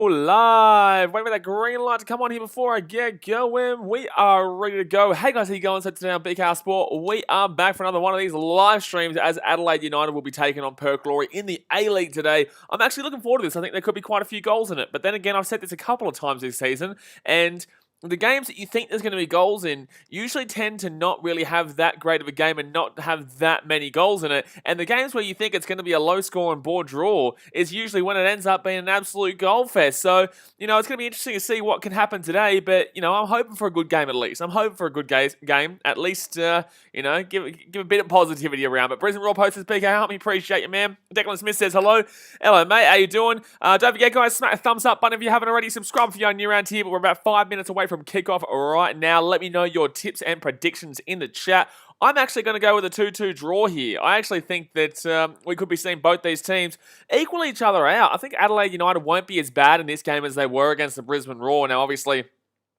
Live. Wait for that green light to come on here before I get going. We are ready to go. Hey guys, how you going? So today on BKR Sport, we are back for another one of these live streams as Adelaide United will be taking on Perth Glory in the A-League today. I'm actually looking forward to this. I think there could be quite a few goals in it. But then again, I've said this a couple of times this season, and the games that you think there's going to be goals in usually tend to not really have that great of a game and not have that many goals in it. And the games where you think it's going to be a low score and bore draw is usually when it ends up being an absolute goal fest. So, it's going to be interesting to see what can happen today. But, I'm hoping for a good game at least. I'm hoping for a good game. At least, give a bit of positivity around. But Brisbane Raw Post says, BKRmy, appreciate you, man. Declan Smith says, hello. Hello, mate. How you doing? Don't forget, guys, smack a thumbs up button if you haven't already. Subscribe if you're new around here. But we're about 5 minutes away from kickoff right now. Let me know your tips and predictions in the chat. I'm actually going to go with a 2-2 draw here. I actually think that we could be seeing both these teams equal each other out. I think Adelaide United won't be as bad in this game as they were against the Brisbane Roar. Now, obviously,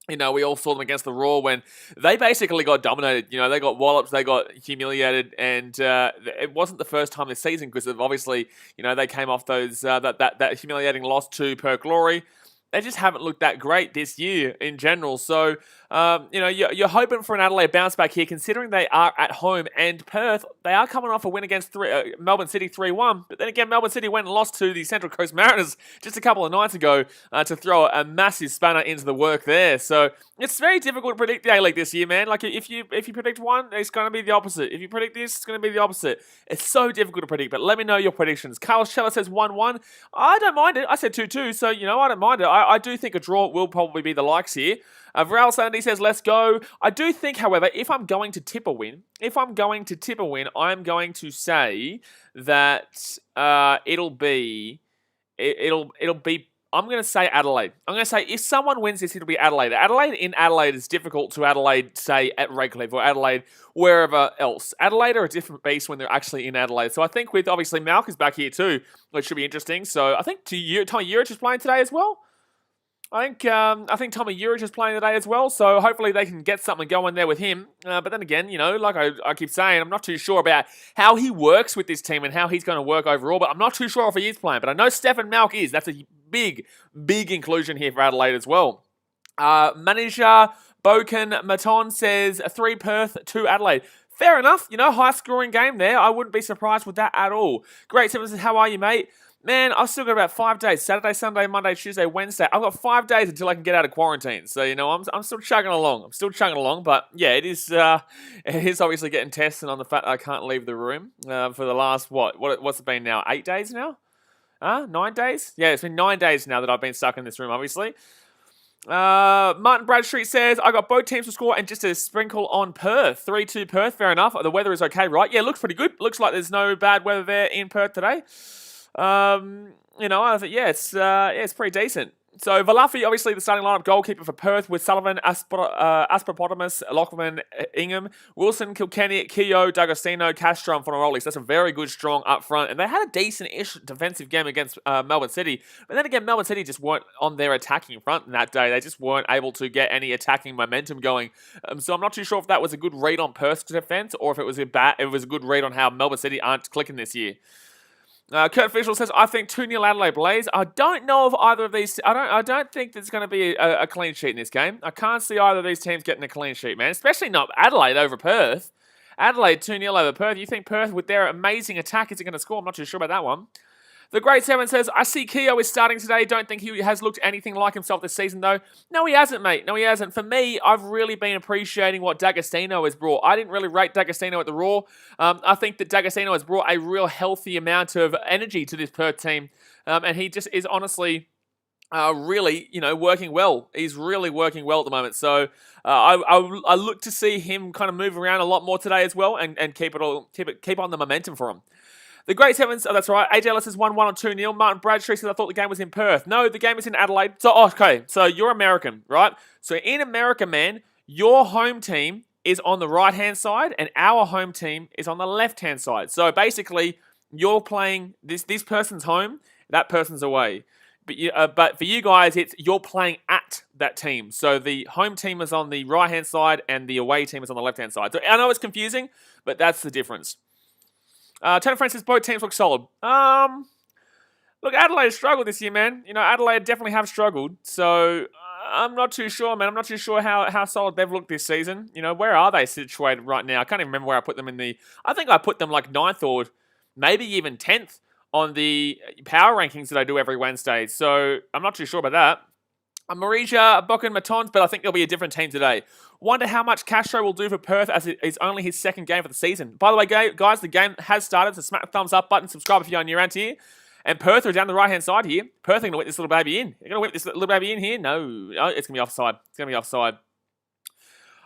we all saw them against the Raw when they basically got dominated. They got walloped, they got humiliated, and it wasn't the first time this season because of obviously, they came off those that humiliating loss to Perth Glory. They just haven't looked that great this year in general. So, you're hoping for an Adelaide bounce back here, considering they are at home. And Perth, they are coming off a win against Melbourne City 3-1. But then again, Melbourne City went and lost to the Central Coast Mariners just a couple of nights ago to throw a massive spanner into the work there. So, it's very difficult to predict the A-League this year, man. Like, if you predict one, it's going to be the opposite. If you predict this, it's going to be the opposite. It's so difficult to predict, but let me know your predictions. Carl Scheller says 1-1. I don't mind it. I said 2-2, so, I don't mind it. I do think a draw will probably be the likes here. Viral Sanity says, let's go. I do think, however, if I'm going to tip a win, I'm going to say that it'll be I'm going to say Adelaide. I'm going to say if someone wins this, it'll be Adelaide. Adelaide is difficult to Adelaide, say, at Redcliffe or Adelaide, wherever else. Adelaide are a different beast when they're actually in Adelaide. So I think with, obviously, Malcolm's back here too, which should be interesting. So I think Tommy Urich is playing today as well. I think Tommy Urich is playing today as well, so hopefully they can get something going there with him. But then again, like I keep saying, I'm not too sure about how he works with this team and how he's going to work overall, but I'm not too sure if he is playing. But I know Stefan Malk is. That's a big, big inclusion here for Adelaide as well. Manager Boken Maton says 3 Perth, 2 Adelaide. Fair enough, high-scoring game there. I wouldn't be surprised with that at all. Great Seven says, how are you, mate? Man, I've still got about 5 days. Saturday, Sunday, Monday, Tuesday, Wednesday. I've got 5 days until I can get out of quarantine. So, I'm still chugging along. But, yeah, it is obviously getting tested on the fact that I can't leave the room for the last, what's it been now? 8 days now? 9 days? Yeah, it's been 9 days now that I've been stuck in this room, obviously. Martin Bradstreet says, I got both teams to score and just a sprinkle on Perth. 3-2 Perth, fair enough. The weather is okay, right? Yeah, looks pretty good. Looks like there's no bad weather there in Perth today. I think, it's pretty decent. So, Valafi, obviously the starting lineup goalkeeper for Perth with Sullivan, Aspropotamus, Lachlan, Ingham, Wilson, Kilkenny, Keogh, D'Agostino, Castro, and Fornaroli. So that's a very good, strong up front. And they had a decent-ish defensive game against Melbourne City. But then again, Melbourne City just weren't on their attacking front that day. They just weren't able to get any attacking momentum going. So I'm not too sure if that was a good read on Perth's defense or if it was a good read on how Melbourne City aren't clicking this year. Kurt Fischel says, I think 2-0 Adelaide Blaze. I don't know if either of these... I don't think there's going to be a clean sheet in this game. I can't see either of these teams getting a clean sheet, man. Especially not Adelaide over Perth. Adelaide 2-0 over Perth. You think Perth, with their amazing attack, is going to score? I'm not too sure about that one. The Great Seven says, I see Keogh is starting today. Don't think he has looked anything like himself this season, though. No, he hasn't, mate. No, he hasn't. For me, I've really been appreciating what D'Agostino has brought. I didn't really rate D'Agostino at the Raw. I think that D'Agostino has brought a real healthy amount of energy to this Perth team. And he just is honestly really, working well. He's really working well at the moment. So I look to see him kind of move around a lot more today as well and keep on the momentum for him. The Great Sevens, that's right. AJ Ellis is 1-1 or 2-0. Martin Bradstreet says, I thought the game was in Perth. No, the game is in Adelaide. So, okay, so you're American, right? So in America, man, your home team is on the right-hand side and our home team is on the left-hand side. So basically, you're playing this person's home, that person's away. But for you guys, you're playing at that team. So the home team is on the right-hand side and the away team is on the left-hand side. So I know it's confusing, but that's the difference. Tony Francis, both teams look solid. Look, Adelaide struggled this year, man. Adelaide definitely have struggled. So I'm not too sure, man. I'm not too sure how solid they've looked this season. Where are they situated right now? I can't even remember where I put them in the. I think I put them like 9th or maybe even 10th on the power rankings that I do every Wednesday. So I'm not too sure about that. Marija, Bokken, Matons, but I think there'll be a different team today. Wonder how much Castro will do for Perth as it is only his second game for the season. By the way, guys, the game has started, so smack the thumbs up button, subscribe if you're new around here. And Perth are down the right-hand side here. Perth are going to whip this little baby in. They're going to whip this little baby in here. No, it's going to be offside. It's going to be offside.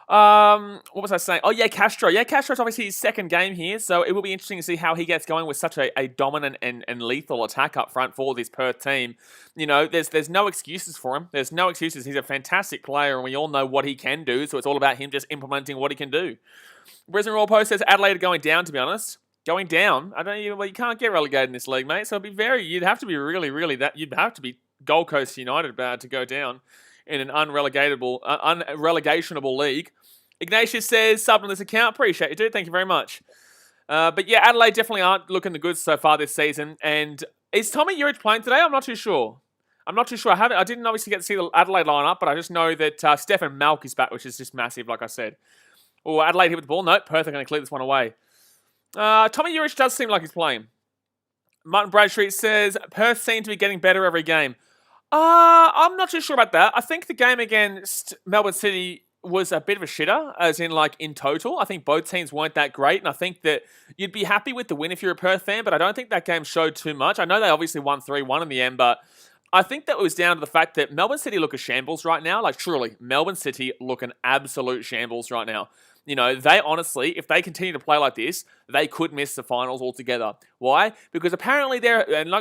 What was I saying? Oh, yeah, Castro. Yeah, Castro's obviously his second game here, so it will be interesting to see how he gets going with such a dominant and lethal attack up front for this Perth team. There's no excuses for him. There's no excuses. He's a fantastic player, and we all know what he can do, so it's all about him just implementing what he can do. Brisbane Royal Post says Adelaide are going down, to be honest. Going down? You can't get relegated in this league, mate, so you'd have to be really, really you'd have to be Gold Coast United to go down in an unrelegationable league. Ignatius says, sub on this account. Appreciate you, dude. Thank you very much. But yeah, Adelaide definitely aren't looking the goods so far this season. And is Tommy Urich playing today? I'm not too sure. I didn't obviously get to see the Adelaide lineup, but I just know that Stefan Malk is back, which is just massive, like I said. Oh, Adelaide here with the ball. No, Perth are going to clear this one away. Tommy Urich does seem like he's playing. Martin Bradstreet says, Perth seem to be getting better every game. I'm not too sure about that. I think the game against Melbourne City was a bit of a shitter, as in in total. I think both teams weren't that great, and I think that you'd be happy with the win if you're a Perth fan, but I don't think that game showed too much. I know they obviously won 3-1 in the end, but I think that was down to the fact that Melbourne City look a shambles right now. Truly, Melbourne City look an absolute shambles right now. They honestly, if they continue to play like this, they could miss the finals altogether. Why? Because apparently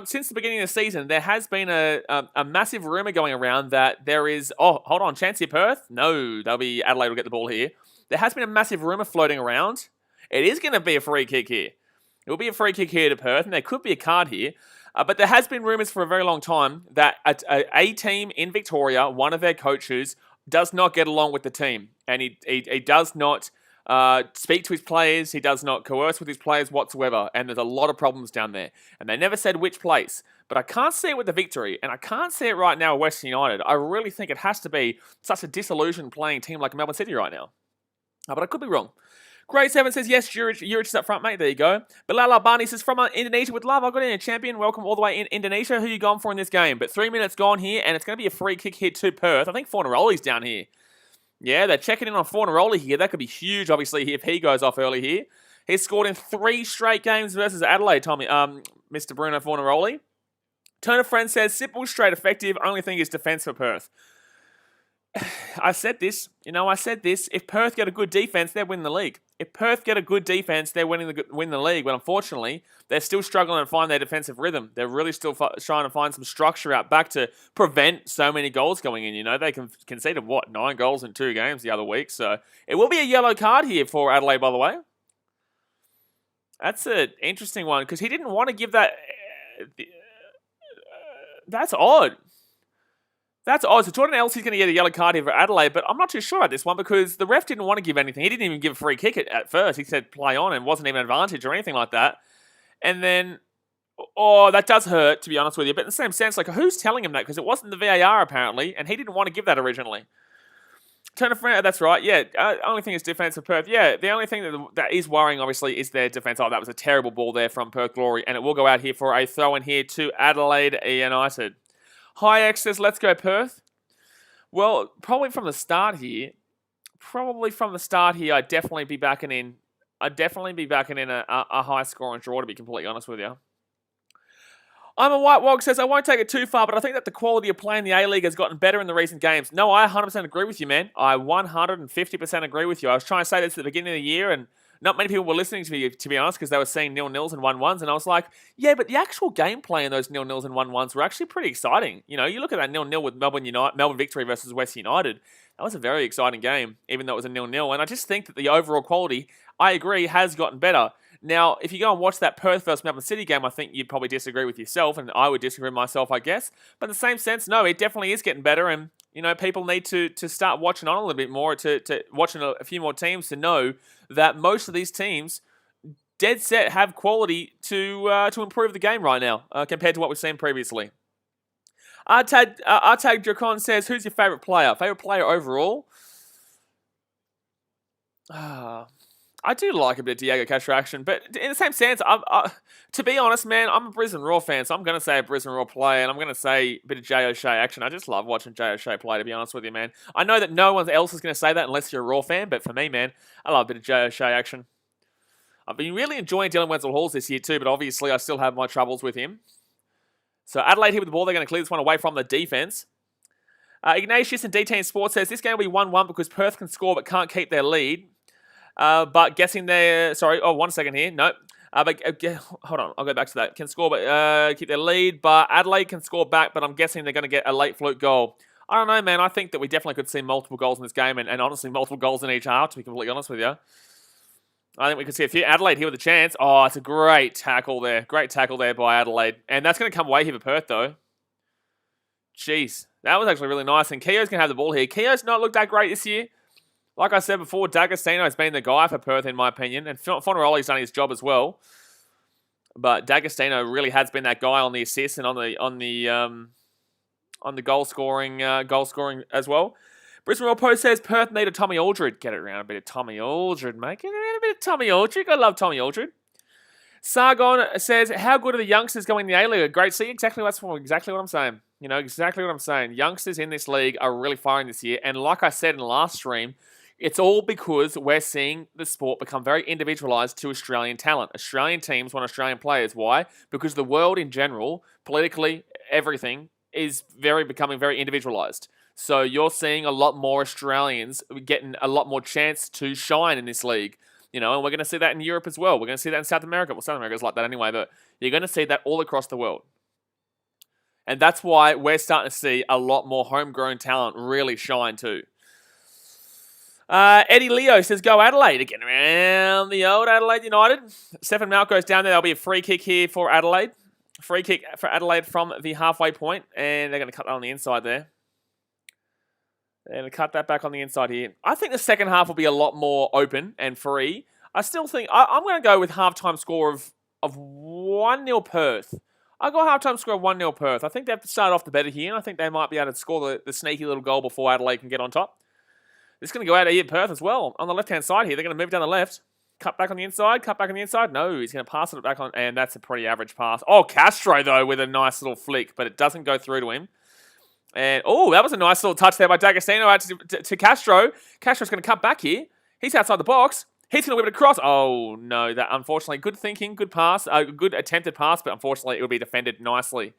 since the beginning of the season, there has been a massive rumour going around that there is, hold on, chance here, Perth? No, Adelaide will get the ball here. There has been a massive rumour floating around. It is going to be a free kick here. It will be a free kick here to Perth, and there could be a card here. But there has been rumours for a very long time that a team in Victoria, one of their coaches, does not get along with the team. And he does not speak to his players. He does not coerce with his players whatsoever. And there's a lot of problems down there. And they never said which place. But I can't see it with the Victory. And I can't see it right now with Western United. I really think it has to be such a disillusioned playing team like Melbourne City right now. But I could be wrong. Grey 7 says, yes, Juric is up front, mate. There you go. Bilal Albani says, from Indonesia with love. I got in a champion. Welcome all the way in Indonesia. Who you gone for in this game? But 3 minutes gone here, and it's going to be a free kick here to Perth. I think Fornaroli's down here. Yeah, they're checking in on Fornaroli here. That could be huge, obviously, if he goes off early here. He's scored in 3 straight games versus Adelaide, Mr. Bruno Fornaroli. Turner Friend says, simple, straight, effective. Only thing is defence for Perth. I said this. If Perth get a good defence, they're winning the league. If Perth get a good defence, they're win the league. But unfortunately, they're still struggling to find their defensive rhythm. They're really still trying to find some structure out back to prevent so many goals going in. They conceded, 9 goals in 2 games the other week. So it will be a yellow card here for Adelaide, by the way. That's an interesting one because he didn't want to give that. That's odd. That's odd. So Jordan Elsie's going to get a yellow card here for Adelaide, but I'm not too sure about this one because the ref didn't want to give anything. He didn't even give a free kick at first. He said play on and wasn't even an advantage or anything like that. And then, that does hurt, to be honest with you. But in the same sense, who's telling him that? Because it wasn't the VAR, apparently, and he didn't want to give that originally. Turner Friend, that's right. Yeah, only thing is defense for Perth. Yeah, the only thing that is worrying, obviously, is their defense. Oh, that was a terrible ball there from Perth Glory, and it will go out here for a throw-in here to Adelaide United. Hi X says, let's go Perth. Well, probably from the start here, I'd definitely be backing in a high scoring draw, to be completely honest with you. I'm a White Wog says, I won't take it too far, but I think that the quality of play in the A-League has gotten better in the recent games. No, I 100% agree with you, man. I 150% agree with you. I was trying to say this at the beginning of the year, and not many people were listening to me, to be honest, because they were seeing 0-0s and 1-1s, and I was like, yeah, but the actual gameplay in those 0-0s and 1-1s were actually pretty exciting. You look at that 0-0 with Melbourne Victory versus West United. That was a very exciting game, even though it was a 0-0, and I just think that the overall quality, I agree, has gotten better. Now, if you go and watch that Perth versus Melbourne City game, I think you'd probably disagree with yourself, and I would disagree with myself, I guess. But in the same sense, no, it definitely is getting better, and people need to start watching on a little bit more, to watching a few more teams to know that most of these teams dead set have quality to improve the game right now compared to what we've seen previously. Artag Dracon says, who's your favourite player? Favourite player overall? I do like a bit of Diego Castro action, but in the same sense, to be honest, man, I'm a Brisbane Roar fan, so I'm going to say a Brisbane Roar player, and I'm going to say a bit of J. O'Shea action. I just love watching J. O'Shea play, to be honest with you, man. I know that no one else is going to say that unless you're a Roar fan, but for me, man, I love a bit of J. O'Shea action. I've been really enjoying Dylan Wenzel-Halls this year too, but obviously I still have my troubles with him. So Adelaide here with the ball. They're going to clear this one away from the defense. Ignatius and DT Sports says, this game will be 1-1 because Perth can score but can't keep their lead. But guessing they're... Sorry, 1 second here. No. Hold on, I'll go back to that. Can score but keep their lead, but Adelaide can score back, but I'm guessing they're going to get a late fluke goal. I don't know, man. I think that we definitely could see multiple goals in this game, and honestly, multiple goals in each half, to be completely honest with you. I think we could see a few. Adelaide here with a chance. Oh, it's a great tackle there. Great tackle there by Adelaide. And that's going to come away here for Perth, though. Jeez. That was actually really nice. And Keo's going to have the ball here. Keo's not looked that great this year. Like I said before, D'Agostino's been the guy for Perth, in my opinion. And Fonaroli's done his job as well. But D'Agostino really has been that guy on the assists and on the goal scoring as well. Brisbane Royal Post says Perth need a Tommy Aldred. Get it around a bit of Tommy Aldred, mate. Get it around a bit of Tommy Aldred. I love Tommy Aldred. Sargon says, how good are the youngsters going in the A-League? Great. See, exactly what I'm saying. You know, exactly what I'm saying. Youngsters in this league are really firing this year. And like I said in the last stream, it's all because we're seeing the sport become very individualised to Australian talent. Australian teams want Australian players. Why? Because the world in general, politically, everything, is becoming very individualised. So you're seeing a lot more Australians getting a lot more chance to shine in this league. You know, and we're going to see that in Europe as well. We're going to see that in South America. Well, South America's like that anyway, but you're going to see that all across the world. And that's why we're starting to see a lot more homegrown talent really shine too. Eddie Leo says, go Adelaide. Again, around the old Adelaide United. Stefan Mount goes down there. There'll be a free kick here for Adelaide. Free kick for Adelaide from the halfway point, and they're going to cut that on the inside there. And cut that back on the inside here. I think the second half will be a lot more open and free. I still think... I'm going to go with halftime score of 1-0 Perth. I'll go halftime score of 1-0 Perth. I think they've started off the better here, and I think they might be able to score the sneaky little goal before Adelaide can get on top. It's going to go out of here, Perth, as well. On the left-hand side here, they're going to move down the left. Cut back on the inside, cut back on the inside. No, he's going to pass it back on, and that's a pretty average pass. Oh, Castro, though, with a nice little flick, but it doesn't go through to him. And, oh, that was a nice little touch there by D'Agostino out to Castro. Castro's going to cut back here. He's outside the box. He's going to whip it across. Oh, no. That unfortunately, good thinking, good pass. Good attempted pass, but unfortunately, it will be defended nicely.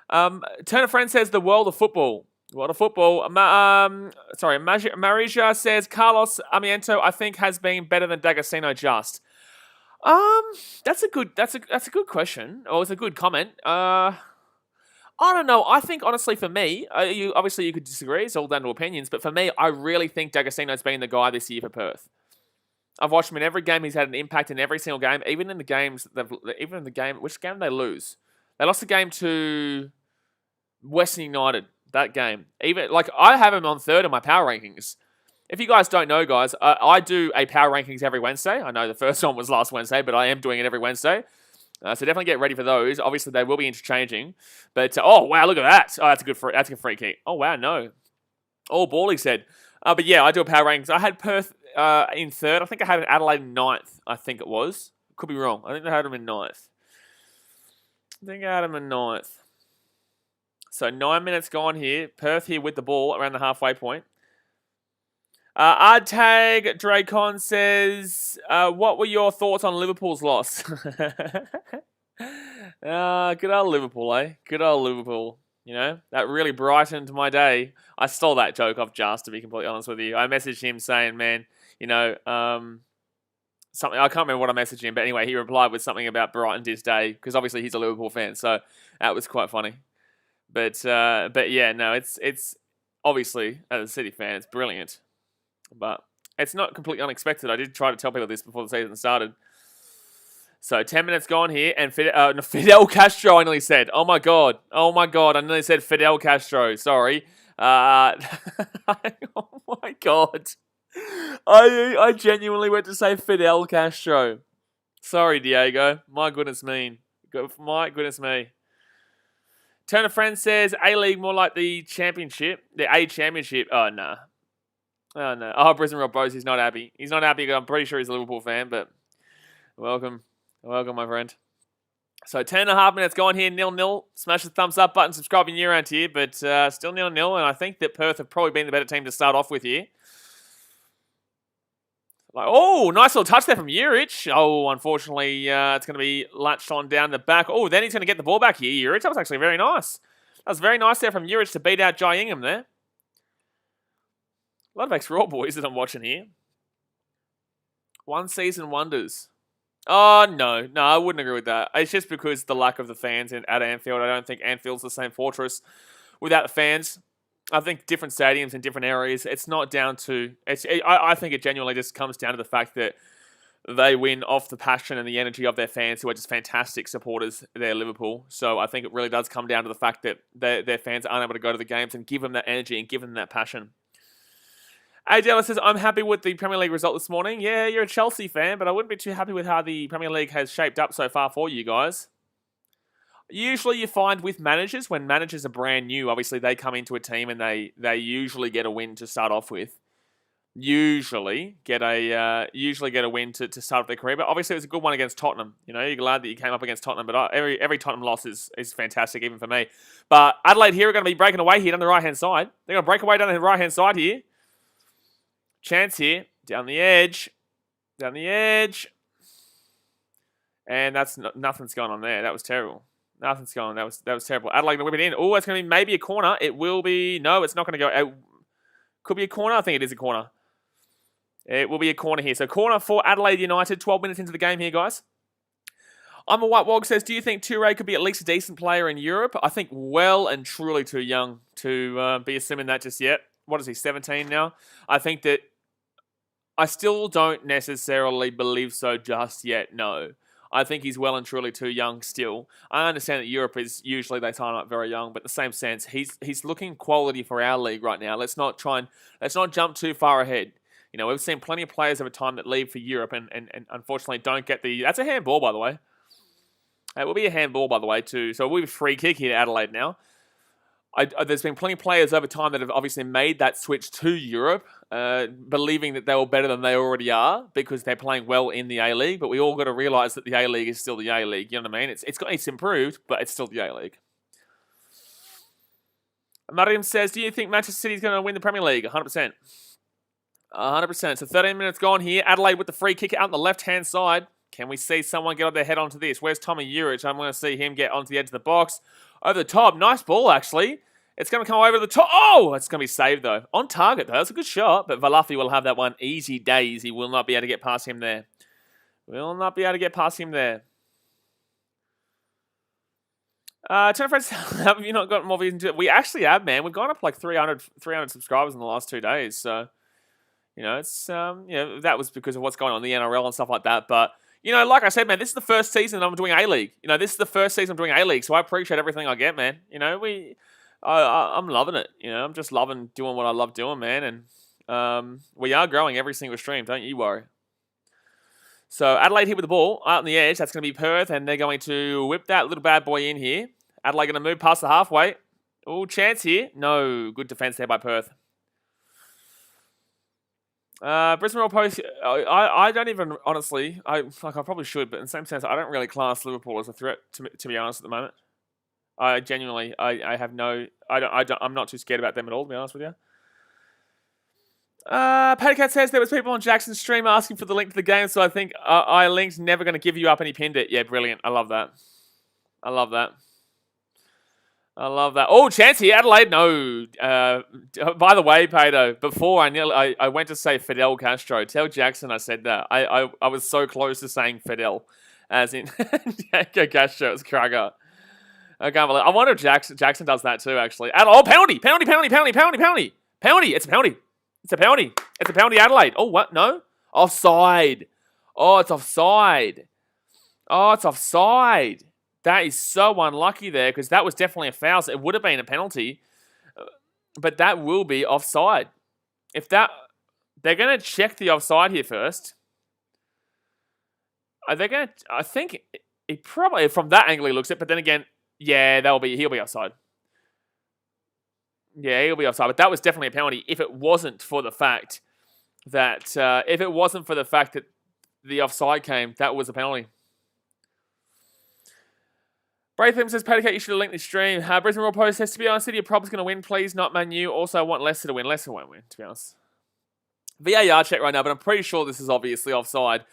Turner Friend says the world of football. World of football. Marija says Carlos Amiento, I think, has been better than D'Agostino just. That's a good question. Or it's a good comment. I don't know. I think, honestly, for me, you could disagree. It's all down to opinions. But for me, I really think D'Agostino's been the guy this year for Perth. I've watched him in every game. He's had an impact in every single game. Even in the games, which game did they lose? They lost the game to Western United, that game. Even I have him on third in my power rankings. If you guys don't know, guys, I do a power rankings every Wednesday. I know the first one was last Wednesday, but I am doing it every Wednesday. So definitely get ready for those. Obviously, they will be interchanging. But, oh, wow, look at that. Oh, that's a free kick. Oh, wow, no. Oh, Bally said. But, yeah, I do a power rankings. I had Perth in third. I think I had Adelaide in ninth, I think it was. Could be wrong. I think I had them in ninth. So 9 minutes gone here. Perth here with the ball around the halfway point. Ardtag Dracon says, what were your thoughts on Liverpool's loss? Good old Liverpool, eh? Good old Liverpool. You know, that really brightened my day. I stole that joke off Jas, to be completely honest with you. I messaged him saying, man, you know, something, I can't remember what I messaged him, but anyway, he replied with something about brightened his day, because obviously he's a Liverpool fan, so that was quite funny. But yeah, no, it's obviously, as a City fan, it's brilliant. But it's not completely unexpected. I did try to tell people this before the season started. So 10 minutes gone here, and Fidel Castro, I nearly said. Oh my god, I nearly said Fidel Castro. Sorry. Oh my god, I genuinely went to say Fidel Castro. Sorry, Diego. My goodness me. My goodness me. Turner Friend says A-League more like the championship. The A championship. Oh, no. Oh, no. Oh, Brisbane Real Bros. He's not happy. He's not happy. I'm pretty sure he's a Liverpool fan, but welcome. Welcome, my friend. So 10.5 minutes gone here, 0-0. Smash the thumbs up button, subscribe when you're around here, but still 0-0, and I think that Perth have probably been the better team to start off with here. Like, oh, nice little touch there from Juric. Oh, unfortunately, it's going to be latched on down the back. Oh, then he's going to get the ball back here, Juric. That was actually very nice. That was very nice there from Juric to beat out Jai Ingham there. A lot of ex-Raw boys that I'm watching here. One season wonders. Oh, no, I wouldn't agree with that. It's just because the lack of the fans at Anfield. I don't think Anfield's the same fortress without the fans. I think different stadiums in different areas. It's not down to... I think it genuinely just comes down to the fact that they win off the passion and the energy of their fans, who are just fantastic supporters. They're Liverpool. So I think it really does come down to the fact that their fans aren't able to go to the games and give them that energy and give them that passion. Adela says, I'm happy with the Premier League result this morning. Yeah, you're a Chelsea fan, but I wouldn't be too happy with how the Premier League has shaped up so far for you guys. Usually you find with managers, when managers are brand new, obviously they come into a team and they usually get a win to start off with. Usually get a win to start off their career. But obviously it was a good one against Tottenham. You know, you're glad that you came up against Tottenham, but every Tottenham loss is fantastic, even for me. But Adelaide here are going to be breaking away here down the right-hand side. They're going to break away down the right-hand side here. Chance here, down the edge, and nothing's going on there. That was terrible. Nothing's going on. That was terrible. Adelaide going to whip it in. Oh, it's going to be maybe a corner. It will be. No, it's not going to go. It could be a corner. I think it is a corner. It will be a corner here. So corner for Adelaide United. 12 minutes into the game here, guys. I'm a White Wog says, do you think Toure could be at least a decent player in Europe? I think well and truly too young to be assuming that just yet. What is he, 17 now? I think that I still don't necessarily believe so just yet, no. I think he's well and truly too young still. I understand that Europe is usually they sign up very young, but in the same sense, he's looking quality for our league right now. Let's not jump too far ahead. You know, we've seen plenty of players over time that leave for Europe and unfortunately don't get the... That's a handball, by the way. It will be a handball, by the way, too. So it will be a free kick here to Adelaide now. There's been plenty of players over time that have obviously made that switch to Europe, believing that they were better than they already are because they're playing well in the A-League. But we all got to realise that the A-League is still the A-League. You know what I mean? It's improved, but it's still the A-League. Mariam says, do you think Manchester City is going to win the Premier League? 100%. 100%. So 13 minutes gone here. Adelaide with the free kick out on the left-hand side. Can we see someone get on their head onto this? Where's Tommy Juric? I'm going to see him get onto the edge of the box. Over the top. Nice ball, actually. It's going to come over the top. Oh, it's going to be saved, though. On target, though. That's a good shot. But Valafi will have that one easy days. He will not be able to get past him there. Turner Friends, have you not got more views into it? We actually have, man. We've gone up like 300 subscribers in the last 2 days. So, you know, it's that was because of what's going on in the NRL and stuff like that. But, you know, like I said, man, this is the first season I'm doing A-League. You know, this is the first season I'm doing A-League. So I appreciate everything I get, man. You know, I'm loving it. You know, I'm just loving doing what I love doing, man. And we are growing every single stream. Don't you worry. So Adelaide here with the ball out on the edge. That's going to be Perth, and they're going to whip that little bad boy in here. Adelaide going to move past the halfway. Oh, chance here. No, good defense there by Perth. Brisbane Royal Post. I don't even honestly. I probably should, but in the same sense, I don't really class Liverpool as a threat. To be honest, at the moment. I genuinely, I have no, I'm not too scared about them at all, to be honest with you. Pattycat says there was people on Jackson's stream asking for the link to the game, so I think I linked never going to give you up and he pinned it. Yeah, brilliant. I love that. Oh, chance here, Adelaide. No. By the way, Pato, before I went to say Fidel Castro. Tell Jackson I said that. I was so close to saying Fidel, as in Castro. It's cracker. I can't believe. I wonder if Jackson does that too, actually. Oh, penalty! Penalty! It's a penalty. It's a penalty, Adelaide. Oh, what? No? Offside. Oh, it's offside. That is so unlucky there because that was definitely a foul. So it would have been a penalty, but that will be offside. They're going to check the offside here first. I think he probably, from that angle, he looks it, but then again, yeah, he'll be offside. Yeah, he'll be offside, but that was definitely a penalty if it wasn't for the fact that the offside came, that was a penalty. Braitham says, Paddock, you should have linked the stream. Brisbane Royal Post says, to be honest, City are probably going to win, please, not Man U. Also, I want Leicester to win. Leicester won't win, to be honest. VAR check right now, but I'm pretty sure this is obviously offside.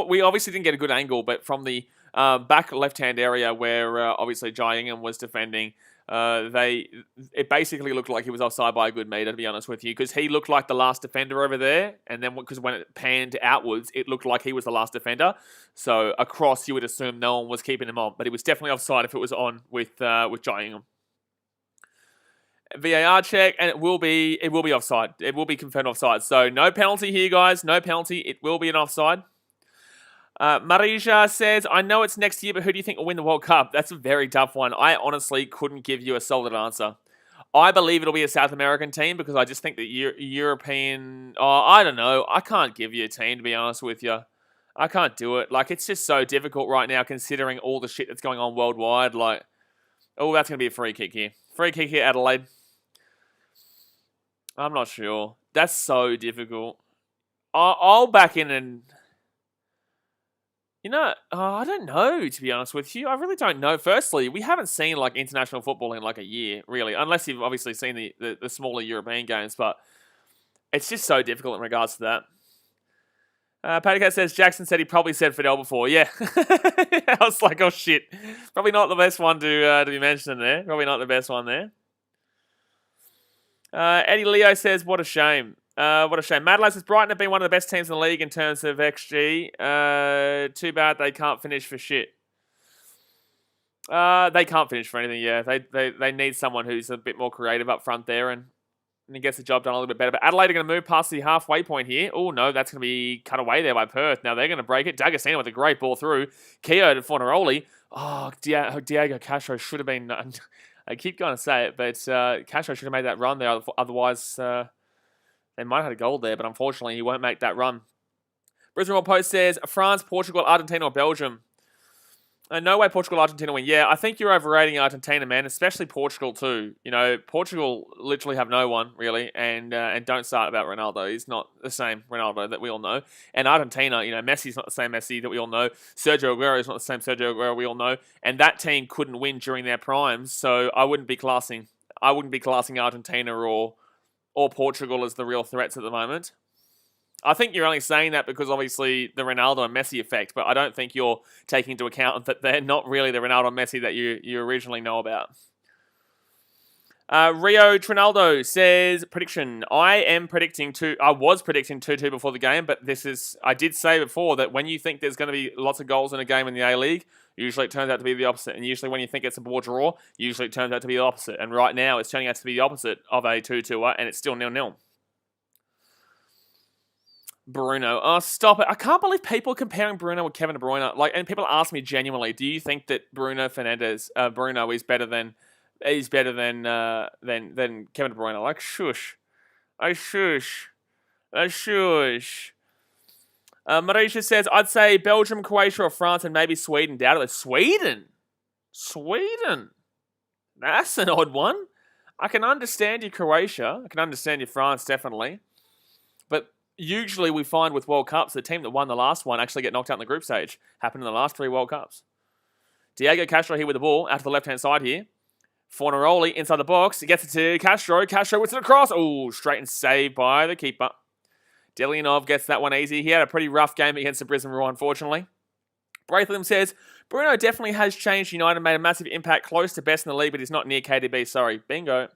We obviously didn't get a good angle, but from the back left-hand area where obviously Jai Ingham was defending, it basically looked like he was offside by a good metre, to be honest with you, because he looked like the last defender over there, and then because when it panned outwards, it looked like he was the last defender. So across, you would assume no one was keeping him on, but he was definitely offside if it was on with Jai Ingham. VAR check, and it will be offside. It will be confirmed offside. So no penalty here, guys. No penalty. It will be an offside. Marija says, I know it's next year, but who do you think will win the World Cup? That's a very tough one. I honestly couldn't give you a solid answer. I believe it'll be a South American team because I just think that European... Oh, I don't know. I can't give you a team, to be honest with you. I can't do it. Like, it's just so difficult right now considering all the shit that's going on worldwide. Like, oh, that's going to be a free kick here. Free kick here, Adelaide. I'm not sure. That's so difficult. I'll back in and... You know, I don't know, to be honest with you. I really don't know. Firstly, we haven't seen, like, international football in, like, a year, really. Unless you've obviously seen the smaller European games. But it's just so difficult in regards to that. Paddock says, Jackson said he probably said Fidel before. Yeah. I was like, oh, shit. Probably not the best one to be mentioned there. Probably not the best one there. Eddie Leo says, what a shame. What a shame. Madeleine says, Brighton have been one of the best teams in the league in terms of XG. Too bad they can't finish for shit. They can't finish for anything, yeah. They need someone who's a bit more creative up front there and he gets the job done a little bit better. But Adelaide are going to move past the halfway point here. Oh, no, that's going to be cut away there by Perth. Now they're going to break it. D'Agostino with a great ball through. Keogh to Fornaroli. Oh, Diego Castro should have been... I keep going to say it, but Castro should have made that run there. Otherwise... They might have had a goal there, but unfortunately, he won't make that run. Brisbane World Post says, France, Portugal, Argentina, or Belgium? No way Portugal, Argentina win. Yeah, I think you're overrating Argentina, man, especially Portugal too. You know, Portugal literally have no one, really, and don't start about Ronaldo. He's not the same Ronaldo that we all know. And Argentina, you know, Messi's not the same Messi that we all know. Sergio Aguero is not the same Sergio Aguero we all know. And that team couldn't win during their primes, so I wouldn't be classing Argentina or Portugal as the real threats at the moment. I think you're only saying that because obviously the Ronaldo and Messi effect, but I don't think you're taking into account that they're not really the Ronaldo and Messi that you originally know about. Rio Trinaldo says, prediction. I was predicting 2-2 before the game, but I did say before that when you think there's going to be lots of goals in a game in the A-League, usually it turns out to be the opposite. And usually when you think it's a ball draw, usually it turns out to be the opposite. And right now it's turning out to be the opposite of a 2-2, and it's still 0-0. Bruno. Oh, stop it. I can't believe people are comparing Bruno with Kevin De Bruyne. Like, and people ask me genuinely, do you think that Bruno is better than Kevin De Bruyne? Like, shush. Shush. Marisha says, I'd say Belgium, Croatia, or France, and maybe Sweden. Doubtedly. Sweden. That's an odd one. I can understand your Croatia. I can understand your France, definitely. But usually we find with World Cups, the team that won the last one actually get knocked out in the group stage. Happened in the last 3 World Cups. Diego Castro here with the ball, out to the left-hand side here. Fornaroli inside the box. He gets it to Castro. Castro with it across. Oh, straight and saved by the keeper. Delianov gets that one easy. He had a pretty rough game against the Brisbane Roar, unfortunately. Braithwaite says, Bruno definitely has changed United, made a massive impact, close to best in the league, but he's not near KDB. Sorry. Bingo.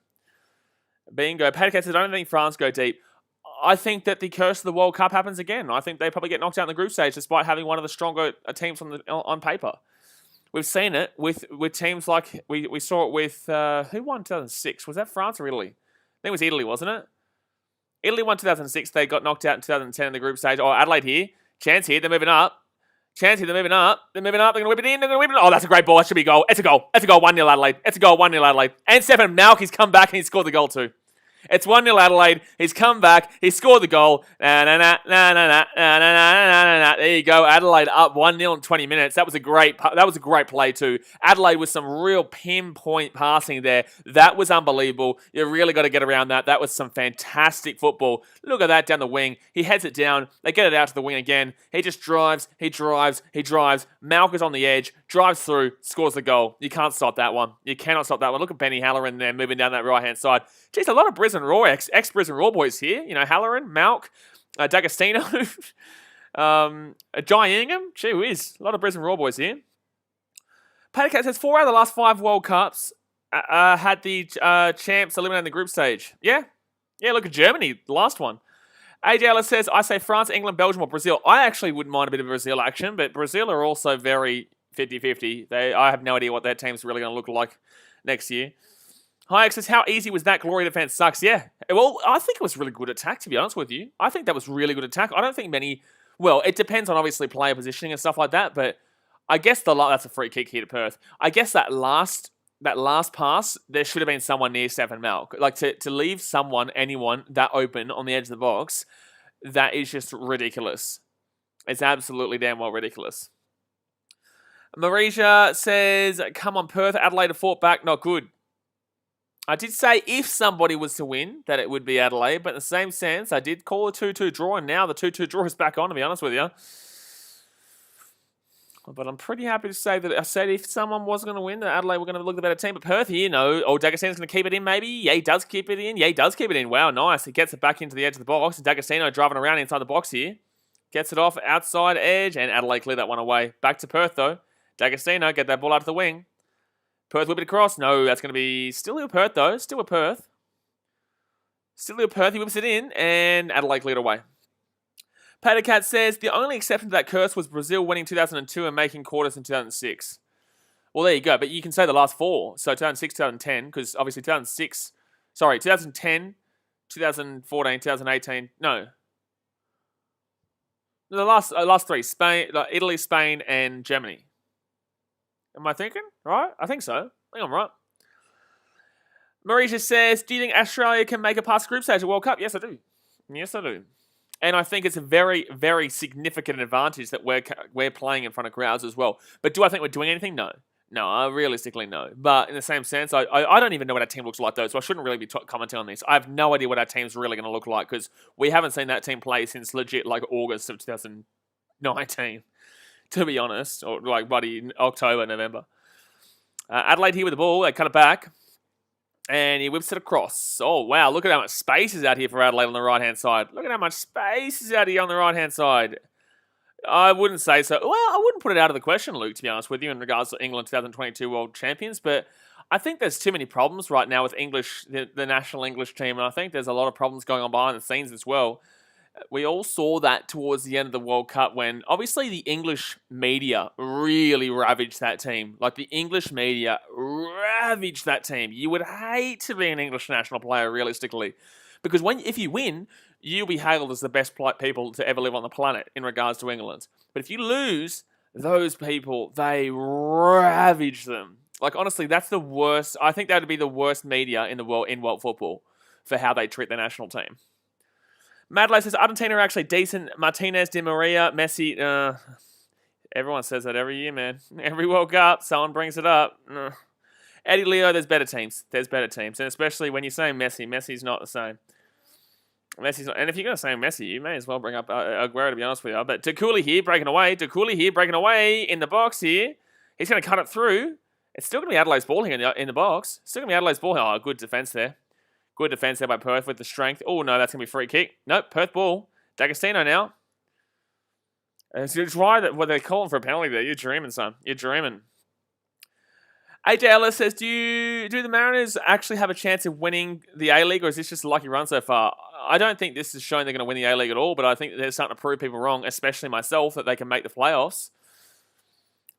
Paddock says, I don't think France go deep. I think that the curse of the World Cup happens again. I think they probably get knocked out in the group stage despite having one of the stronger teams on paper. We've seen it with teams like... We saw it with... who won 2006? Was that France or Italy? I think it was Italy, wasn't it? Italy won 2006. They got knocked out in 2010 in the group stage. Oh, Adelaide here. Chance here. They're moving up. They're moving up. They're going to whip it in. Oh, that's a great ball. That should be a goal. It's a goal. 1-0 Adelaide. And Stefan Malky's come back and he scored the goal too. It's 1-0 Adelaide. He's come back. He scored the goal. There you go. Adelaide up 1-0 in 20 minutes. That was a great play too. Adelaide with some real pinpoint passing there. That was unbelievable. You really got to get around that. That was some fantastic football. Look at that down the wing. He heads it down. They get it out to the wing again. He just drives. Malk is on the edge. Drives through. Scores the goal. You can't stop that one. You cannot stop that one. Look at Benny Halloran there moving down that right-hand side. Geez, a lot of Brisbane Roar, ex-Brisbane Roar boys here. You know, Halloran, Malk, D'Agostino, Jai Ingham. Gee whiz, a lot of Brisbane Roar boys here. Patacat says 4 out of the last 5 World Cups had the champs eliminated in the group stage. Yeah, look at Germany, the last one. AJ Ellis says, I say France, England, Belgium, or Brazil. I actually wouldn't mind a bit of Brazil action, but Brazil are also very 50-50. I have no idea what their team's really going to look like next year. Hayek says, how easy was that? Glory defense sucks. Yeah. Well, I think it was really good attack, to be honest with you. I think that was really good attack. I don't think many... Well, it depends on, obviously, player positioning and stuff like that, but I guess that's a free kick here to Perth. I guess that last pass, there should have been someone near Stefan Malk. Like, to leave anyone, that open on the edge of the box, that is just ridiculous. It's absolutely damn well ridiculous. Marisha says, come on, Perth. Adelaide have fought back. Not good. I did say if somebody was to win, that it would be Adelaide, but in the same sense, I did call a 2-2 draw, and now the 2-2 draw is back on, to be honest with you. But I'm pretty happy to say that I said if someone was going to win, that Adelaide were going to look the better team. But Perth here, no. Oh, D'Agostino's going to keep it in, maybe. Yeah, he does keep it in. Wow, nice. He gets it back into the edge of the box. And D'Agostino driving around inside the box here. Gets it off outside edge, and Adelaide clear that one away. Back to Perth, though. D'Agostino, get that ball out to the wing. Perth whip it across. No, that's going to be still a Perth, though. Still a Perth. He whips it in, and Adelaide cleared away. Patacat says, the only exception to that curse was Brazil winning 2002 and making quarters in 2006. Well, there you go. But you can say the last 4. So 2006, 2010, because obviously 2010, 2014, 2018. No. The last 3. Italy, Spain, and Germany. Am I thinking? Right? I think so. I think I'm right. Marisha says, do you think Australia can make it past group stage at World Cup? Yes, I do. And I think it's a very, very significant advantage that we're playing in front of crowds as well. But do I think we're doing anything? No. Realistically, no. But in the same sense, I don't even know what our team looks like, though, so I shouldn't really be commenting on this. I have no idea what our team's really going to look like, because we haven't seen that team play since legit, like, August of 2019. To be honest, or like bloody October, November. Adelaide here with the ball. They cut it back. And he whips it across. Oh, wow. Look at how much space is out here for Adelaide on the right-hand side. I wouldn't say so. Well, I wouldn't put it out of the question, Luke, to be honest with you, in regards to England 2022 World Champions. But I think there's too many problems right now with the national English team. And I think there's a lot of problems going on behind the scenes as well. We all saw that towards the end of the World Cup when, obviously, the English media really ravaged that team. Like, the English media ravaged that team. You would hate to be an English national player, realistically. Because if you win, you'll be hailed as the best people to ever live on the planet in regards to England. But if you lose, those people, they ravage them. Like, honestly, that's the worst. I think that would be the worst media in the world, in world football, for how they treat their national team. Madeleine says, Argentina are actually decent. Martinez, Di Maria, Messi. Everyone says that every year, man. Every World Cup, someone brings it up. Eddie Leo, there's better teams. And especially when you say Messi. Messi's not the same. And if you're going to say Messi, you may as well bring up Aguero, to be honest with you. But Takuli here, breaking away. In the box here. He's going to cut it through. It's still going to be Adelaide's ball here in the box. Oh, good defense there. Good defense there by Perth with the strength. Oh, no, that's going to be a free kick. Nope, Perth ball. D'Agostino now. Try that. What they're calling for a penalty there. You're dreaming, son. You're dreaming. AJ Ellis says, do the Mariners actually have a chance of winning the A-League, or is this just a lucky run so far? I don't think this is showing they're going to win the A-League at all, but I think they're starting to prove people wrong, especially myself, that they can make the playoffs.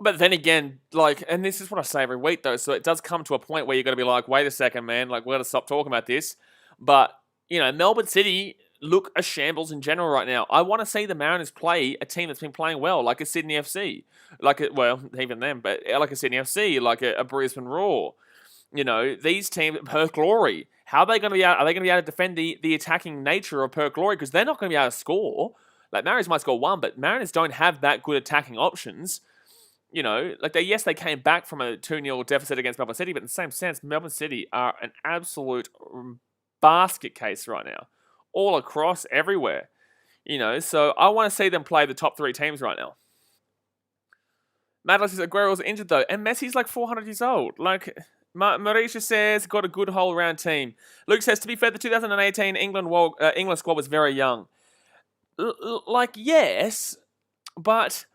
But then again, like, and this is what I say every week, though, so it does come to a point where you've got to be like, wait a second, man, like, we've got to stop talking about this. But, Melbourne City look a shambles in general right now. I want to see the Mariners play a team that's been playing well, like a Sydney FC. Even them, but like a Sydney FC, like a Brisbane Roar. These teams, Perth Glory. How are they going to be able? Are they going to be able to defend the attacking nature of Perth Glory? Because they're not going to be able to score. Like Mariners might score one, but Mariners don't have that good attacking options. Like they came back from a 2-0 deficit against Melbourne City, but in the same sense, Melbourne City are an absolute basket case right now, all across everywhere. So I want to see them play the top 3 teams right now. Madeline says Aguero's injured though, and Messi's like 400 years old. Like Marisha says, got a good whole round team. Luke says, to be fair, the 2018 England squad was very young. Yes, but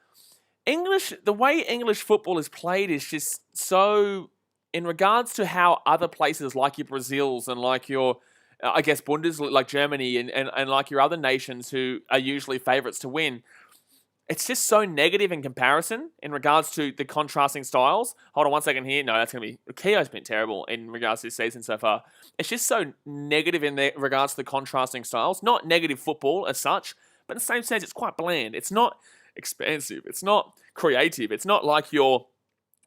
the way English football is played is just so, in regards to how other places like your Brazils and like your, I guess, Bundesliga, like Germany and like your other nations who are usually favourites to win, it's just so negative in comparison in regards to the contrasting styles. Hold on 1 second here. No, that's going to be... Keo's been terrible in regards to this season so far. It's just so negative in regards to the contrasting styles. Not negative football as such, but in the same sense, it's quite bland. It's not expansive. It's not creative. It's not like your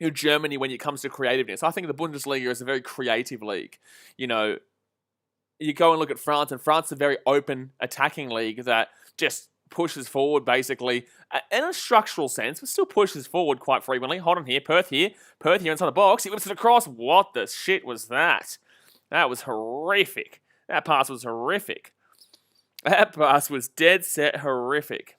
Germany when it comes to creativeness. I think the Bundesliga is a very creative league. You go and look at France, and France is a very open attacking league that just pushes forward basically in a structural sense, but still pushes forward quite frequently. Hold on here. Perth here inside the box. He whips it across. What the shit was that? That was horrific. That pass was horrific. That pass was dead set horrific.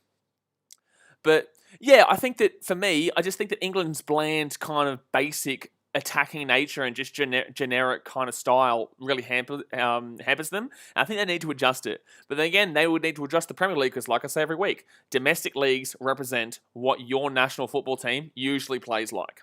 But yeah, I think that for me, I just think that England's bland kind of basic attacking nature and just generic kind of style really hampers them. And I think they need to adjust it. But then again, they would need to adjust the Premier League because, like I say every week, domestic leagues represent what your national football team usually plays like.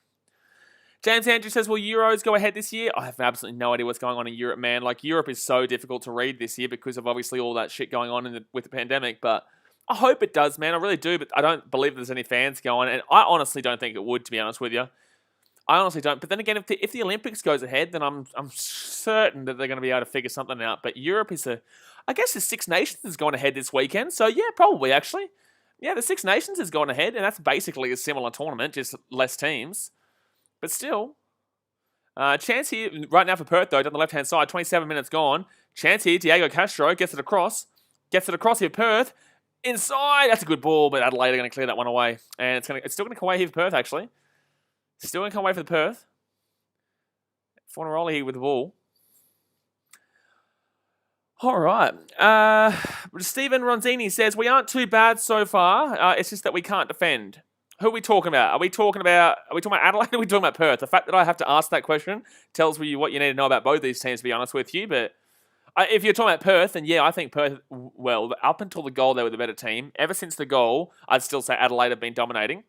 James Andrew says, will Euros go ahead this year? I have absolutely no idea what's going on in Europe, man. Like, Europe is so difficult to read this year because of obviously all that shit going on with the pandemic. But I hope it does, man. I really do. But I don't believe there's any fans going. And I honestly don't think it would, to be honest with you. I honestly don't. But then again, if the Olympics goes ahead, then I'm certain that they're going to be able to figure something out. But Europe is I guess the Six Nations is going ahead this weekend. So yeah, probably actually. Yeah, the Six Nations is going ahead, and that's basically a similar tournament, just less teams. But still, chance here right now for Perth though, down the left-hand side, 27 minutes gone. Chance here, Diego Castro gets it across here, Perth. Inside, that's a good ball, but Adelaide are going to clear that one away. And it's still going to come away here for Perth, actually. Still going to come away for the Perth. Fornarola here with the ball. All right. Stephen Ronzini says, we aren't too bad so far. It's just that we can't defend. Who are we talking about? Are we talking about Adelaide or are we talking about Perth? The fact that I have to ask that question tells me what you need to know about both these teams, to be honest with you. But if you're talking about Perth, then yeah, I think Perth, well, up until the goal, they were the better team. Ever since the goal, I'd still say Adelaide have been dominating.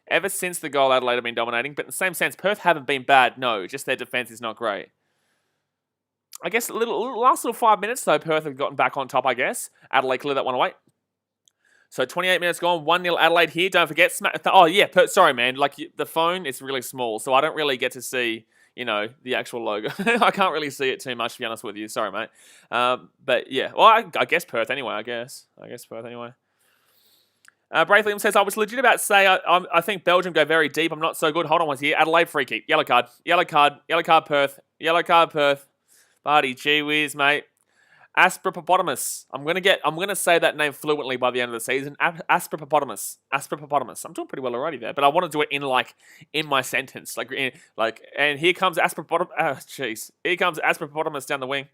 Ever since the goal, Adelaide have been dominating. But in the same sense, Perth haven't been bad. No, just their defence is not great. I guess last little 5 minutes, though, Perth have gotten back on top, I guess. Adelaide cleared that one away. So 28 minutes gone, 1-0 Adelaide here. Don't forget, sorry, man. Like, the phone is really small, so I don't really get to see, the actual logo. I can't really see it too much, to be honest with you. Sorry, mate. But yeah, well, I guess Perth anyway, I guess Perth anyway. Braithliam says, I was legit about to say, I think Belgium go very deep. I'm not so good. Hold on one here. Adelaide free kick. Yellow card, Perth. Yellow card, Perth. Buddy, gee whiz, mate. Aspropopotamus. I'm gonna say that name fluently by the end of the season. Aspropopotamus. I'm doing pretty well already there, but I want to do it in my sentence, and here comes Aspropotamus. Oh, jeez, here comes Aspropotamus down the wing.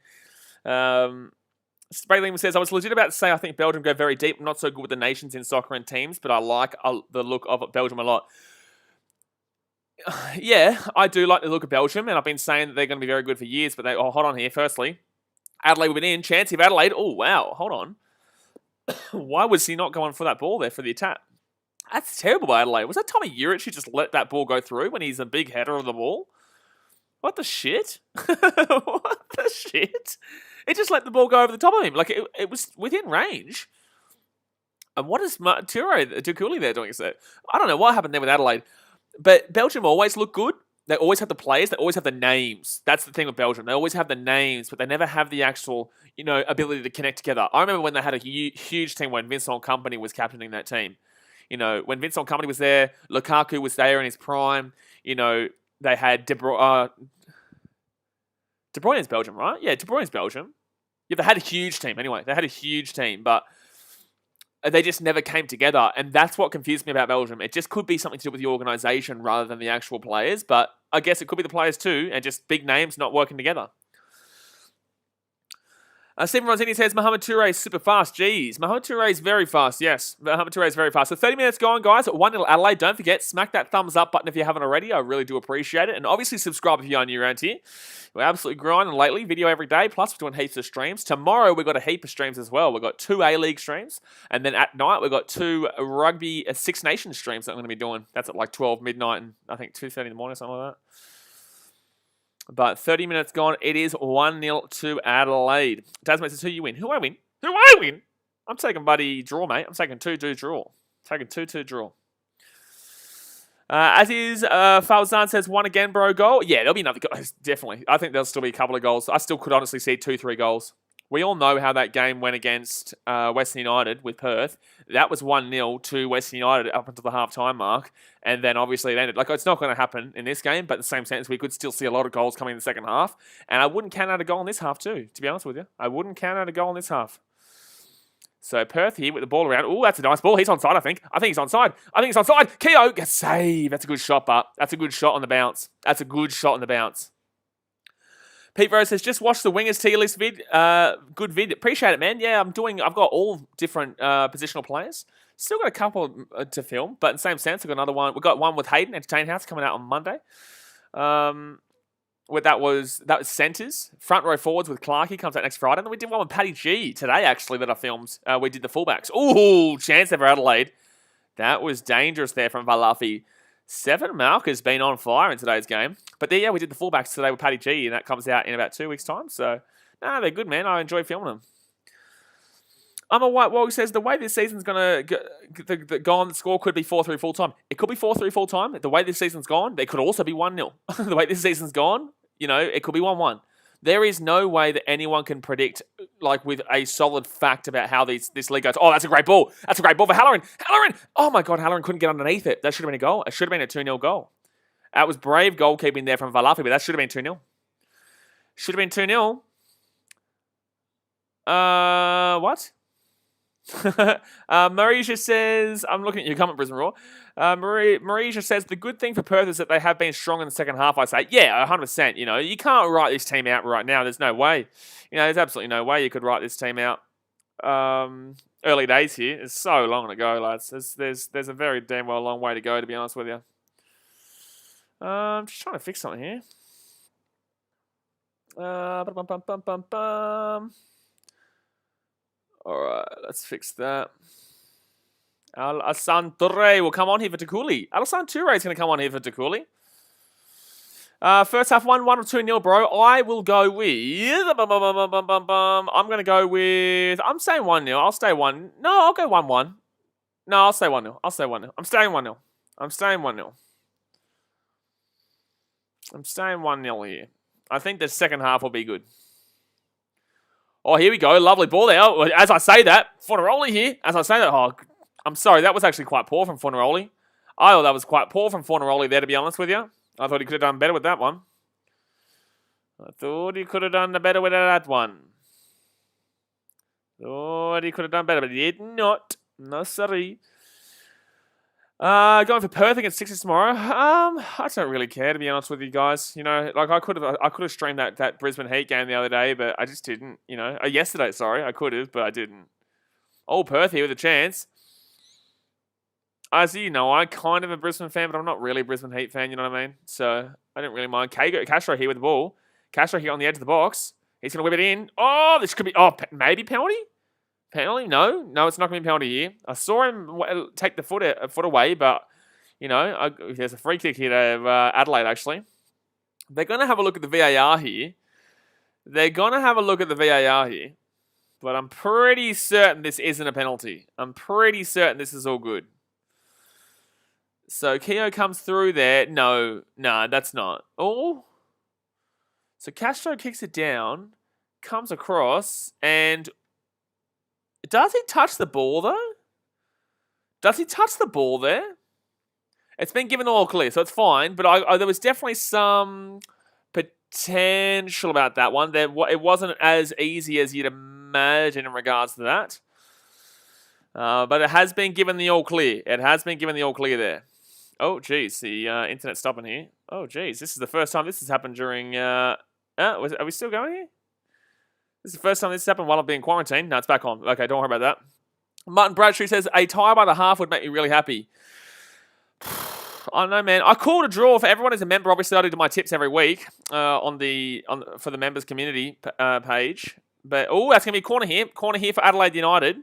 Spraylin says, I was legit about to say I think Belgium go very deep. I'm not so good with the nations in soccer and teams, but I like the look of Belgium a lot. Yeah, I do like the look of Belgium, and I've been saying that they're going to be very good for years, but hold on here. Firstly, Adelaide will be in. Chance of Adelaide. Oh, wow. Hold on. Why was he not going for that ball there for the attack? That's terrible by Adelaide. Was that Tommy Juric who just let that ball go through when he's a big header of the ball? What the shit? What the shit? It just let the ball go over the top of him. Like, it was within range. And what is Tukuli there doing? I don't know what happened there with Adelaide. But Belgium always look good. They always have the players. They always have the names. That's the thing with Belgium. They always have the names, but they never have the actual, ability to connect together. I remember when they had a huge team when Vincent Kompany was captaining that team. When Vincent Kompany was there, Lukaku was there in his prime. They had De Bruyne's Belgium, right? Yeah, De Bruyne's Belgium. Yeah, they had a huge team anyway. They had a huge team, but they just never came together. And that's what confused me about Belgium. It just could be something to do with the organisation rather than the actual players. But I guess it could be the players too, and just big names not working together. Stephen Rosini says Mohamed Toure is super fast. Jeez, Mohamed Toure is very fast. Yes, Mohamed Toure is very fast. So 30 minutes gone, guys. 1-0 Adelaide. Don't forget, smack that thumbs up button if you haven't already. I really do appreciate it. And obviously subscribe if you are new around here. We're absolutely grinding lately. Video every day. Plus, we're doing heaps of streams. Tomorrow, we've got a heap of streams as well. We've got 2 A-League streams. And then at night, we've got 2 Rugby Six Nations streams that I'm going to be doing. That's at like 12 midnight and I think 2:30 in the morning, something like that. But 30 minutes gone. It is 1-0 to Adelaide. Tasman says, who you win? Who I win? Who I win? I'm taking buddy draw, mate. I'm taking 2-2 draw. Taking 2-2 draw. As is, Falzan says, 1 again, bro, goal. Yeah, there'll be another goal. Definitely. I think there'll still be a couple of goals. I still could honestly see 2-3 goals. We all know how that game went against Western United with Perth. That was 1-0 to Western United up until the half-time mark. And then obviously it ended. Like, it's not going to happen in this game, but in the same sense, we could still see a lot of goals coming in the second half. And I wouldn't count out a goal in this half too, to be honest with you. I wouldn't count out a goal in this half. So Perth here with the ball around. Oh, that's a nice ball. He's onside, I think. I think he's onside. Keogh gets save. That's a good shot, but that's a good shot on the bounce. That's a good shot on the bounce. Pete Rose says, just watch the Wingers tier list vid. Good vid. Appreciate it, man. Yeah, I've got all different positional players. Still got a couple to film, but in the same sense, I've got another one. We've got one with Hayden, Entertain House, coming out on Monday. Where that was centres. Front row forwards with Clarkey comes out next Friday. And then we did one with Paddy G today, actually, that I filmed. We did the fullbacks. Ooh, chance there for Adelaide. That was dangerous there from Valafi. 7 Malk has been on fire in today's game. But there, yeah, we did the fullbacks today with Paddy G, and that comes out in about 2 weeks' time. So, no, they're good, man. I enjoy filming them. I'm a White Wall says the way this season's going to go on, the score could be 4-3 full time. It could be 4-3 full time. The way this season's gone, it could also be 1-0. The way this season's gone, it could be 1-1. There is no way that anyone can predict, like, with a solid fact about how this league goes. Oh, that's a great ball. That's a great ball for Halloran. Oh, my God, Halloran couldn't get underneath it. That should have been a goal. It should have been a 2-0 goal. That was brave goalkeeping there from Valafi, but that should have been 2-0. Should have been 2-0. What? Marisha says, I'm looking at your comment, Brisbane Raw. Marisha says, the good thing for Perth is that they have been strong in the second half, I say. Yeah, 100%. You can't write this team out right now. There's no way. There's absolutely no way you could write this team out. Early days here. It's so long to go, lads. There's a very damn well long way to go, to be honest with you. I'm just trying to fix something here. Alright, let's fix that. Alassane Toure will come on here for Takuli. Alassane Toure is going to come on here for Takuli. First half 1-1 or 2-0, bro. I will go with... I'm going to go with... I'm saying 1-0. I'll stay 1. No, I'll go 1-1. No, I'll stay 1-0. I'm staying 1-0. I'm staying 1-0 here. I think the second half will be good. Oh, here we go. Lovely ball there. As I say that, Fornaroli here. Oh, I'm sorry. That was actually quite poor from Fornaroli. I thought that was quite poor from Fornaroli there, to be honest with you. I thought he could have done better with that one. But he did not. No, sorry. Going for Perth against Sixers tomorrow. I don't really care, to be honest with you guys. Like I could have streamed that Brisbane Heat game the other day, but I just didn't. Yesterday, sorry, I could have, but I didn't. Oh, Perth here with a chance. As you know, I'm kind of a Brisbane fan, but I'm not really a Brisbane Heat fan. You know what I mean? So I don't really mind. Castro here with the ball. Castro here on the edge of the box. He's gonna whip it in. Oh, this could be. Oh, maybe penalty. Penalty? No, it's not going to be a penalty here. I saw him take the foot away, but, there's a free kick here to Adelaide, actually. They're going to have a look at the VAR here. But I'm pretty certain this isn't a penalty. I'm pretty certain this is all good. So Keogh comes through there. No, that's not. Oh. So Castro kicks it down, comes across, and... Does he touch the ball, though? It's been given all clear, so it's fine. But there was definitely some potential about that one. It wasn't as easy as you'd imagine in regards to that. But it has been given the all clear. It has been given the all clear there. Oh, geez, the internet's stopping here. Oh, geez, this is the first time this has happened during... are we still going here? This is the first time this has happened while I've been quarantined. No, it's back on. Okay, don't worry about that. Martin Bradstreet says, a tie by the half would make me really happy. I don't know, man. I called a draw for everyone who's a member. Obviously, I do my tips every week for the members community page. But, oh, that's going to be corner here. Corner here for Adelaide United.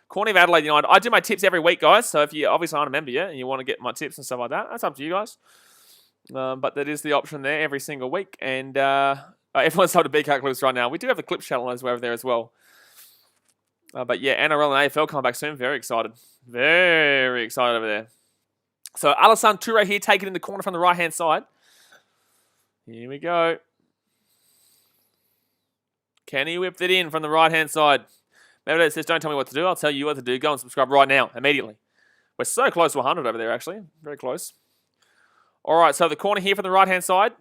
Corner of Adelaide United. I do my tips every week, guys. So if you obviously aren't a member yet and you want to get my tips and stuff like that, that's up to you guys. But that is the option there every single week. And everyone's told to BK clips right now. We do have the clip channel over there as well. But yeah, NRL and AFL come back soon. Very excited. Very excited over there. So Alassane Toure here, taken in the corner from the right-hand side. Here we go. Kenny whipped it in from the right-hand side. Maybe it says, don't tell me what to do. I'll tell you what to do. Go and subscribe right now, immediately. We're so close to 100 over there, actually. Very close. All right, so the corner here from the right-hand side.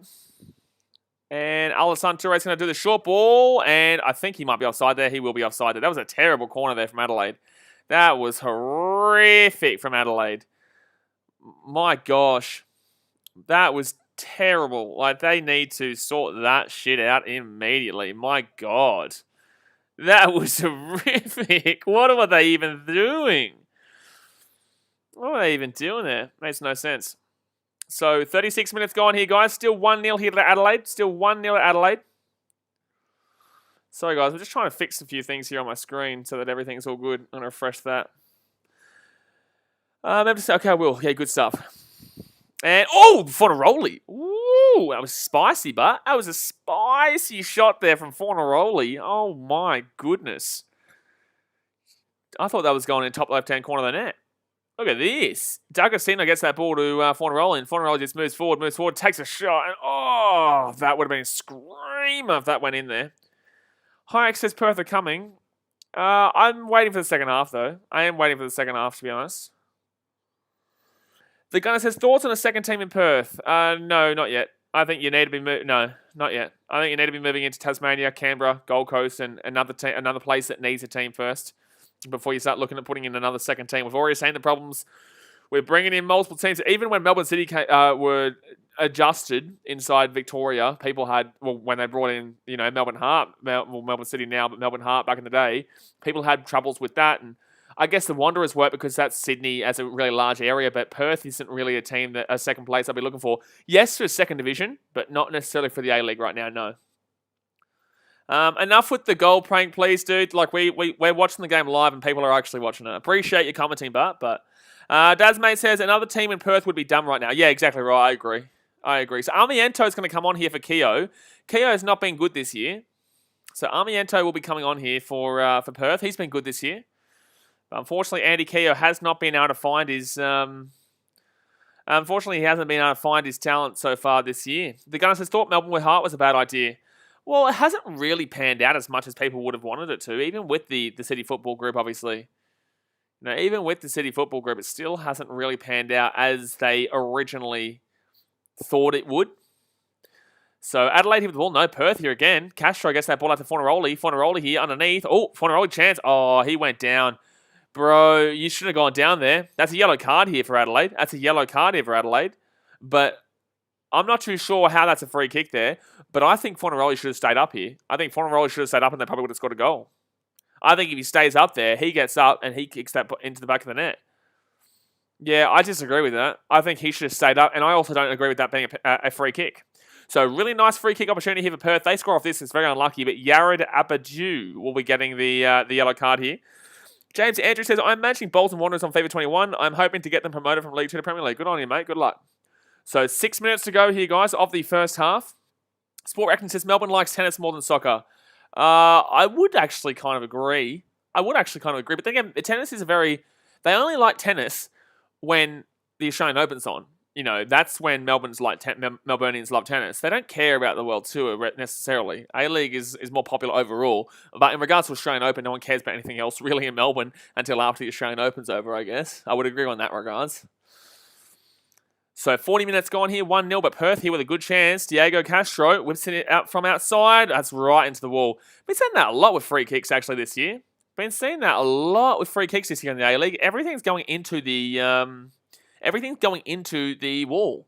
And Alassane Toure is going to do the short ball. And I think he might be offside there. He will be offside there. That was a terrible corner there from Adelaide. That was horrific from Adelaide. My gosh. That was terrible. Like, they need to sort that shit out immediately. My God. That was horrific. What are they even doing? What are they even doing there? Makes no sense. So, 36 minutes gone here, guys. Still 1-0 here to Adelaide. Still 1-0 to Adelaide. Sorry, guys. I'm just trying to fix a few things here on my screen so that everything's all good. I'm going to refresh that. Okay, I will. Yeah, good stuff. And, oh, Fornaroli. Ooh, that was spicy, but that was a spicy shot there from Fornaroli. Oh, my goodness. I thought that was going in top left-hand corner of the net. Look at this. D'Agostino gets that ball to Fornaroli, and Fornaroli just moves forward, takes a shot, and oh, that would have been a screamer if that went in there. High access Perth are coming. I'm waiting for the second half, though. I am waiting for the second half, to be honest. The Gunner says, thoughts on a second team in Perth? No, not yet. I think you need to be no, not yet. I think you need to be moving into Tasmania, Canberra, Gold Coast, and another place that needs a team first before you start looking at putting in another second team. We've already seen the problems. We're bringing in multiple teams. Even when Melbourne City were adjusted inside Victoria, people had, well, when they brought in, Melbourne City now, but Melbourne Heart back in the day, people had troubles with that. And I guess the Wanderers work because that's Sydney as a really large area, but Perth isn't really a team that a second place I'll be looking for. Yes, for a second division, but not necessarily for the A-League right now, no. Enough with the goal prank, please, dude. Like, we're watching the game live and people are actually watching it. Appreciate your commenting, but Dazmate says another team in Perth would be dumb right now. Yeah, exactly right. I agree. So Armiento is going to come on here for Keogh. Keogh has not been good this year. So Armiento will be coming on here for Perth. He's been good this year. But unfortunately, Andy Keogh has not been able to find his... Unfortunately, he hasn't been able to find his talent so far this year. The Gunner says, thought Melbourne with Hart was a bad idea. Well, it hasn't really panned out as much as people would have wanted it to, even with the City Football Group, obviously. Even with the City Football Group, it still hasn't really panned out as they originally thought it would. So Adelaide here with the ball. No, Perth here again. Castro gets that ball out to Fornaroli. Fornaroli here underneath. Oh, Fornaroli chance. Oh, he went down. Bro, you should have gone down there. That's a yellow card here for Adelaide. But I'm not too sure how that's a free kick there. But I think Fornaroli should have stayed up here. I think Fornaroli should have stayed up and they probably would have scored a goal. I think if he stays up there, he gets up and he kicks that into the back of the net. Yeah, I disagree with that. I think he should have stayed up. And I also don't agree with that being a free kick. So really nice free kick opportunity here for Perth. They score off this. It's very unlucky. But Yared Abadou will be getting the yellow card here. James Andrew says, I'm managing Bolton Wanderers on FIFA 21. I'm hoping to get them promoted from League 2 to Premier League. Good on you, mate. Good luck. So 6 minutes to go here, guys, of the first half. Sport Reckon says, Melbourne likes tennis more than soccer. I would actually kind of agree. But then again, tennis is they only like tennis when the Australian Open's on. That's when Melburnians love tennis. They don't care about the World Tour necessarily. A-League is more popular overall. But in regards to Australian Open, no one cares about anything else really in Melbourne until after the Australian Open's over, I guess. I would agree on that regards. So 40 minutes gone here, 1-0, but Perth here with a good chance. Diego Castro whips it out from outside. That's right into the wall. Been seeing that a lot with free kicks actually this year. Been seeing that a lot with free kicks this year in the A-League. Everything's going into the wall.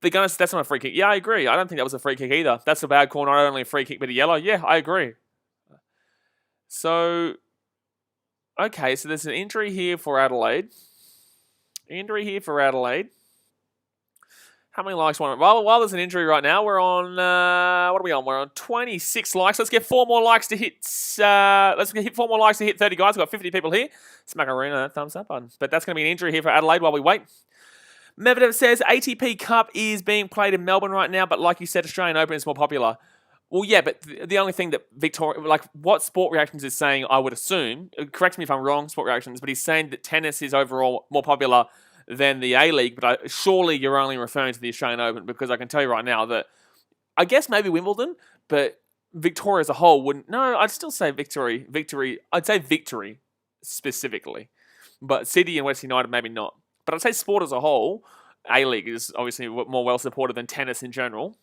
That's not a free kick. Yeah, I agree. I don't think that was a free kick either. That's a bad call, not only a free kick, but a yellow. Yeah, I agree. So, okay, so there's an injury here for Adelaide. How many likes? While there's an injury right now, we're on, what are we on? We're on 26 likes. Let's get 4 more likes to hit, 4 more likes to hit 30 guys. We've got 50 people here. Smack arena that thumbs up button. But that's going to be an injury here for Adelaide while we wait. Medvedev says ATP Cup is being played in Melbourne right now, but like you said, Australian Open is more popular. Well, yeah, but the only thing that what Sport Reactions is saying, I would assume, correct me if I'm wrong, Sport Reactions, but he's saying that tennis is overall more popular than the A-League, but surely you're only referring to the Australian Open, because I can tell you right now that, I guess maybe Wimbledon, but Victoria as a whole wouldn't. No, I'd still say victory. I'd say victory specifically, but City and West United maybe not. But I'd say sport as a whole, A-League is obviously more well supported than tennis in general.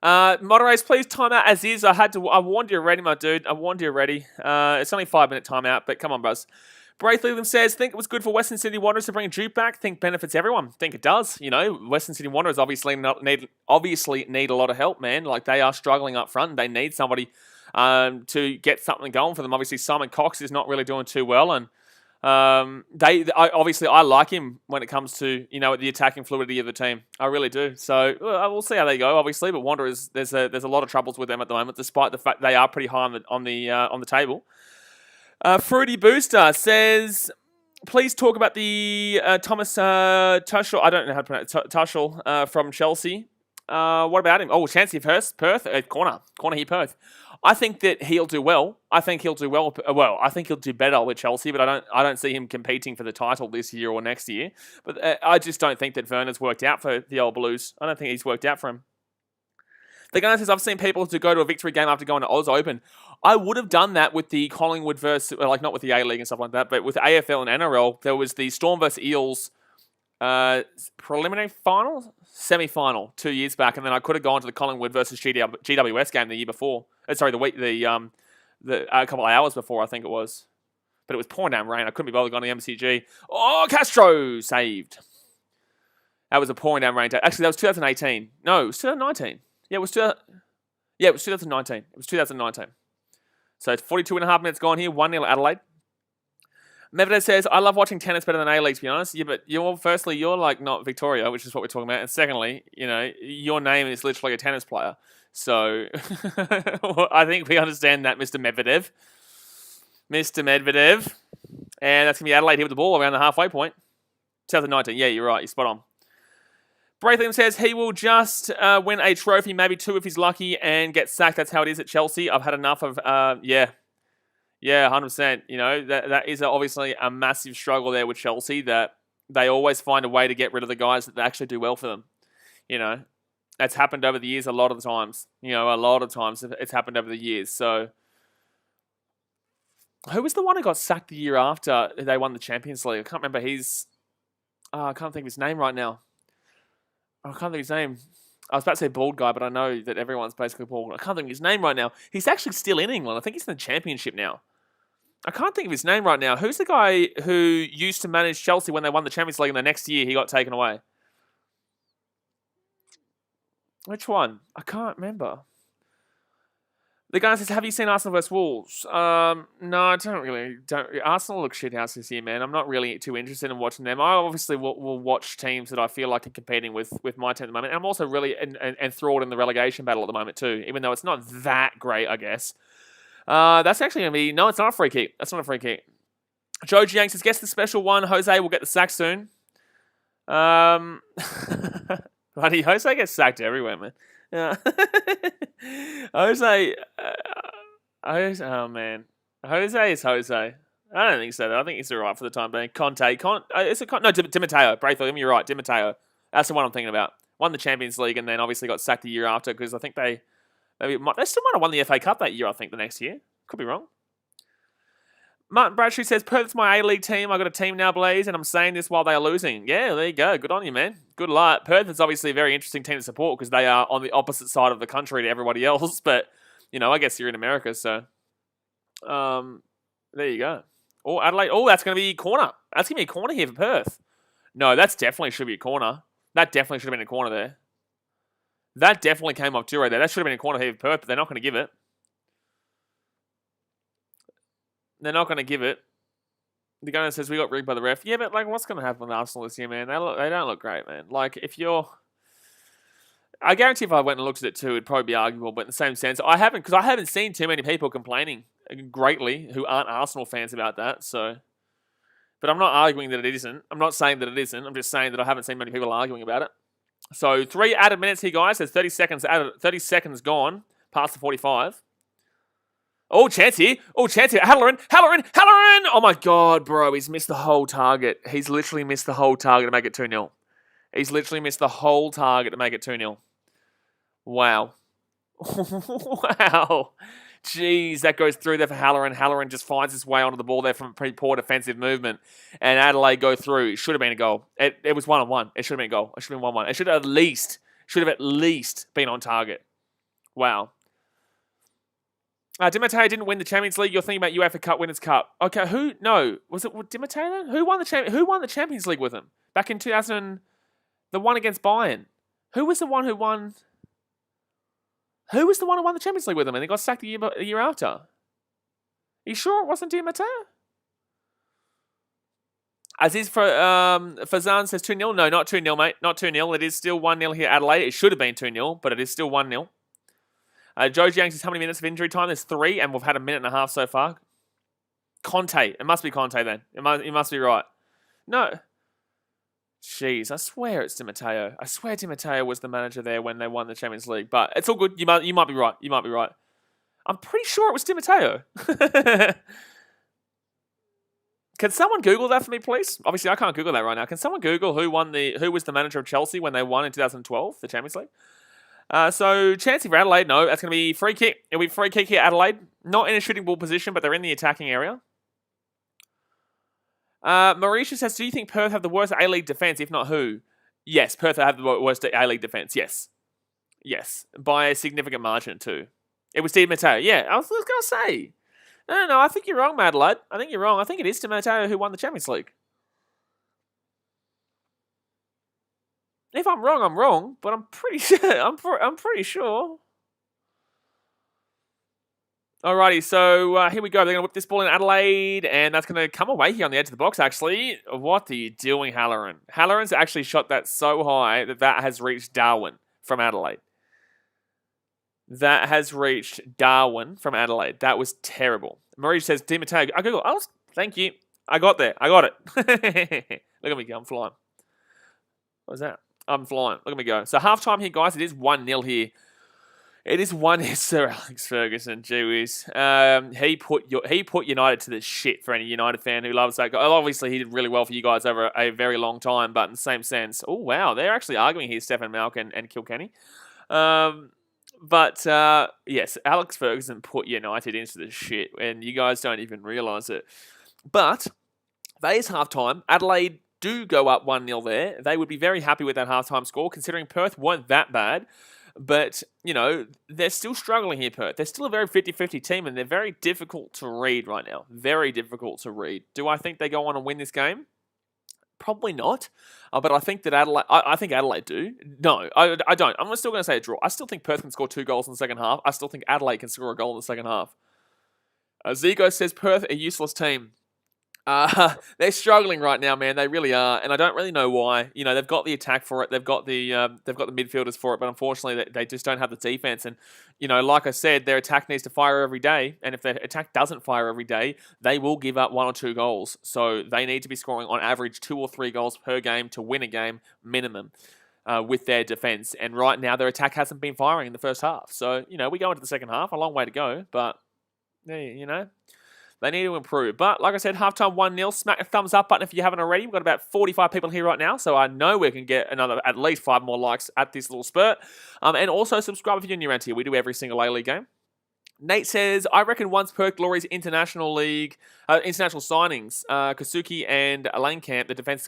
Moderators, please time out as is. I warned you already, my dude. I warned you already. It's only 5-minute timeout, but come on, bros. Braith Leland says, think it was good for Western Sydney Wanderers to bring Duke back. Think benefits everyone. Think it does. You know, Western Sydney Wanderers obviously need a lot of help, man. Like, they are struggling up front. They need somebody to get something going for them. Obviously, Simon Cox is not really doing too well, and I like him when it comes to, you know, the attacking fluidity of the team. I really do. So we'll see how they go, obviously. But Wanderers, there's a lot of troubles with them at the moment, despite the fact they are pretty high on the table. Fruity Booster says, please talk about the Thomas Tuchel. I don't know how to pronounce it. Tuchel from Chelsea. What about him? Oh, Chancey of Perth. Corner here, Perth. I think that he'll do well. I think he'll do well. Well, I think he'll do better with Chelsea, but I don't see him competing for the title this year or next year. But I just don't think that Werner's worked out for the old Blues. I don't think he's worked out for him. The guy says, I've seen people to go to a victory game after going to Oz Open. I would have done that with the Collingwood versus, not with the A-League and stuff like that, but with AFL and NRL, there was the Storm versus Eels preliminary final, semi-final 2 years back, and then I could have gone to the Collingwood versus GWS game the year before. A couple of hours before, I think it was. But it was pouring down rain. I couldn't be bothered going to the MCG. Oh, Castro saved. That was a pouring down rain day. Actually, that was 2018. No, it was 2019. Yeah, it was 2019. It was 2019. So it's 42 and a half minutes gone here. 1-0 Adelaide. Medvedev says, I love watching tennis better than A-League, to be honest. Yeah, but you're like not Victoria, which is what we're talking about. And secondly, you know, your name is literally a tennis player. So I think we understand that, Mr. Medvedev. And that's going to be Adelaide here with the ball around the halfway point. 2019. Yeah, you're right. You're spot on. Braitham says he will just win a trophy, maybe 2 if he's lucky, and get sacked. That's how it is at Chelsea. I've had enough of, 100%. You know, that is obviously a massive struggle there with Chelsea, that they always find a way to get rid of the guys that actually do well for them. You know, that's happened over the years a lot of times. You know, a lot of times it's happened over the years. So, who was the one who got sacked the year after they won the Champions League? I can't remember I can't think of his name right now. I can't think of his name. I was about to say bald guy, but I know that everyone's basically bald. I can't think of his name right now. He's actually still in England. I think he's in the Championship now. I can't think of his name right now. Who's the guy who used to manage Chelsea when they won the Champions League and the next year he got taken away? Which one? I can't remember. The guy says, have you seen Arsenal vs Wolves? No, I don't. Arsenal look shithouse this year, man. I'm not really too interested in watching them. I obviously will watch teams that I feel like are competing with my team at the moment. And I'm also really enthralled in the relegation battle at the moment too, even though it's not that great, I guess. That's actually going to be... No, it's not a free kick. That's not a free kick. Joe Yang says, guess the special one. Jose will get the sack soon. Buddy, Jose gets sacked everywhere, man. Yeah. Jose, oh man, Jose is Jose. I don't think so, though. I think he's all right for the time being. Di Matteo. Braithwaite, you're right. Di Matteo. That's the one I'm thinking about. Won the Champions League and then obviously got sacked the year after because I think they still might have won the FA Cup that year, I think, the next year. Could be wrong. Martin Bradshaw says, Perth's my A-League team. I got a team now, Blaze, and I'm saying this while they are losing. Yeah, there you go. Good on you, man. Good luck. Perth is obviously a very interesting team to support because they are on the opposite side of the country to everybody else. But, I guess you're in America, so there you go. Oh, Adelaide. Oh, that's going to be corner. That's going to be a corner here for Perth. No, that's definitely should be a corner. That definitely should have been a corner there. That definitely came off Duro there. That should have been a corner here for Perth, but they're not going to give it. They're not going to give it. The gunner says, we got rigged by the ref. Yeah, but what's going to happen with Arsenal this year, man? They don't look great, man. If you're... I guarantee if I went and looked at it too, it'd probably be arguable, but in the same sense, I haven't seen too many people complaining greatly who aren't Arsenal fans about that, so... But I'm not arguing that it isn't. I'm not saying that it isn't. I'm just saying that I haven't seen many people arguing about it. So 3 added minutes here, guys. There's 30 seconds added. 30 seconds gone past the 45. Oh, chance here. Halloran. Oh, my God, bro. He's missed the whole target. He's literally missed the whole target to make it 2-0. He's literally missed the whole target to make it 2-0. Wow. Wow. Jeez, that goes through there for Halloran. Halloran just finds his way onto the ball there from a pretty poor defensive movement. And Adelaide go through. It should have been a goal. It was 1-on-1. It should have been a goal. It should have been 1-1. It should have at least been on target. Wow. Di Matteo didn't win the Champions League. You're thinking about UEFA Cup Winners' Cup. Okay, who? No. Was it Di Matteo then? Who won the Champions League with him? Back in 2000, the one against Bayern. Who was the one who won... Who was the one who won the Champions League with him and he got sacked the year after? Are you sure it wasn't Di Matteo? Aziz Fazan says 2-0. No, not 2-0, mate. Not 2-0. It is still 1-0 here, Adelaide. It should have been 2-0, but it is still 1-0. Joe Jiang says how many minutes of injury time? There's 3, and we've had a minute and a half so far. Conte. It must be Conte then. You must be right. No. Jeez, I swear it's Di Matteo. I swear Di Matteo was the manager there when they won the Champions League. But it's all good. You might be right. You might be right. I'm pretty sure it was Di Matteo. Can someone Google that for me, please? Obviously, I can't Google that right now. Can someone Google who was the manager of Chelsea when they won in 2012, the Champions League? So, Chancey for Adelaide. No, that's going to be free kick. It'll be free kick here, Adelaide. Not in a shooting ball position, but they're in the attacking area. Mauritia says, do you think Perth have the worst A-League defence? If not, who? Yes, Perth have the worst A-League defence. Yes. Yes. By a significant margin, too. It was Di Matteo. Yeah, I was going to say. No. I think you're wrong, Adelaide. I think you're wrong. I think it is Di Matteo who won the Champions League. If I'm wrong, I'm wrong. But I'm pretty sure. I'm pretty sure. Alrighty, so here we go. They're going to whip this ball in Adelaide, and that's going to come away here on the edge of the box, actually. What are you doing, Halloran? Halloran's actually shot that so high that has reached Darwin from Adelaide. That has reached Darwin from Adelaide. That was terrible. Marie says, Di Matteo. I Google. Oh, thank you. I got there. I got it. Look at me go. I'm flying. What was that? I'm flying. Look at me go. So halftime here, guys. It is 1-0 here. It is 1-0, Sir Alex Ferguson. Gee whiz. He put United to the shit for any United fan who loves that guy. Obviously, he did really well for you guys over a very long time, but in the same sense, oh, wow, they're actually arguing here, Stefan Malk and Kilkenny. But yes, Alex Ferguson put United into the shit, and you guys don't even realise it. But that is halftime. Adelaide do go up 1-0 there. They would be very happy with that halftime score, considering Perth weren't that bad. But, they're still struggling here, Perth. They're still a very 50-50 team, and they're very difficult to read right now. Very difficult to read. Do I think they go on and win this game? Probably not. But I think that Adelaide... I think Adelaide do. No, I don't. I'm still going to say a draw. I still think Perth can score 2 goals in the second half. I still think Adelaide can score a goal in the second half. Zigo says Perth, a useless team. They're struggling right now, man. They really are, and I don't really know why. They've got the attack for it. They've got the midfielders for it, but unfortunately, they just don't have the defense. And like I said, their attack needs to fire every day. And if their attack doesn't fire every day, they will give up 1 or 2 goals. So they need to be scoring on average 2 or 3 goals per game to win a game minimum. With their defense, and right now their attack hasn't been firing in the first half. So we go into the second half, a long way to go, but they need to improve. But like I said, halftime 1-0. Smack the thumbs up button if you haven't already. We've got about 45 people here right now, so I know we can get at least 5 more likes at this little spurt. And also subscribe if you're new around here. We do every single A-League game. Nate says, I reckon once Perth Glory's international signings, Kasuki and Camp, the defense is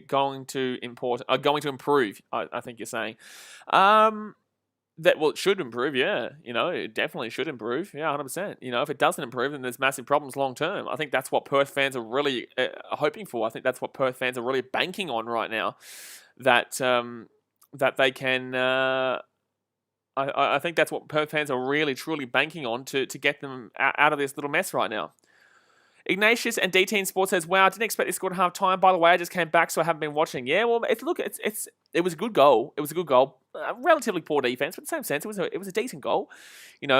going to improve. I think you're saying. It should improve, yeah. It definitely should improve, yeah, 100%. If it doesn't improve, then there's massive problems long term. I think that's what Perth fans are really hoping for. I think that's what Perth fans are really banking on right now, that they can. I think that's what Perth fans are really truly banking on to get them out of this little mess right now. Ignatius and DT Sports says, "Wow, I didn't expect this score at half time. By the way, I just came back, so I haven't been watching." Yeah, well, it was a good goal. It was a good goal. Relatively poor defense, but in the same sense, it was a decent goal.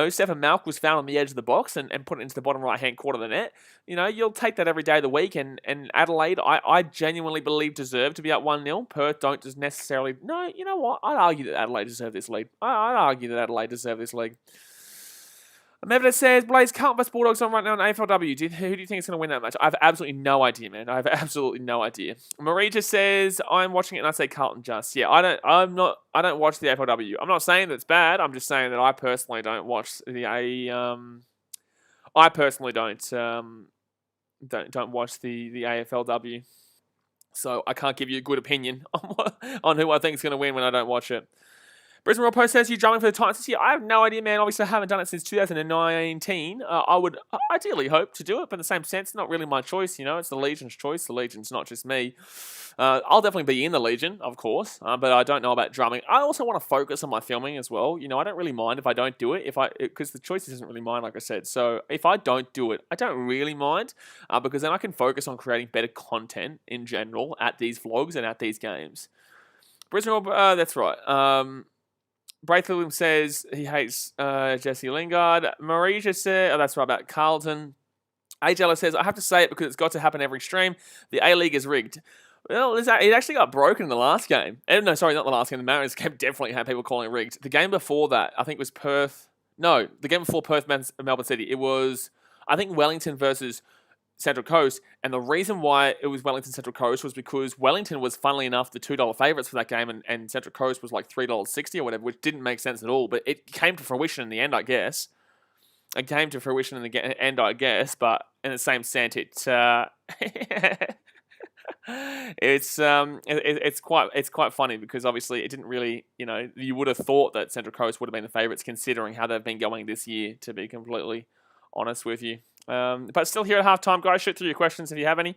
Stefan Malk was found on the edge of the box and put it into the bottom right hand corner of the net. You'll take that every day of the week. And Adelaide, I genuinely believe deserve to be up 1-0. Perth don't just necessarily. No, you know what? I'd argue that Adelaide deserve this lead. I'd argue that Adelaide deserve this league. Mevedith says, Blaze, Carlton vs Bulldogs on right now in AFLW. Who do you think is going to win that match? I have absolutely no idea, man. I have absolutely no idea. Marie just says, I'm watching it and I say Carlton just. Yeah, I don't watch the AFLW. I'm not saying that it's bad. I'm just saying that I personally don't watch the I personally don't watch the AFLW. So I can't give you a good opinion on who I think is going to win when I don't watch it. Brisbane Royal Post says, you drumming for the Titans this year? I have no idea, man. Obviously, I haven't done it since 2019. I would ideally hope to do it, but in the same sense, not really my choice. It's the Legion's choice. The Legion's not just me. I'll definitely be in the Legion, of course, but I don't know about drumming. I also want to focus on my filming as well. I don't really mind if I don't do it, because the choice isn't really mine, like I said. So if I don't do it, I don't really mind, because then I can focus on creating better content in general at these vlogs and at these games. Brisbane Royal, that's right. Braithwaite says he hates Jesse Lingard. Marija said, that's right about Carlton. AJella says, I have to say it because it's got to happen every stream. The A-League is rigged. Well, it actually got broken in the last game. No, sorry, not the last game. The Mariners game definitely had people calling it rigged. The game before that, I think it was Perth. No, the game before Perth, Melbourne City. It was, I think, Wellington versus Central Coast, and the reason why it was Wellington Central Coast was because Wellington was, funnily enough, the $2 favourites for that game, and Central Coast was like $3.60 or whatever, which didn't make sense at all, but it came to fruition in the end, I guess. It came to fruition in the end, I guess, but in the same sense, it's quite funny because obviously it didn't really, you would have thought that Central Coast would have been the favourites considering how they've been going this year, to be completely honest with you. But still here at halftime, guys. Shoot through your questions if you have any.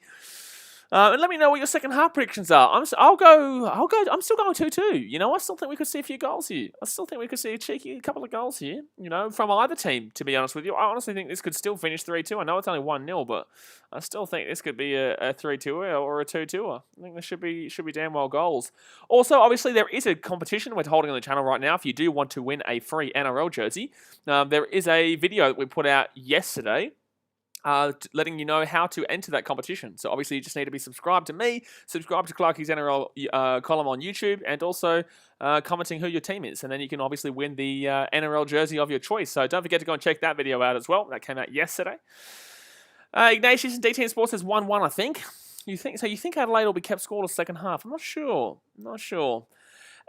And let me know what your second half predictions are. I'm still going 2-2. I still think we could see a few goals here. I still think we could see a cheeky couple of goals here, from either team, to be honest with you. I honestly think this could still finish 3-2. I know it's only 1-0, but I still think this could be a 3-2 or a 2-2. I think there should be damn well goals. Also, obviously, there is a competition we're holding on the channel right now. If you do want to win a free NRL jersey, there is a video that we put out yesterday, letting you know how to enter that competition. So obviously you just need to be subscribed to me, subscribe to Clarkie's NRL column on YouTube, and also commenting who your team is. And then you can obviously win the NRL jersey of your choice. So don't forget to go and check that video out as well. That came out yesterday. Ignatius and DTN Sports says 1-1, I think. You think Adelaide will be kept scoreless second half? I'm not sure.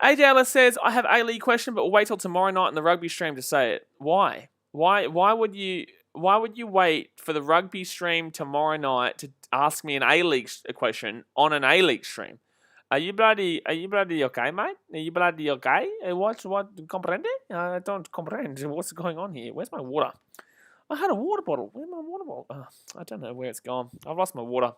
AJ Ellis says, I have a league question, but we'll wait till tomorrow night in the rugby stream to say it. Why? Why would you wait for the rugby stream tomorrow night to ask me an A-League question on an A-League stream? Are you bloody okay, mate? Are you bloody okay? What comprende? I don't comprehend. What's going on here? Where's my water? I had a water bottle. Where's my water bottle? I don't know where it's gone. I've lost my water.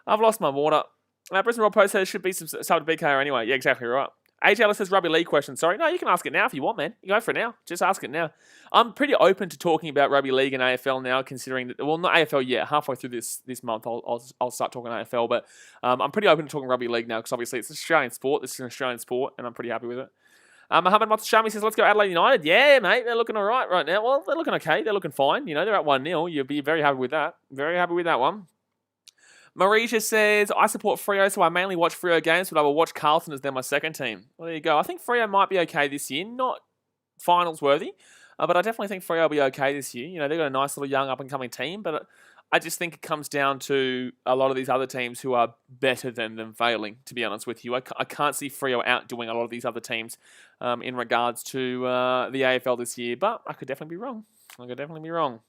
Brisbane Rob Post says it should be sub to BKR anyway. Yeah, exactly right. AJ says rugby league question. Sorry. No, you can ask it now if you want, man. You go for it now. Just ask it now. I'm pretty open to talking about rugby league and AFL now, considering that, well, not AFL yet. Halfway through this month, I'll start talking AFL, but I'm pretty open to talking rugby league now because obviously it's an Australian sport. This is an Australian sport, and I'm pretty happy with it. Mohammed Matashami says, let's go Adelaide United. Yeah, mate, they're looking all right now. Well, they're looking okay. They're looking fine. They're at 1-0. You'll be very happy with that. Very happy with that one. Marisha says, I support Freo, so I mainly watch Freo games, but I will watch Carlton as they're my second team. Well, there you go. I think Freo might be okay this year. Not finals worthy, but I definitely think Freo will be okay this year. They've got a nice little young up-and-coming team, but I just think it comes down to a lot of these other teams who are better than them failing, to be honest with you. I can't see Freo outdoing a lot of these other teams in regards to the AFL this year, but I could definitely be wrong. I could definitely be wrong.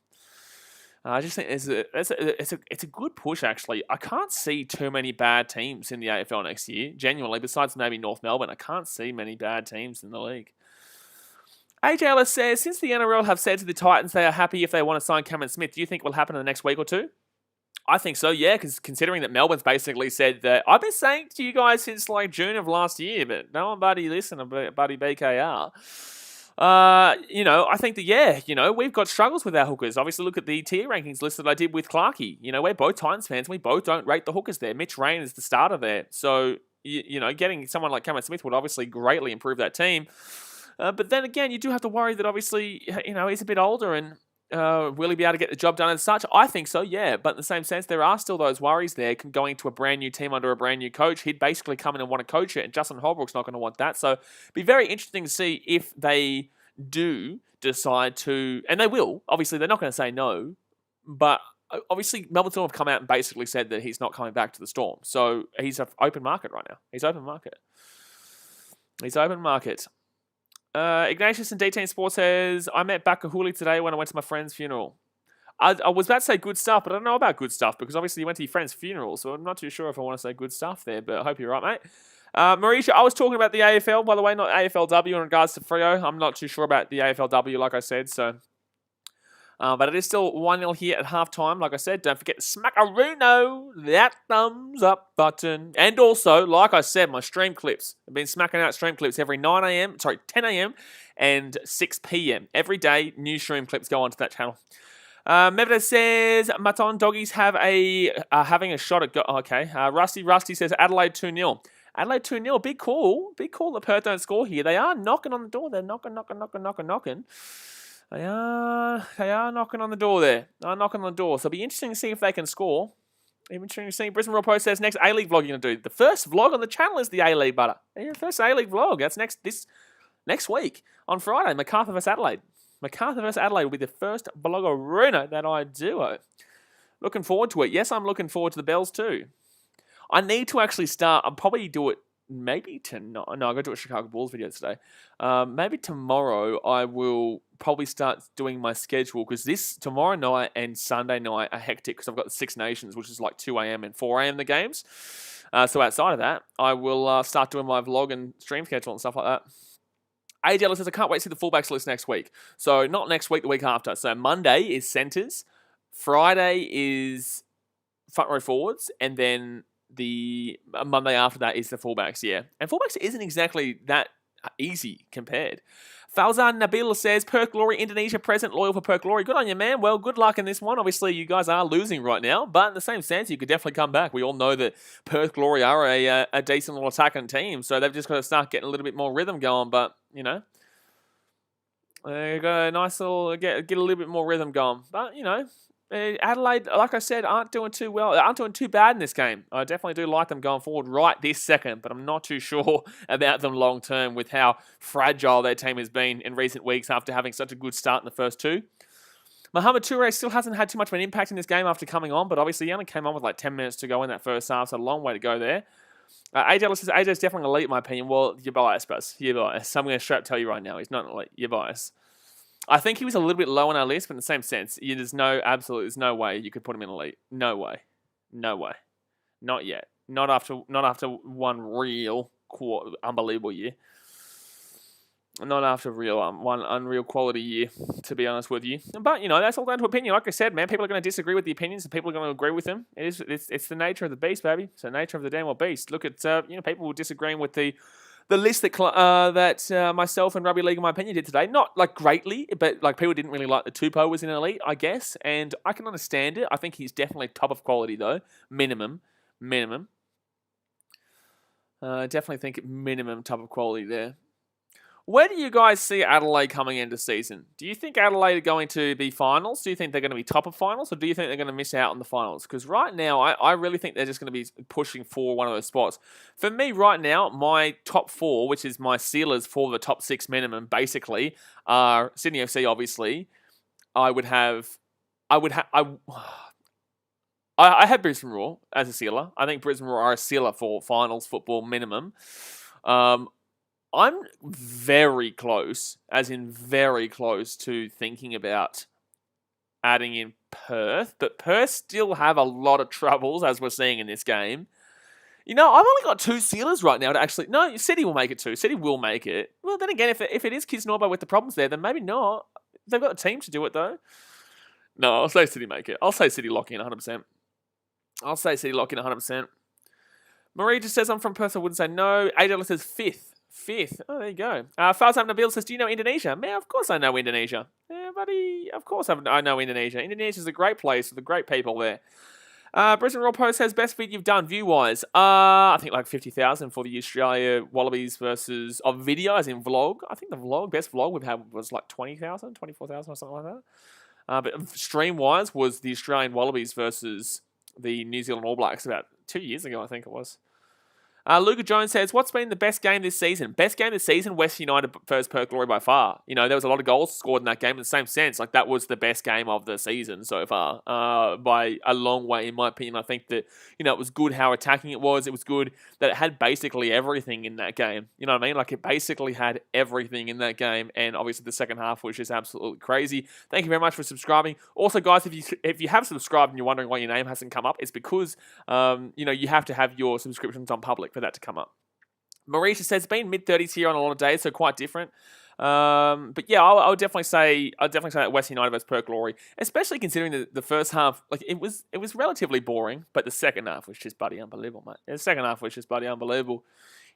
I just think it's a good push, actually. I can't see too many bad teams in the AFL next year, genuinely, besides maybe North Melbourne. I can't see many bad teams in the league. AJ Ellis says, since the NRL have said to the Titans they are happy if they want to sign Cameron Smith, do you think it will happen in the next week or two? I think so, yeah, because considering that Melbourne's basically said that, I've been saying to you guys since like June of last year, but no one bloody listened to buddy BKR. I think that, we've got struggles with our hookers. Obviously, look at the tier rankings list that I did with Clarkey. We're both Titans fans. We both don't rate the hookers there. Mitch Rain is the starter there. So, getting someone like Cameron Smith would obviously greatly improve that team. But then again, you do have to worry that obviously, he's a bit older and will he be able to get the job done as such? I think so, yeah. But in the same sense, there are still those worries there going to a brand new team under a brand new coach. He'd basically come in and want to coach it, and Justin Holbrook's not going to want that. So it'd be very interesting to see if they do decide to, and they will. Obviously, they're not going to say no, but obviously Melbourne Storm have come out and basically said that he's not coming back to the Storm. So he's an open market right now. He's open market. Ignatius and D10 Sports says, I met Bakahuli today when I went to my friend's funeral. I was about to say good stuff, but I don't know about good stuff because obviously you went to your friend's funeral, so I'm not too sure if I want to say good stuff there, but I hope you're right, mate. Marisha, I was talking about the AFL, by the way, not AFLW in regards to Freo. I'm not too sure about the AFLW, like I said, so... but it is still 1-0 here at halftime. Like I said, don't forget to smack-a-roo-no that thumbs up button. And also, like I said, my stream clips. I've been smacking out stream clips every 10 a.m. and 6 p.m. Every day, new stream clips go onto that channel. Mevda says, Maton doggies have having a shot at... okay. Rusty says, Adelaide 2-0. Adelaide 2-0. Big call. Big call that Perth don't score here. They are knocking on the door. They're knocking. They are knocking on the door there. They're knocking on the door. So it'll be interesting to see if they can score. Interesting to see. Brisbane Royal Post says, next A-League vlog you're going to do. The first vlog on the channel is the A-League, butter. Yeah, first A-League vlog. That's next week on Friday. Macarthur vs Adelaide. Macarthur vs Adelaide will be the first vlog-arena that I do. Looking forward to it. Yes, I'm looking forward to the Bells too. I need to actually start. I'll probably do it maybe tonight. No, I'm going to do a Chicago Bulls video today. Maybe tomorrow I will probably start doing my schedule because tomorrow night and Sunday night are hectic because I've got the Six Nations, which is like 2 a.m. and 4 a.m. the games. So outside of that, I will start doing my vlog and stream schedule and stuff like that. AJ says, I can't wait to see the fullbacks list next week. So not next week, the week after. So Monday is centres. Friday is front row forwards. And then the Monday after that is the fullbacks, yeah. And fullbacks isn't exactly that easy compared. Falzan Nabil says, Perth Glory, Indonesia present, loyal for Perth Glory. Good on you, man. Well, good luck in this one. Obviously, you guys are losing right now, but in the same sense, you could definitely come back. We all know that Perth Glory are a decent little attacking team, so they've just got to start getting a little bit more rhythm going, but, they've got a nice little, get a little bit more rhythm going. But, Adelaide, like I said, aren't doing too well. Aren't doing too bad in this game. I definitely do like them going forward right this second, but I'm not too sure about them long term with how fragile their team has been in recent weeks after having such a good start in the first two. Mohamed Toure still hasn't had too much of an impact in this game after coming on, but obviously he only came on with like 10 minutes to go in that first half, so a long way to go there. AJ says AJ's definitely elite in my opinion. Well, you're biased, Buzz. You're biased. So I'm going to straight up tell you right now, he's not elite. You're biased. I think he was a little bit low on our list, but in the same sense, there's no way you could put him in elite. No way. Not yet. Not after one real unbelievable year. Not after one unreal quality year, to be honest with you. But, that's all down to opinion. Like I said, man, people are going to disagree with the opinions and people are going to agree with them. It's the nature of the beast, baby. It's the nature of the damn old beast. Look at, people disagreeing with the list that myself and Rugby League, in my opinion, did today. Not, greatly, but, people didn't really like the Tupou was in elite, I guess. And I can understand it. I think he's definitely top of quality, though. Minimum. Definitely think minimum top of quality there. Where do you guys see Adelaide coming into season? Do you think Adelaide are going to be finals? Do you think they're going to be top of finals? Or do you think they're going to miss out on the finals? Because right now, I really think they're just going to be pushing for one of those spots. For me, right now, my top four, which is my sealers for the top six minimum, basically, are Sydney FC, obviously. I have Brisbane Roar as a sealer. I think Brisbane Roar are a sealer for finals football minimum. I'm very close, as in very close to thinking about adding in Perth, but Perth still have a lot of troubles, as we're seeing in this game. You know, I've only got 2 sealers right now to actually... No, City will make it too. City will make it. Well, then again, if it is Kisnorbo with the problems there, then maybe not. They've got a team to do it, though. No, I'll say City make it. I'll say City lock in 100%. I'll say City lock in 100%. Marie just says, I'm from Perth, I wouldn't say no. AJ says 5th. Oh, there you go. Farzam Nabil says, do you know Indonesia? Man, of course I know Indonesia. Yeah, buddy, of course I know Indonesia. Indonesia's a great place with great people there. Brisbane Royal Post says, best vid you've done view-wise. I think like 50,000 for the Australia Wallabies versus... video, as in vlog. I think the best vlog we've had was like 20,000, 24,000 or something like that. But stream-wise was the Australian Wallabies versus the New Zealand All Blacks about 2 years ago, I think it was. Luca Jones says, what's been the best game this season? Best game this season, West United versus Perth Glory by far. You know, there was a lot of goals scored in that game in the same sense. Like, that was the best game of the season so far by a long way, in my opinion. I think that, you know, it was good how attacking it was. It was good that it had basically everything in that game. You know what I mean? Like, it basically had everything in that game. And obviously the second half was just absolutely crazy. Thank you very much for subscribing. Also, guys, if you have subscribed and you're wondering why your name hasn't come up, it's because, you know, you have to have your subscriptions on public for that to come up. Marisha says it's been mid-30s here on a lot of days, so quite different. But yeah, I would definitely say that West United versus Perth Glory, especially considering the first half, like it was relatively boring, but the second half was just bloody unbelievable, mate. The second half was just bloody unbelievable.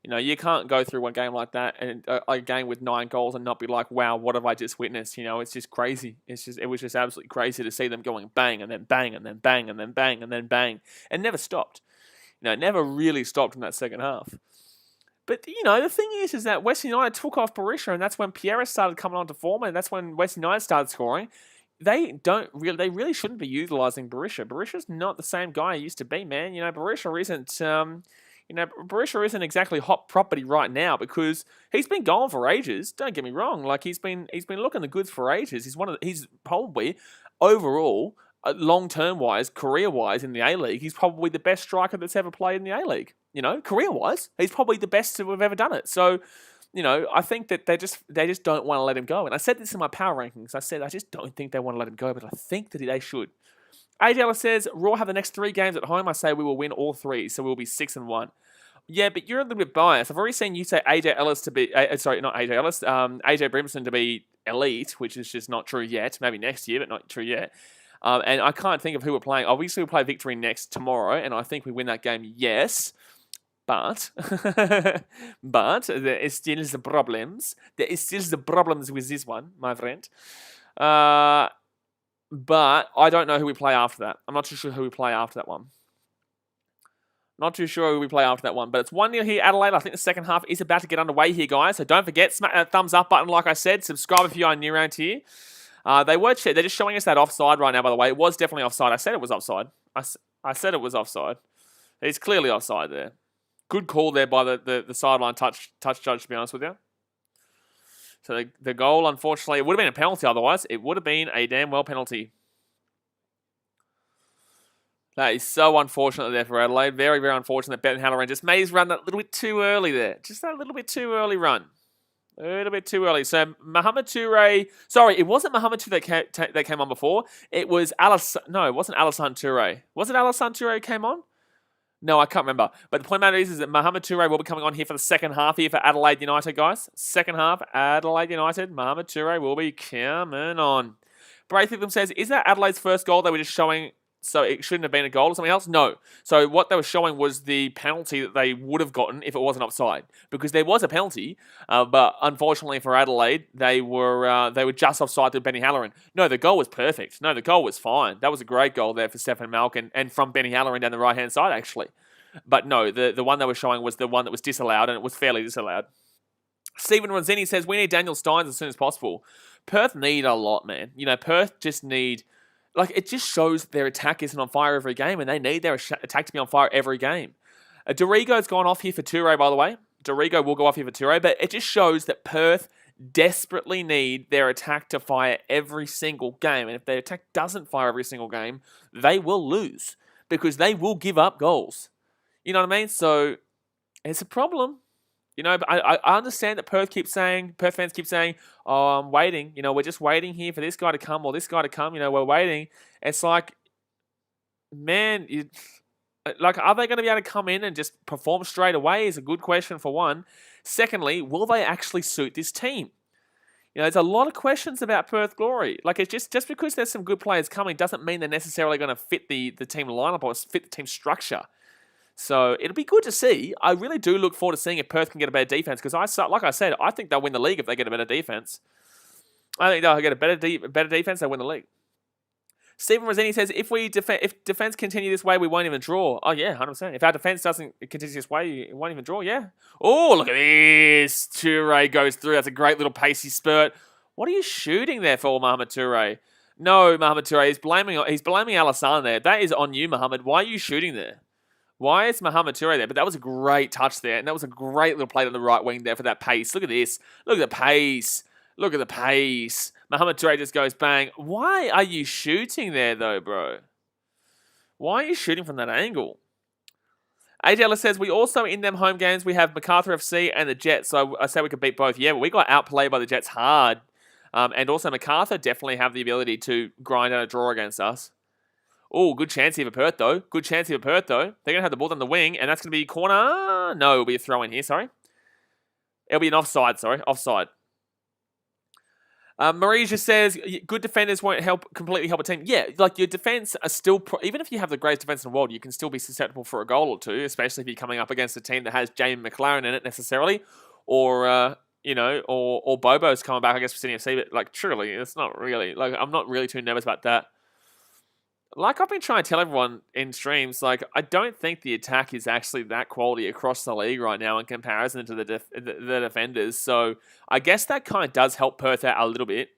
You know, you can't go through one game like that and a game with 9 goals and not be like, wow, what have I just witnessed? You know, it's just crazy. It was just absolutely crazy to see them going bang and then bang and then bang and then bang and then bang and never stopped. You know, it never really stopped in that second half. But, you know, the thing is that West United took off Berisha, and that's when Pierre started coming onto form, and that's when West United started scoring. They really shouldn't be utilising Berisha. Berisha's not the same guy he used to be, man. You know, Berisha isn't exactly hot property right now because he's been going for ages. Don't get me wrong. Like, he's been looking the goods for ages. He's probably overall, long-term wise, career-wise in the A-League, he's probably the best striker that's ever played in the A-League. You know, career-wise, he's probably the best to have ever done it. So, you know, I think that they just don't want to let him go. And I said this in my power rankings. I said I just don't think they want to let him go, but I think that they should. AJ says, Raw have the next 3 games at home. I say we will win all 3, so we'll be 6-1. Yeah, but you're a little bit biased. I've already seen you say AJ Brimson to be elite, which is just not true yet. Maybe next year, but not true yet. And I can't think of who we're playing. Obviously, we'll play Victory next tomorrow, and I think we win that game, yes. But there is still the problems. There is still the problems with this one, my friend. But I don't know who we play after that. I'm not too sure who we play after that one. Not too sure who we play after that one. But it's 1-0 here, Adelaide. I think the second half is about to get underway here, guys. So don't forget, smack that thumbs up button like I said. Subscribe if you are new around here. They're just showing us that offside right now, by the way. It was definitely offside. I said it was offside. I said it was offside. He's clearly offside there. Good call there by the sideline touch judge, to be honest with you. So the goal, unfortunately, it would have been a penalty otherwise. It would have been a damn well penalty. That is so unfortunate there for Adelaide. Very, very unfortunate that Ben Halloran just made his run that little bit too early there. Just that little bit too early run. A little bit too early. So Mohamed Toure... Sorry, it wasn't Mohamed Toure that came on before. It was No, it wasn't Alassane Toure. Was it Alassane Toure who came on? No, I can't remember. But the point matter is that Mohamed Toure will be coming on here for the second half here for Adelaide United, guys. Second half, Adelaide United. Mohamed Toure will be coming on. Braithwaite says, is that Adelaide's first goal they were just showing... So it shouldn't have been a goal or something else? No. So what they were showing was the penalty that they would have gotten if it wasn't offside. Because there was a penalty, but unfortunately for Adelaide, they were just offside to Benny Halloran. No, the goal was perfect. No, the goal was fine. That was a great goal there for Stefan Malkin and from Benny Halloran down the right-hand side, actually. But no, the one they were showing was the one that was disallowed, and it was fairly disallowed. Stephen Ronzini says, we need Daniel Steins as soon as possible. Perth need a lot, man. You know, Perth just need... Like, it just shows their attack isn't on fire every game, and they need their attack to be on fire every game. Dorigo's gone off here for Toure, by the way. Dorigo will go off here for Toure, but it just shows that Perth desperately need their attack to fire every single game. And if their attack doesn't fire every single game, they will lose because they will give up goals. You know what I mean? So, it's a problem. You know, but I understand that Perth fans keep saying, oh, I'm waiting. You know, we're just waiting here for this guy to come or this guy to come. You know, we're waiting. It's like, man, are they going to be able to come in and just perform straight away is a good question for one. Secondly, will they actually suit this team? You know, there's a lot of questions about Perth Glory. Like, it's just because there's some good players coming doesn't mean they're necessarily going to fit the team lineup or fit the team structure. So it'll be good to see. I really do look forward to seeing if Perth can get a better defense because like I said, I think they'll win the league if they get a better defense. I think they'll get a better defense, they'll win the league. Stephen Rosini says, if defense continue this way, we won't even draw. Oh, yeah, 100%. If our defense doesn't continue this way, we won't even draw, yeah. Oh, look at this. Toure goes through. That's a great little pacey spurt. What are you shooting there for, Mohamed Toure? No, Mohamed Toure, he's blaming Alassane there. That is on you, Mohamed. Why are you shooting there? Why is Mohamed Toure there? But that was a great touch there, and that was a great little play on the right wing there for that pace. Look at this. Look at the pace. Look at the pace. Mohamed Toure just goes bang. Why are you shooting there, bro? Why are you shooting from that angle? AJ says, we also, in them home games, we have MacArthur FC and the Jets. So I say we could beat both. Yeah, but we got outplayed by the Jets hard. And also MacArthur definitely have the ability to grind out a draw against us. Oh, good chance here for Perth, though. Good chance here for Perth, though. They're going to have the ball on the wing, and that's going to be corner. No, it'll be a throw in here, sorry. It'll be an offside, sorry. Offside. Marie just says, good defenders won't completely help a team. Yeah, like your defense are still, even if you have the greatest defense in the world, you can still be susceptible for a goal or two, especially if you're coming up against a team that has Jamie McLaren in it necessarily, or, or Bobo's coming back, I guess, for Sydney FC, but like, truly, it's not really, like, I'm not really too nervous about that. Like I've been trying to tell everyone in streams, like I don't think the attack is actually that quality across the league right now in comparison to the defenders. So I guess that kind of does help Perth out a little bit.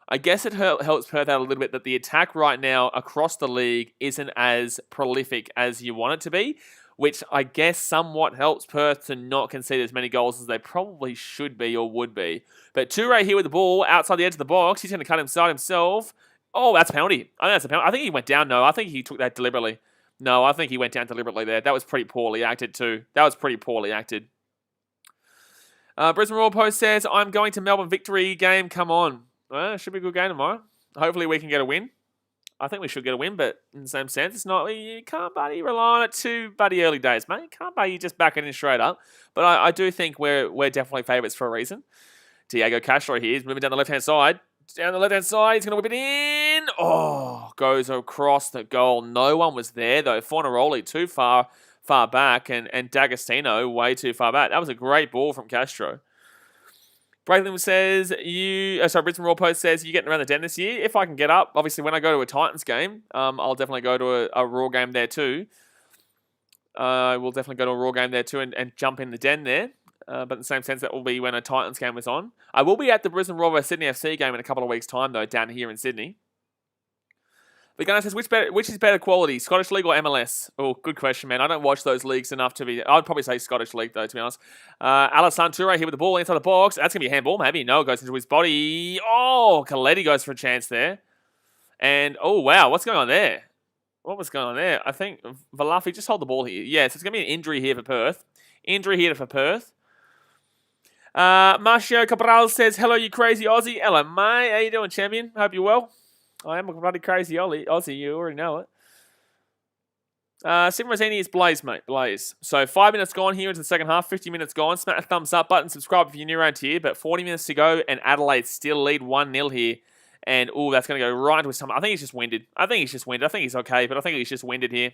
I guess it helps Perth out a little bit that the attack right now across the league isn't as prolific as you want it to be, which I guess somewhat helps Perth to not concede as many goals as they probably should be or would be. But Toure here with the ball outside the edge of the box. He's going to cut inside himself. Oh, that's a penalty. I think that's a penalty. I think he went down. No, I think he took that deliberately. No, I think he went down deliberately there. That was pretty poorly acted too. That was pretty poorly acted. Brisbane Royal Post says, I'm going to Melbourne victory game. Come on. Well, it should be a good game tomorrow. Hopefully we can get a win. I think we should get a win, but in the same sense, it's not, you can't rely on it too early days, mate. You can't just back it in straight up. But I do think we're definitely favourites for a reason. Diego Castro here. He's moving down the left-hand side. Down the left-hand side, he's going to whip it in. Oh, goes across the goal. No one was there, though. Fornaroli too far back, and D'Agostino way too far back. That was a great ball from Castro. Braithwaite says, Brisbane Royal Post says, you getting around the den this year? If I can get up, obviously when I go to a Titans game, I'll definitely go to a Raw game there too. I will definitely go to a Raw game there too and jump in the den there. But in the same sense, that will be when a Titans game is on. I will be at the Brisbane Roar vs Sydney FC game in a couple of weeks' time, though, down here in Sydney. But Gunnar says, which is better quality, Scottish League or MLS? Oh, good question, man. I don't watch those leagues enough to be... I'd probably say Scottish League, though, to be honest. Alassane Toure here with the ball inside the box. That's going to be a handball, maybe. No, it goes into his body. Oh, Coletti goes for a chance there. And, oh, wow, what's going on there? What was going on there? I think Valafi, just hold the ball here. Yeah, so it's going to be an injury here for Perth. Marcio Cabral says, hello, you crazy Aussie. Hello, mate. How you doing, champion? Hope you're well. I am a bloody crazy Aussie. You already know it. Sim Rosini is Blaze, mate. Blaze. So 5 minutes gone here into the second half. 50 minutes gone. Smack the thumbs up button. Subscribe if you're new around here. But 40 minutes to go, and Adelaide still lead 1-0 here. And, oh, that's going to go right into his stomach. I think he's just winded. I think he's okay, but I think he's just winded here.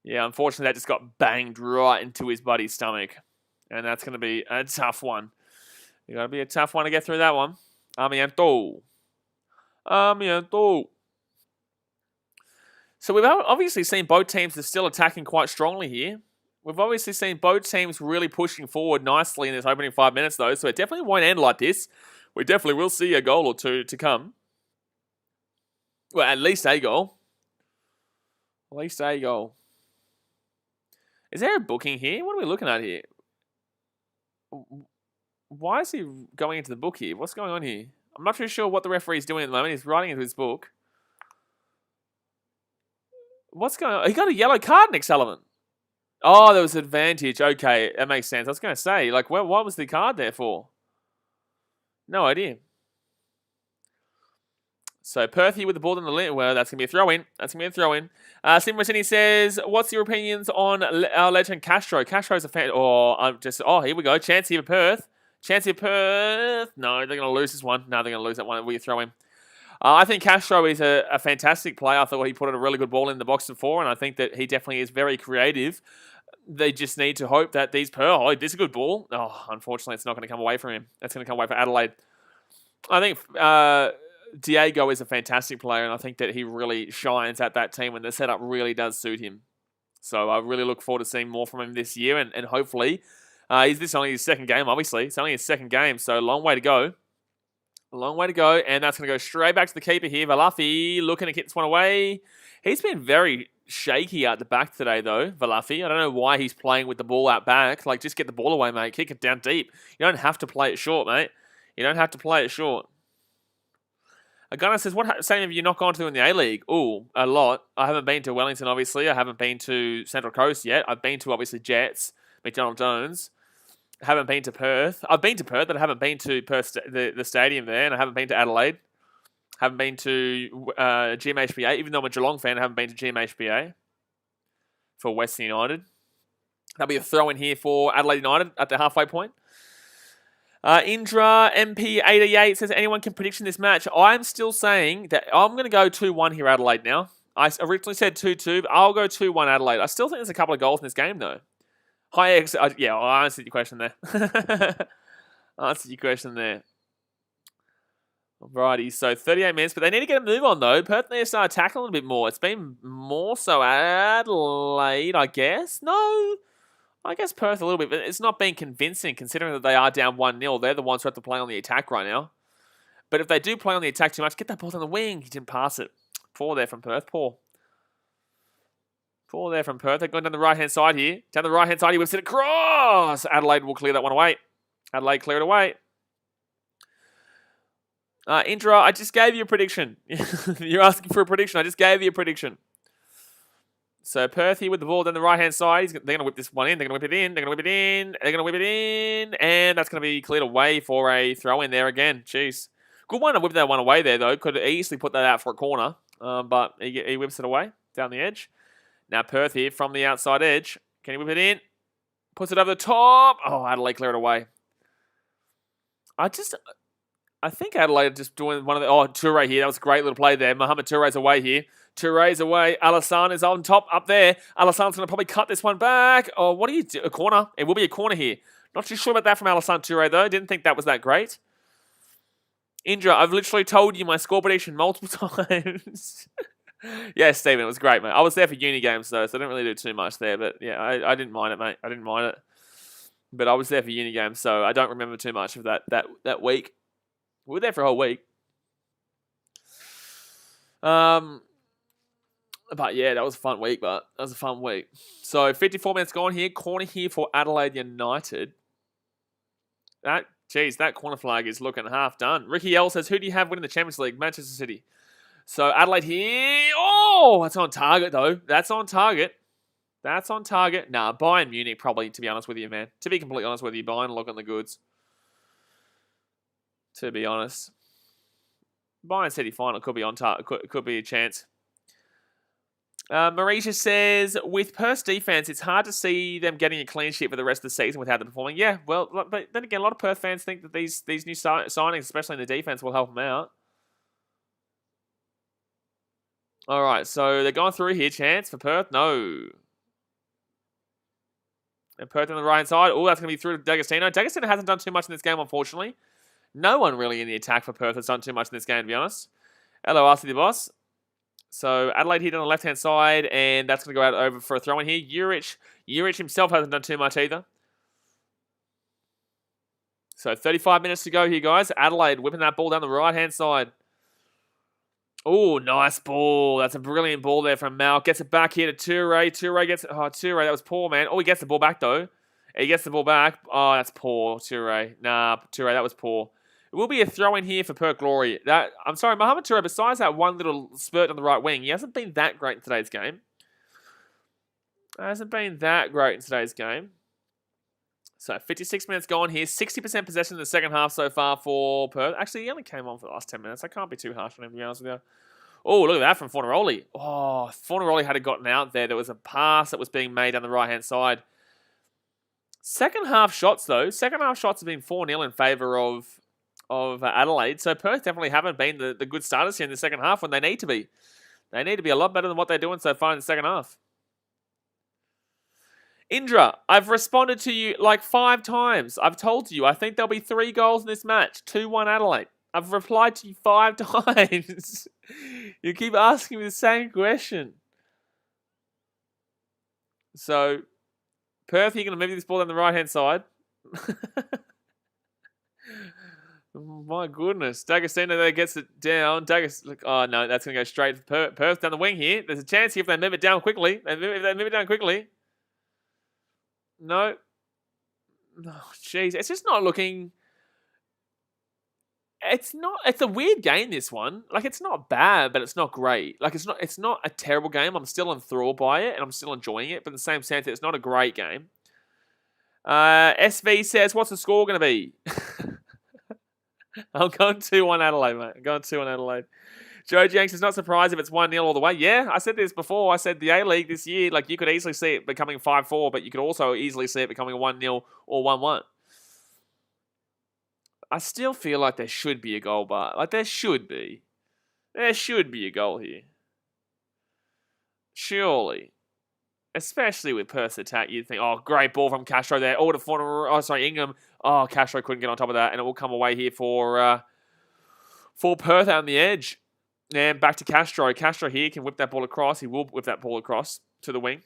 Yeah, unfortunately, that just got banged right into his buddy's stomach. And that's going to be a tough one. It's going to be a tough one to get through that one. Amiento. So we've obviously seen both teams are still attacking quite strongly here. We've obviously seen both teams really pushing forward nicely in this opening 5 minutes, though. So it definitely won't end like this. We definitely will see a goal or two to come. Well, at least a goal. Is there a booking here? What are we looking at here? Why is he going into the book here? What's going on here? I'm not too sure what the referee's doing at the moment. He's writing into his book. What's going on? He got a yellow card, Nick Sullivan. Oh, there was advantage. Okay, that makes sense. I was going to say, like, what was the card there for? No idea. So Perthy with the ball in the limit. Well, that's going to be a throw-in. That's going to be a throw-in. Sim Rossini says, what's your opinions on our legend Castro? Castro's a fan. Oh, here we go. Chance here for Perth. Chance here for Perth. No, they're going to lose this one. No, they're going to lose that one. We throw in. I think Castro is a fantastic player. I thought he put a really good ball in the box before, and I think that he definitely is very creative. They just need to hope that this is a good ball. Oh, unfortunately, it's not going to come away from him. That's going to come away for Adelaide. I think Diego is a fantastic player, and I think that he really shines at that team, and the setup really does suit him. So I really look forward to seeing more from him this year, and hopefully, is this only his second game, obviously. It's only his second game, so a long way to go. A long way to go, and that's going to go straight back to the keeper here. Valafi looking to kick this one away. He's been very shaky out the back today, though, Valafi. I don't know why he's playing with the ball out back. Like, just get the ball away, mate. Kick it down deep. You don't have to play it short, mate. You don't have to play it short. A gunner says, what same have you not gone to in the A-League? Ooh, a lot. I haven't been to Wellington, obviously. I haven't been to Central Coast yet. I've been to, obviously, Jets, McDonald Jones. I haven't been to Perth. I've been to Perth, but I haven't been to Perth, the stadium there, and I haven't been to Adelaide. Haven't been to GMHBA. Even though I'm a Geelong fan, I haven't been to GMHBA for Western United. That'll be a throw in here for Adelaide United at the halfway point. Indra MP88 says, anyone can prediction this match? I'm still saying that I'm going to go 2-1 here, Adelaide now. I originally said 2-2, but I'll go 2-1 Adelaide. I still think there's a couple of goals in this game, though. Hi, X. Yeah, I answered your question there. Answered your question there. Alrighty, so 38 minutes, but they need to get a move on, though. Perth need to start attacking a little bit more. It's been more so Adelaide, I guess. No, I guess Perth a little bit, but it's not been convincing considering that they are down 1-0. They're the ones who have to play on the attack right now. But if they do play on the attack too much, get that ball on the wing. He didn't pass it. Poor there from Perth, poor. Poor there from Perth. They're going down the right-hand side here. Down the right-hand side, he whips it across. Adelaide will clear that one away. Adelaide clear it away. Indra, I just gave you a prediction. You're asking for a prediction. I just gave you a prediction. So Perth here with the ball down the right-hand side. They're going to whip this one in. They're going to whip it in. They're going to whip it in. They're going to whip it in. And that's going to be cleared away for a throw in there again. Jeez. Good one to whip that one away there, though. Could easily put that out for a corner. But he whips it away down the edge. Now Perth here from the outside edge. Can he whip it in? Puts it over the top. Oh, Adelaide clear it away. I think Adelaide just doing one of the... Oh, Toure here. That was a great little play there. Mohamed Toure's away here. Toure's away. Alassane is on top up there. Alassane's going to probably cut this one back. Oh, what do you do? A corner? It will be a corner here. Not too sure about that from Alassane Toure, though. Didn't think that was that great. Indra, I've literally told you my score prediction multiple times. Yeah, Stephen, it was great, mate. I was there for uni games, though, so I didn't really do too much there. But, yeah, I didn't mind it, mate. I didn't mind it. But I was there for uni games, so I don't remember too much of that week. We were there for a whole week. But, yeah, that was a fun week, but that was a fun week. So, 54 minutes gone here. Corner here for Adelaide United. That corner flag is looking half done. Ricky L says, who do you have winning the Champions League? Manchester City. So Adelaide here. Oh, that's on target, though. That's on target. That's on target. Nah, Bayern Munich probably, to be honest with you, man. To be completely honest with you, Bayern look on the goods. To be honest. Bayern City final could be on target. Could be a chance. Marisha says, with Perth's defense, it's hard to see them getting a clean sheet for the rest of the season without them performing. Yeah, well, but then again, a lot of Perth fans think that these new signings, especially in the defense, will help them out. All right, so they're going through here. Chance for Perth? No. And Perth on the right-hand side. Oh, that's going to be through to D'Agostino. D'Agostino hasn't done too much in this game, unfortunately. No one really in the attack for Perth has done too much in this game, to be honest. Hello, RC the boss. So Adelaide here on the left-hand side, and that's going to go out over for a throw-in here. Juric himself hasn't done too much either. So 35 minutes to go here, guys. Adelaide whipping that ball down the right-hand side. Oh, nice ball. That's a brilliant ball there from Mal. Gets it back here to Toure. Toure gets it. Oh, Toure, that was poor, man. Oh, he gets the ball back, though. He gets the ball back. Oh, that's poor, Toure. Nah, Toure, that was poor. It will be a throw-in here for Perth Glory. I'm sorry, Mohamed Toure, besides that one little spurt on the right wing, he hasn't been that great in today's game. Hasn't been that great in today's game. So 56 minutes gone here. 60% possession in the second half so far for Perth. Actually, he only came on for the last 10 minutes. I can't be too harsh on him, to be honest with you. Oh, look at that from Fornaroli. Oh, Fornaroli had gotten out there. There was a pass that was being made on the right-hand side. Second half shots, though. Second half shots have been 4-0 in favour of Adelaide. So Perth definitely haven't been the good starters here in the second half when they need to be. They need to be a lot better than what they're doing so far in the second half. Indra, I've responded to you like 5 times. I've told you I think there'll be 3 goals in this match. 2-1 Adelaide. I've replied to you 5 times. You keep asking me the same question. So, Perth, you're going to move this ball down the right-hand side. My goodness. D'Agostino there gets it down. Oh, no, that's going to go straight to Perth down the wing here. There's a chance here if they move it down quickly. If they move it down quickly. No. No, jeez. It's just not looking... It's a weird game, this one. Like, it's not bad, but it's not great. Like, it's not a terrible game. I'm still enthralled by it, and I'm still enjoying it. But in the same sense, it's not a great game. SV says, what's the score going to be? I'm going 2-1 Adelaide, mate. I'm going 2-1 Adelaide. Joe Jenks is not surprised if it's 1-0 all the way. Yeah, I said this before. I said the A-League this year, like, you could easily see it becoming 5-4, but you could also easily see it becoming 1-0 or 1-1. I still feel like there should be a goal, but like there should be. There should be a goal here. Surely. Especially with Perth's attack, you'd think, oh, great ball from Castro there. Oh, Ingham. Oh, Castro couldn't get on top of that, and it will come away here for Perth out on the edge. And back to Castro. Castro here can whip that ball across. He will whip that ball across to the wing.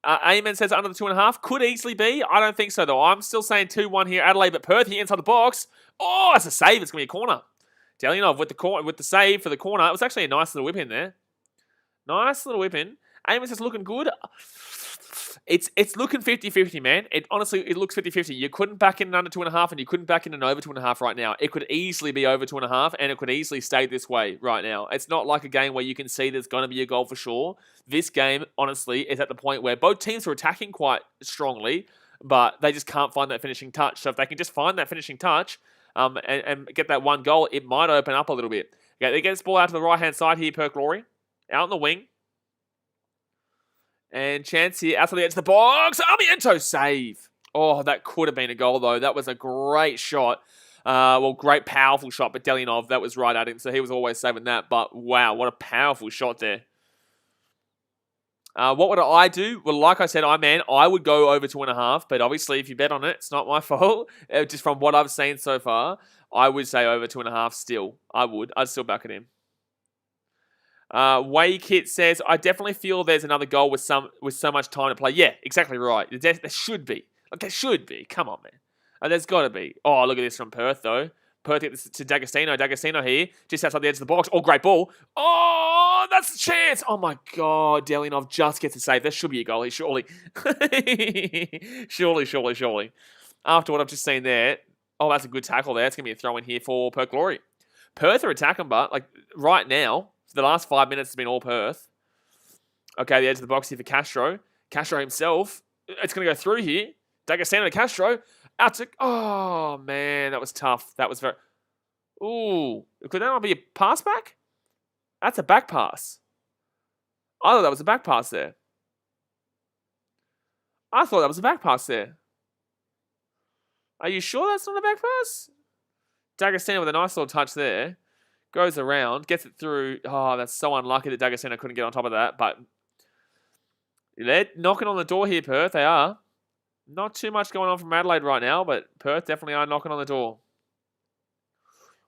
Amen says under the 2.5. Could easily be. I don't think so, though. I'm still saying 2-1 here. Adelaide, but Perth here inside the box. Oh, that's a save. It's going to be a corner. Delianov with the save for the corner. It was actually a nice little whip in there. Nice little whip in. Amen says looking good. It's looking 50-50, man. It looks 50-50. You couldn't back in an under 2.5 and you couldn't back in an over 2.5 right now. It could easily be over 2.5 and it could easily stay this way right now. It's not like a game where you can see there's going to be a goal for sure. This game, honestly, is at the point where both teams are attacking quite strongly, but they just can't find that finishing touch. So if they can just find that finishing touch and get that one goal, it might open up a little bit. Okay, they get this ball out to the right-hand side here, Perth Glory. Out in the wing. And chance here, outside the edge of the box. Armiento save. Oh, that could have been a goal, though. That was a great shot. Great, powerful shot. But Delianov, that was right at him. So he was always saving that. But wow, what a powerful shot there. What would I do? Well, like I said, I would go over 2.5. But obviously, if you bet on it, it's not my fault. Just from what I've seen so far, I would say over 2.5 still. I'd still back it in. Waykit says, I definitely feel there's another goal with so much time to play. Yeah, exactly right. There should be. Like, there should be. Come on, man. There's got to be. Oh, look at this from Perth, though. Perth gets this to D'Agostino. D'Agostino here, just outside the edge of the box. Oh, great ball. Oh, that's the chance. Oh, my God. Delianov just gets a save. There should be a goal here, surely. Surely. After what I've just seen there. Oh, that's a good tackle there. It's going to be a throw in here for Perth Glory. Perth are attacking, but like right now, the last 5 minutes has been all Perth. Okay, the edge of the box here for Castro. Castro himself. It's going to go through here. D'Agostino to Castro. Out to... Oh, man. That was tough. That was very... Ooh. Could that not be a pass back? That's a back pass. I thought that was a back pass there. Are you sure that's not a back pass? D'Agostino with a nice little touch there. Goes around, gets it through. Oh, that's so unlucky that D'Agostino couldn't get on top of that. But they're knocking on the door here, Perth. They are. Not too much going on from Adelaide right now, but Perth definitely are knocking on the door.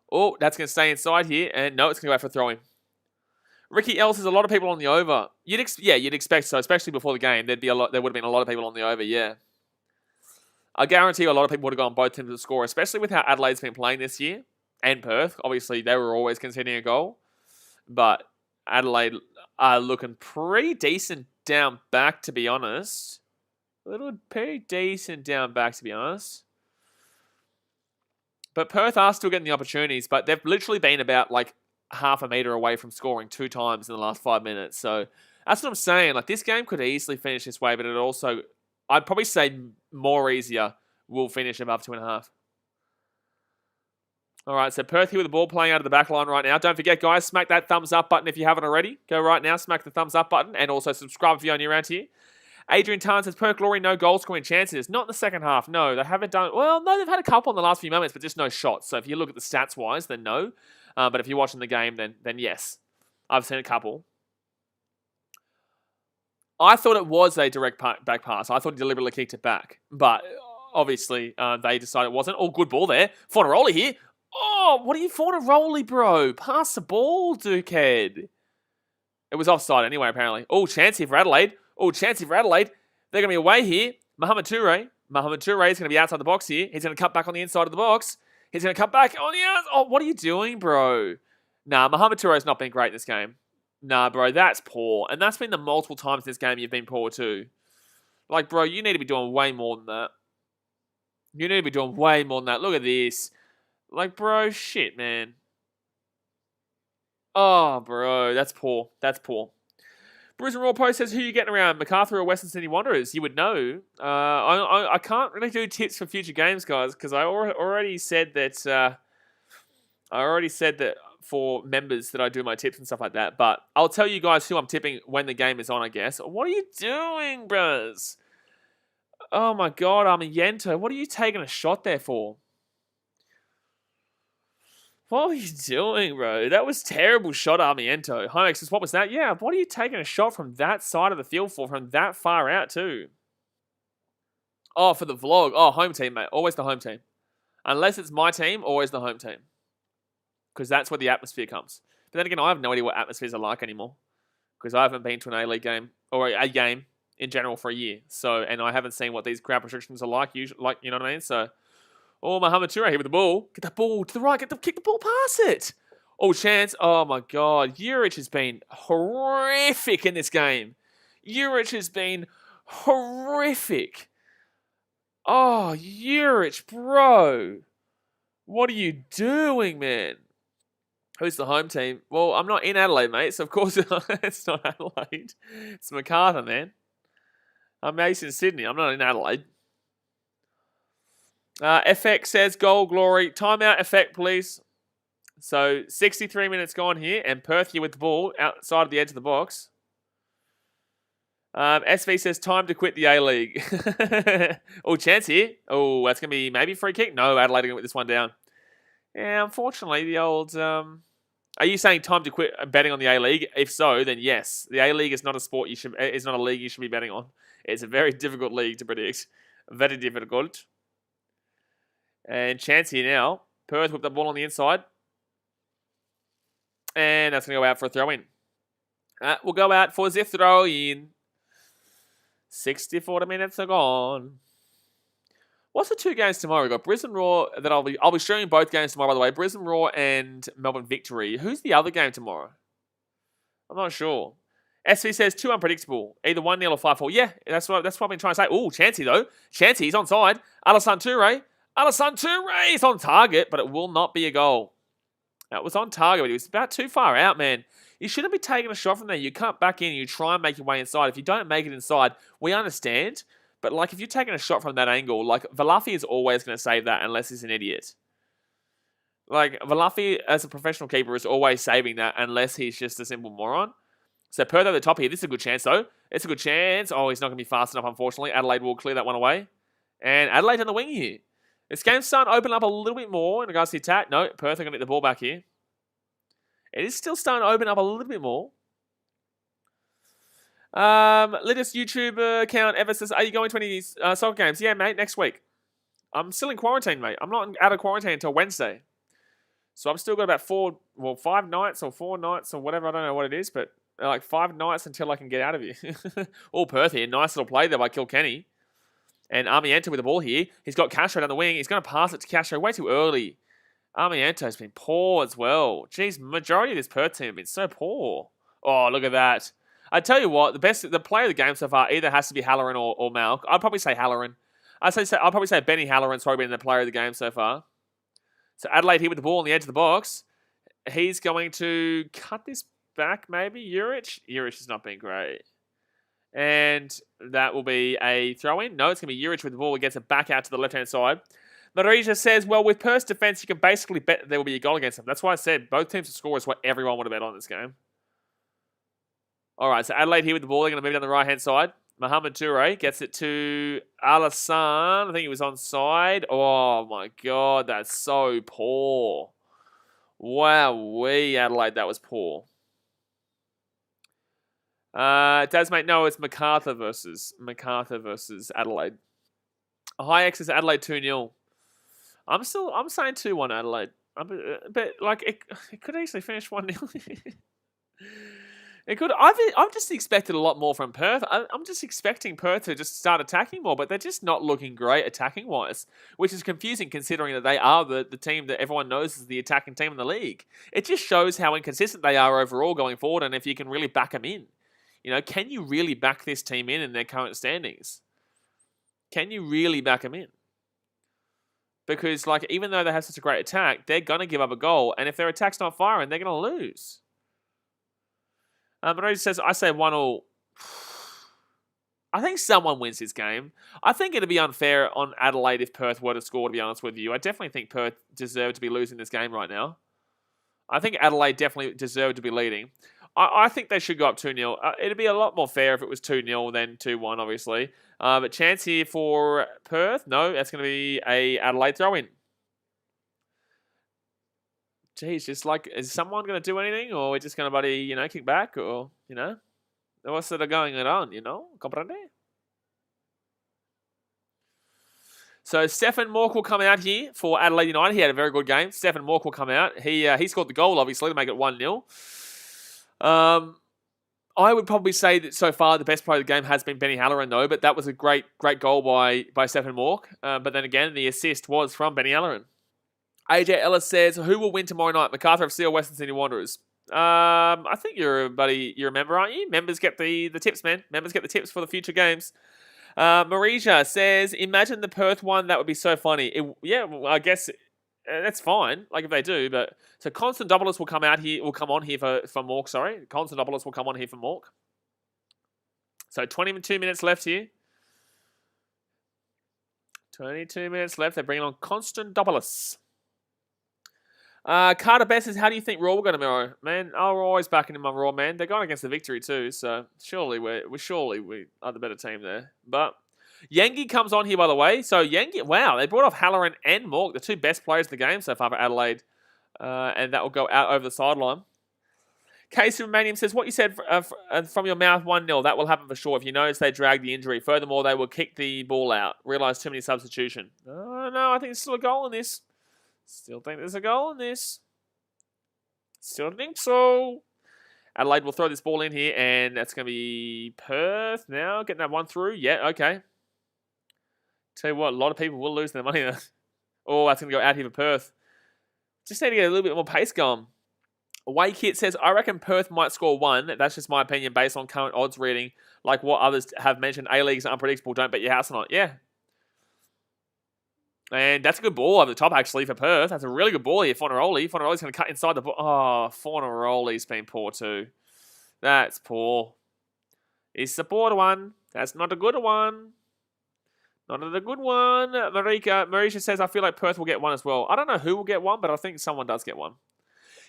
Oh, that's going to stay inside here. And no, it's going to go out for a throw-in. Ricky L says a lot of people on the over. You'd expect so, especially before the game. There would have been a lot of people on the over, yeah. I guarantee you a lot of people would have gone both teams to score, especially with how Adelaide's been playing this year. And Perth, obviously, they were always conceding a goal. But Adelaide are looking pretty decent down back, to be honest. Pretty decent down back, to be honest. But Perth are still getting the opportunities, but they've literally been about like half a metre away from scoring 2 times in the last 5 minutes. So That's what I'm saying. Like, this game could easily finish this way, but it also, I'd probably say more easier will finish above 2.5. All right, so Perth here with the ball playing out of the back line right now. Don't forget, guys, smack that thumbs up button if you haven't already. Go right now, smack the thumbs up button, and also subscribe if you're only around here. Adrian Tan says, Perth Glory, no goal scoring chances. Not in the second half, no. They haven't done, well, no, they've had a couple in the last few moments, but just no shots. So if you look at the stats-wise, then no. But if you're watching the game, then yes. I've seen a couple. I thought it was a direct back pass. I thought he deliberately kicked it back. But obviously, they decided it wasn't. Oh, good ball there. Fornaroli here. Oh, what are you Fornaroli, bro? Pass the ball, Dukehead. It was offside anyway, apparently. Oh, chance here for Adelaide. Oh, chance here for Adelaide. They're going to be away here. Mohamed Toure. Mohamed Toure is going to be outside the box here. He's going to cut back on the inside of the box. He's going to cut back on the outside. Oh, what are you doing, bro? Nah, Mohamed Toure's not been great this game. Nah, bro, that's poor. And that's been the multiple times in this game you've been poor too. Like, bro, you need to be doing way more than that. You need to be doing way more than that. Look at this. Like, bro, shit, man. Oh, bro, that's poor. That's poor. Brisbane Raw Post says, who are you getting around, MacArthur or Western Sydney Wanderers? You would know. I can't really do tips for future games, guys, because I already said that... for members that I do my tips and stuff like that. But I'll tell you guys who I'm tipping when the game is on, I guess. What are you doing, bros? Oh, my God, Armiento. What are you taking a shot there for? What are you doing, bro? That was terrible shot, Armiento. Hymex says, what was that? Yeah, what are you taking a shot from that side of the field for? From that far out, too? Oh, for the vlog. Oh, home team, mate. Always the home team. Unless it's my team, always the home team. Because that's where the atmosphere comes. But then again, I have no idea what atmospheres are like anymore. Because I haven't been to an A-League game, or a game in general for a year. So, and I haven't seen what these crowd restrictions are like, usually, like, you know what I mean? So, oh, Mohamed Toure here with the ball. Get that ball to the right. Kick the ball past it. Oh, chance. Oh, my God. Juric has been horrific in this game. Juric has been horrific. Oh, Juric, bro. What are you doing, man? Who's the home team? Well, I'm not in Adelaide, mate, so of course it's not Adelaide. It's MacArthur, man. I'm based in Sydney. I'm not in Adelaide. FX says, Goal Glory. Timeout effect, please. So, 63 minutes gone here, and Perth here with the ball outside of the edge of the box. SV says, time to quit the A-League. Oh, chance here. Oh, that's going to be maybe free kick. No, Adelaide are going to get this one down. Yeah, unfortunately, the old... Are you saying time to quit betting on the A-League? If so, then yes. The A-League is not a sport is not a league you should be betting on. It's a very difficult league to predict. Very difficult. And chance here now. Perth whipped the ball on the inside. And that's going to go out for a throw-in. We'll go out for the throw-in. 64 minutes are gone. What's the two games tomorrow? We've got Brisbane Raw that I'll be streaming both games tomorrow, by the way. Brisbane Raw and Melbourne Victory. Who's the other game tomorrow? I'm not sure. SV says too unpredictable. Either 1-0 or 5-4. Yeah, that's what I've been trying to say. Oh, Chansey though. Chansey's onside. Alassane Toure is on target, but it will not be a goal. That was on target, but he was about too far out, man. You shouldn't be taking a shot from there. You cut back in, you try and make your way inside. If you don't make it inside, we understand. But, like, if you're taking a shot from that angle, like, Valafi is always going to save that unless he's an idiot. Like, Valafi, as a professional keeper, is always saving that unless he's just a simple moron. So, Perth at the top here. This is a good chance, though. It's a good chance. Oh, he's not going to be fast enough, unfortunately. Adelaide will clear that one away. And Adelaide on the wing here. This game's starting to open up a little bit more in regards to the attack. No, Perth are going to get the ball back here. It is still starting to open up a little bit more. Latest YouTube account ever says, are you going to any soccer games? Yeah, mate, next week. I'm still in quarantine, mate. I'm not out of quarantine until Wednesday. So I've still got about 5 nights or 4 nights or whatever. I don't know what it is, but like 5 nights until I can get out of here. All Perth here. Nice little play there by Kilkenny. And Armiento with the ball here. He's got Castro down the wing. He's going to pass it to Castro way too early. Armiento's been poor as well. Jeez, majority of this Perth team have been so poor. Oh, look at that. I tell you what, the player of the game so far either has to be Halloran or Malk. I'd probably say Halloran. I'll probably say Benny Halloran's probably been the player of the game so far. So Adelaide here with the ball on the edge of the box. He's going to cut this back, maybe. Urich has not been great. And that will be a throw-in. No, it's going to be Urich with the ball. He gets it back out to the left-hand side. Marija says, well, with Perth's defense, you can basically bet there will be a goal against them. That's why I said both teams to score is what everyone would have bet on this game. All right, so Adelaide here with the ball. They're going to move down the right-hand side. Mohamed Toure gets it to Alassane. I think he was onside. Oh, my God. That's so poor. Wowee, Adelaide. That was poor. It does make... No, it's MacArthur versus Adelaide. High X is Adelaide 2-0. I'm saying 2-1 Adelaide. But, like, it could easily finish 1-0. It could. I've just expected a lot more from Perth. I'm just expecting Perth to just start attacking more, but they're just not looking great attacking-wise, which is confusing considering that they are the team that everyone knows is the attacking team in the league. It just shows how inconsistent they are overall going forward and if you can really back them in. You know, can you really back this team in their current standings? Can you really back them in? Because, like, even though they have such a great attack, they're going to give up a goal, and if their attack's not firing, they're going to lose. Marija says, I say 1-1. I think someone wins this game. I think it'd be unfair on Adelaide if Perth were to score, to be honest with you. I definitely think Perth deserve to be losing this game right now. I think Adelaide definitely deserve to be leading. I think they should go up 2-0. It'd be a lot more fair if it was 2-0 than 2-1, obviously. But chance here for Perth? No, that's going to be a Adelaide throw-in. Geez, just like, is someone going to do anything, or we're just going to buddy, kick back, or, what's that going on, Comprende? So Stefan Mork will come out here for Adelaide United. He had a very good game. Stefan Mork will come out. He scored the goal, obviously, to make it 1-0. I would probably say that so far the best player of the game has been Benny Halloran, though, but that was a great goal by Stefan Mork. But then again, the assist was from Benny Halloran. AJ Ellis says, who will win tomorrow night? MacArthur FC or Western Sydney Wanderers? I think you're a member, aren't you? Members get the tips, man. Members get the tips for the future games. Marija says, imagine the Perth one. That would be so funny. I guess that's fine. Like if they do, but so Constantopoulos will come on here for Mork. Sorry, Constantopoulos will come on here for Mork. So 22 minutes left here. 22 minutes left. They're bringing on Constantopoulos. Carter Best says, how do you think Raw will go tomorrow? Man, I'm always backing him on Raw, man. They're going against the victory too, so surely we are the better team there. But Yengi comes on here, by the way. So Yengi, wow, they brought off Halloran and Mork, the two best players of the game so far for Adelaide. And that will go out over the sideline. Casey Romanium says, what you said from your mouth, 1-0. That will happen for sure. If you notice they drag the injury. Furthermore, they will kick the ball out. Realise too many substitution. No, I think there's still a goal in this. Still think there's a goal in this. Still think so. Adelaide will throw this ball in here, and that's going to be Perth now. Getting that one through. Yeah, okay. Tell you what, a lot of people will lose their money. Oh, that's going to go out here for Perth. Just need to get a little bit more pace going. Away Kit says, I reckon Perth might score 1. That's just my opinion based on current odds reading. Like what others have mentioned, A-League's unpredictable. Don't bet your house on it. Yeah. And that's a good ball over the top, actually, for Perth. That's a really good ball here, Fornaroli. Fornaroli's going to cut inside the ball. Oh, Fornaroli's been poor too. That's poor. It's a poor one. That's not a good one. Not a good one. Marisha says, I feel like Perth will get 1 as well. I don't know who will get 1, but I think someone does get 1.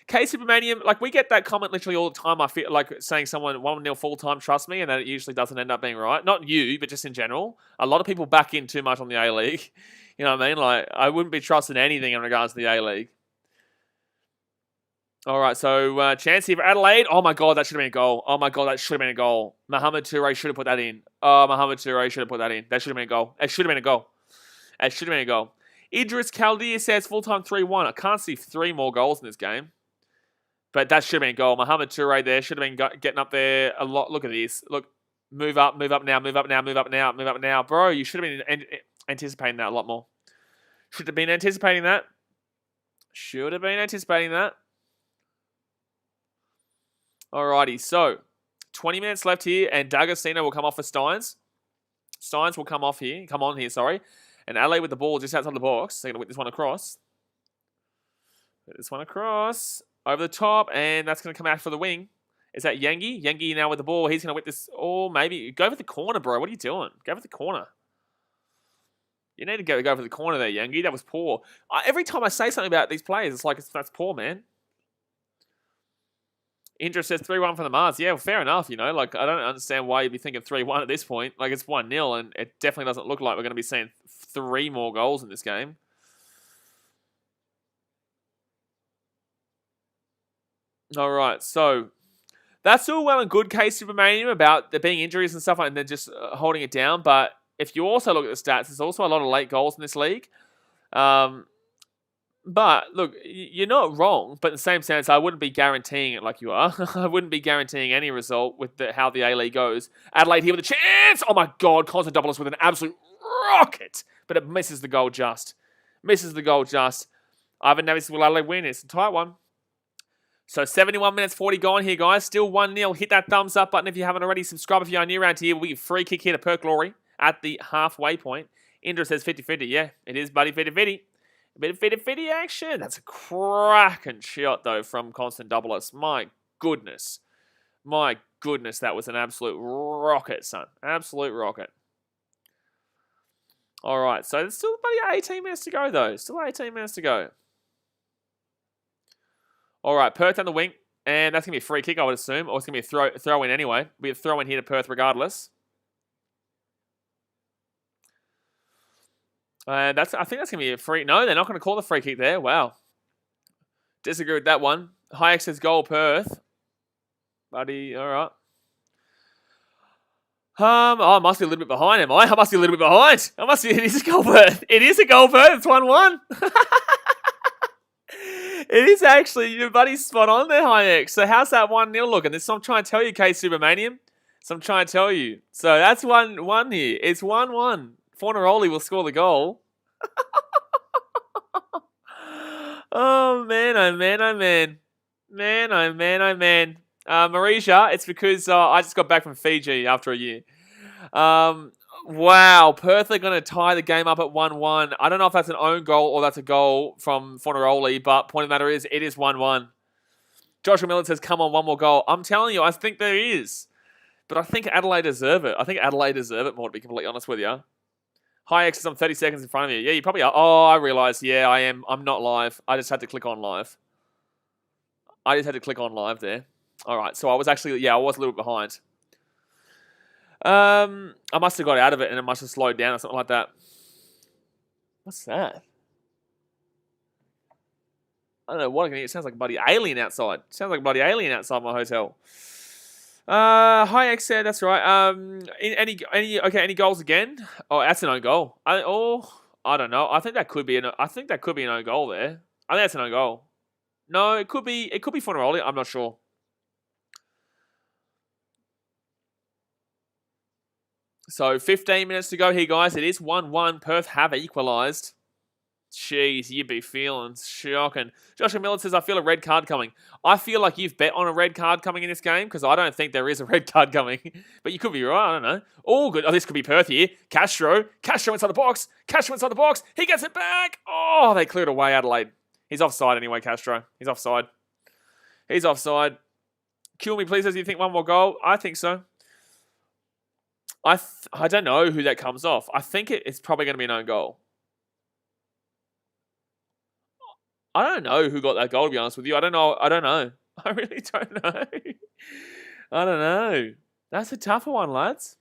K-Supermanium, like, we get that comment literally all the time. I feel like saying someone 1-0 full-time, trust me, and that it usually doesn't end up being right. Not you, but just in general. A lot of people back in too much on the A-League. You know what I mean? Like, I wouldn't be trusting anything in regards to the A-League. All right, so chance here for Adelaide. Oh, my God, that should have been a goal. Oh, my God, that should have been a goal. Mohamed Toure should have put that in. Oh, Mohamed Toure should have put that in. That should have been a goal. It should have been a goal. It should have been a goal. Idris Chaldeer says full-time 3-1. I can't see 3 more goals in this game. But that should have been a goal. Mohamed Toure there should have been getting up there a lot. Look at this. Look, move up now, move up now. Bro, you should have been anticipating that a lot more. Should have been anticipating that. Alrighty, so 20 minutes left here, and D'Agostino will come off for Steins. Steins will come on here, sorry. And Adelaide with the ball just outside the box. They're going to whip this one across. Over the top, and that's going to come out for the wing. Is that Yengi? Yengi now with the ball. He's going to whip this. Or maybe go for the corner, bro. What are you doing? Go for the corner. You need to go for the corner there, Yengi. That was poor. Every time I say something about these players, it's like that's poor, man. Indra says 3-1 for the Mars. Yeah, well, fair enough, Like, I don't understand why you'd be thinking 3-1 at this point. Like, it's 1-0, and it definitely doesn't look like we're going to be seeing 3 more goals in this game. All right, so that's all well and good, Case Supermanium, about there being injuries and stuff, and then just holding it down. But if you also look at the stats, there's also a lot of late goals in this league. But look, you're not wrong. But in the same sense, I wouldn't be guaranteeing it like you are. I wouldn't be guaranteeing any result with how the A-League goes. Adelaide here with a chance. Oh my God, constant double us with an absolute rocket. But it misses the goal just. Misses the goal just. Ivan Navis will Adelaide win. It's a tight one. So 71 minutes 40 gone here, guys. Still 1-0. Hit that thumbs up button if you haven't already. Subscribe if you are new around here. We'll get a free kick here to Perth Glory at the halfway point. Indra says 50-50. Yeah, it is, buddy. 50-50. A bit of 50-50 action. That's a cracking shot, though, from Constant Double S. My goodness. My goodness, that was an absolute rocket, son. Absolute rocket. All right, so there's still about 18 minutes to go, though. Still 18 minutes to go. All right, Perth on the wing. And that's going to be a free kick, I would assume. Or it's going to be a throw in anyway. It'll be a throw in here to Perth regardless. And I think that's going to be a free... No, they're not going to call the free kick there. Wow. Disagree with that one. Hayek says goal, Perth. Buddy, all right. I must be a little bit behind, am I? I must be a little bit behind. It is a goal, Perth. It is a goal, Perth. It's 1-1. It is actually, your buddy's spot on there, Hayek. So how's that 1-0 looking? This is what I'm trying to tell you, K Supermanium. So I'm trying to tell you. So that's 1-1 here. It's 1-1. Fornaroli will score the goal. Oh, man, oh, man, oh, man. Man, oh, man, oh, man. Marisha, it's because I just got back from Fiji after a year. Wow, Perth are going to tie the game up at 1-1. I don't know if that's an own goal or that's a goal from Fornaroli, but point of the matter is, it is 1-1. Joshua Miller says, come on, one more goal. I'm telling you, I think there is. But I think Adelaide deserve it. I think Adelaide deserve it more, to be completely honest with you. Hi, X, I'm 30 seconds in front of you. Yeah, you probably are. Oh, I realised. Yeah, I am. I'm not live. I just had to click on live. I just had to click on live there. All right, so I was actually, I was a little bit behind. I must have got out of it and it must have slowed down or something like that. What's that? I don't know what I can hear. It sounds like a bloody alien outside. Sounds like a bloody alien outside my hotel. Hi, X said, that's right. Any goals again? Oh, that's an own goal. I don't know. I think that could be an own goal there. I think that's an own goal. No, it could be Fornaroli. I'm not sure. So 15 minutes to go here, guys. It is 1-1. Perth have equalised. Jeez, you'd be feeling shocking. Joshua Miller says, I feel a red card coming. I feel like you've bet on a red card coming in this game because I don't think there is a red card coming. But you could be right. I don't know. Oh, good. Oh, this could be Perth here. Castro inside the box. He gets it back. Oh, they cleared away Adelaide. He's offside anyway, Castro. He's offside. Kill me, please, as you think one more goal. I think so. I don't know who that comes off. I think it's probably going to be an own goal. I don't know who got that goal, to be honest with you. I don't know. I really don't know. I don't know. That's a tougher one, lads.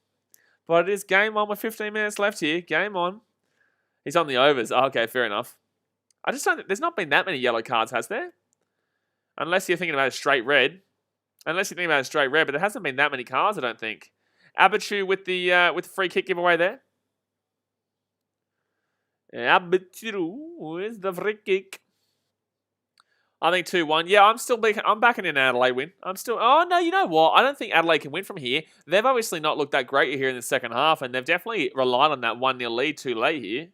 But it is game on with 15 minutes left here. Game on. He's on the overs. Oh, okay, fair enough. I just don't... There's not been that many yellow cards, has there? Unless you're thinking about a straight red. But there hasn't been that many cards, I don't think. Abichu with the free kick giveaway there. Abichu with the free kick. I think 2-1. Yeah, I'm backing in Adelaide win. Oh, no, you know what? I don't think Adelaide can win from here. They've obviously not looked that great here in the second half, and they've definitely relied on that 1-0 lead too late here.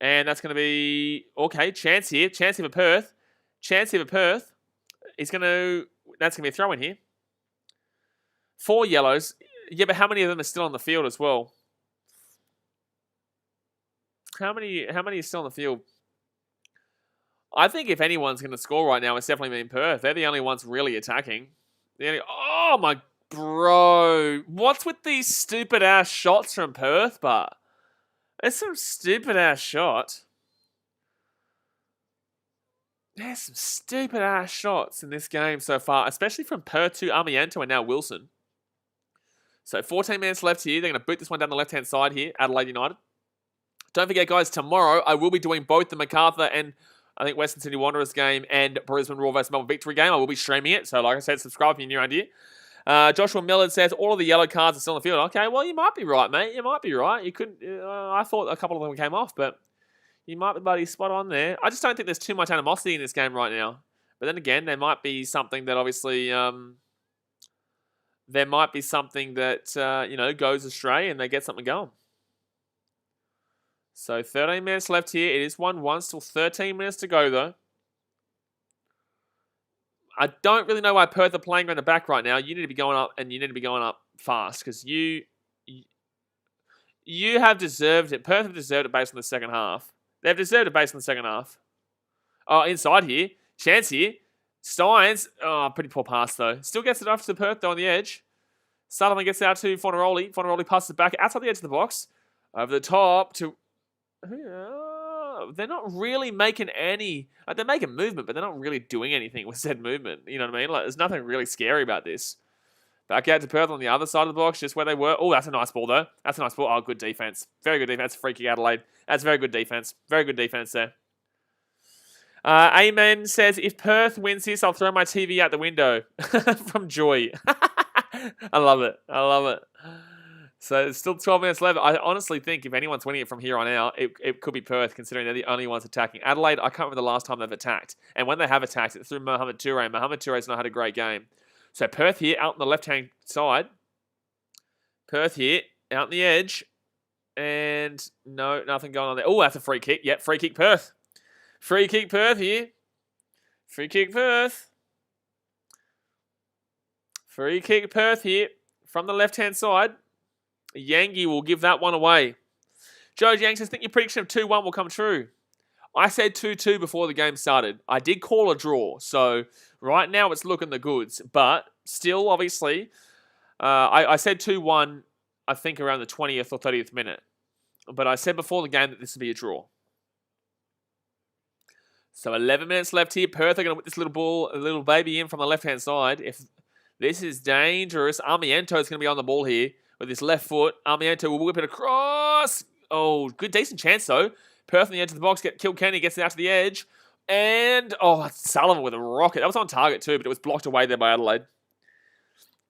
And that's going to be... Okay, chance here. Chance here for Perth. That's going to be a throw in here. 4 yellows. Yeah, but how many of them are still on the field as well? How many are still on the field? I think if anyone's going to score right now, it's definitely been Perth. They're the only ones really attacking. Oh, my... Bro. What's with these stupid-ass shots from Perth, but... There's some stupid-ass shot. There's some stupid-ass shots in this game so far, especially from Perth to Armiento and now Wilson. So 14 minutes left here. They're going to boot this one down the left-hand side here, Adelaide United. Don't forget, guys, tomorrow I will be doing both the MacArthur and I think Western Sydney Wanderers game and Brisbane Roar vs Melbourne Victory game. I will be streaming it. So like I said, subscribe if you're new around here. Joshua Millard says all of the yellow cards are still in the field. Okay, well, you might be right, mate. You might be right. You could. I thought a couple of them came off, but you might be bloody spot on there. I just don't think there's too much animosity in this game right now. But then again, there might be something that obviously... there might be something that, goes astray and they get something going. So 13 minutes left here. It is 1-1. Still 13 minutes to go, though. I don't really know why Perth are playing around the back right now. You need to be going up, and you need to be going up fast because you have deserved it. Perth have deserved it based on the second half. They've deserved it based on the second half. Oh, inside here. Chance here. Steins. Oh, pretty poor pass, though. Still gets it off to Perth, though, on the edge. Sullivan gets out to Fornaroli. Fornaroli passes it back outside the edge of the box. Over the top to... they're not really making any... they're making movement, but they're not really doing anything with said movement. You know what I mean? Like, there's nothing really scary about this. Back out to Perth on the other side of the box, just where they were. Oh, that's a nice ball, though. That's a nice ball. Oh, good defense. Very good defense. Free kick, Adelaide. That's very good defense. Very good defense there. Amen says, if Perth wins this, I'll throw my TV out the window. From Joy. I love it. I love it. So it's still 12 minutes left. I honestly think if anyone's winning it from here on out, it could be Perth, considering they're the only ones attacking. Adelaide, I can't remember the last time they've attacked. And when they have attacked, it's through Mohamed Toure. Mohamed Toure's not had a great game. So Perth here, out on the left-hand side. Perth here, out on the edge. And no, nothing going on there. Oh, that's a free kick. Yep, free kick Perth. Free kick Perth here. Free kick Perth. Free kick Perth here from the left-hand side. Yangi will give that one away. Joe Yang says, think your prediction of 2-1 will come true. I said 2-2 before the game started. I did call a draw. So right now it's looking the goods. But still, obviously, I said 2-1, I think around the 20th or 30th minute. But I said before the game that this would be a draw. So 11 minutes left here. Perth are going to whip this little baby in from the left-hand side. If this is dangerous, Armiento is going to be on the ball here with his left foot. Armiento will whip it across. Oh, good, decent chance, though. Perth on the edge of the box. Kilkenny gets it out to the edge. And, Sullivan with a rocket. That was on target, too, but it was blocked away there by Adelaide.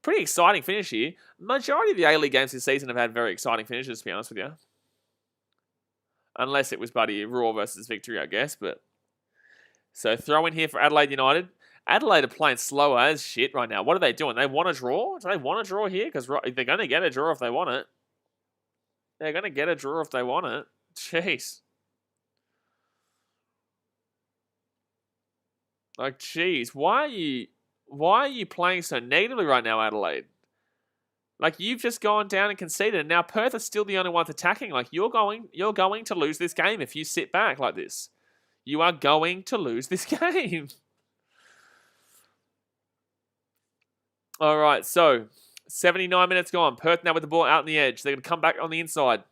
Pretty exciting finish here. Majority of the A-League games this season have had very exciting finishes, to be honest with you. Unless it was bloody Raw versus Victory, I guess, but... So throw in here for Adelaide United. Adelaide are playing slow as shit right now. What are they doing? They want a draw? Do they want a draw here? Because they're going to get a draw if they want it. They're going to get a draw if they want it. Jeez. Like, jeez. Why are you playing so negatively right now, Adelaide? Like, you've just gone down and conceded, and now Perth are still the only ones attacking. Like, you're going to lose this game if you sit back like this. You are going to lose this game. All right, so 79 minutes gone. Perth now with the ball out on the edge. They're going to come back on the inside.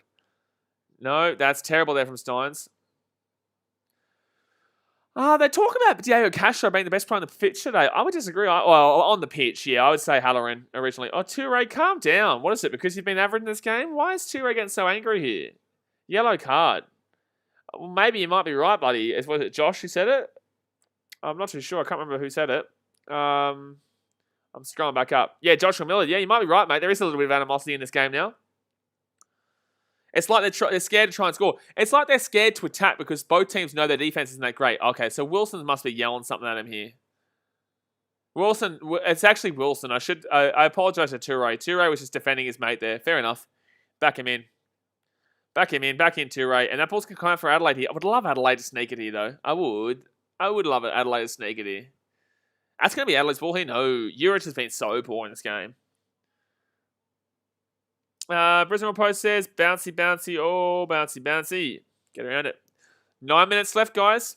No, that's terrible there from Steins. They're talking about Diego Castro being the best player on the pitch today. I would disagree. On the pitch, yeah, I would say Halloran originally. Oh, Toure, calm down. What is it? Because you've been average in this game? Why is Toure getting so angry here? Yellow card. Well, maybe you might be right, buddy. Was it Josh who said it? I'm not too sure. I can't remember who said it. I'm scrolling back up. Yeah, Joshua Miller. Yeah, you might be right, mate. There is a little bit of animosity in this game now. It's like they're scared to try and score. It's like they're scared to attack because both teams know their defense isn't that great. Okay, so Wilson must be yelling something at him here. Wilson, it's actually Wilson. I apologize to Toure. Toure was just defending his mate there. Fair enough. Back him in. Back in Toure. And that ball's going to come out for Adelaide here. I would love Adelaide to sneak it here, though. I would love it, Adelaide to sneak it here. That's going to be Adelaide's ball here. No, Urich has been so poor in this game. Brisbane Post says, bouncy. Oh, bouncy. Get around it. 9 minutes left, guys.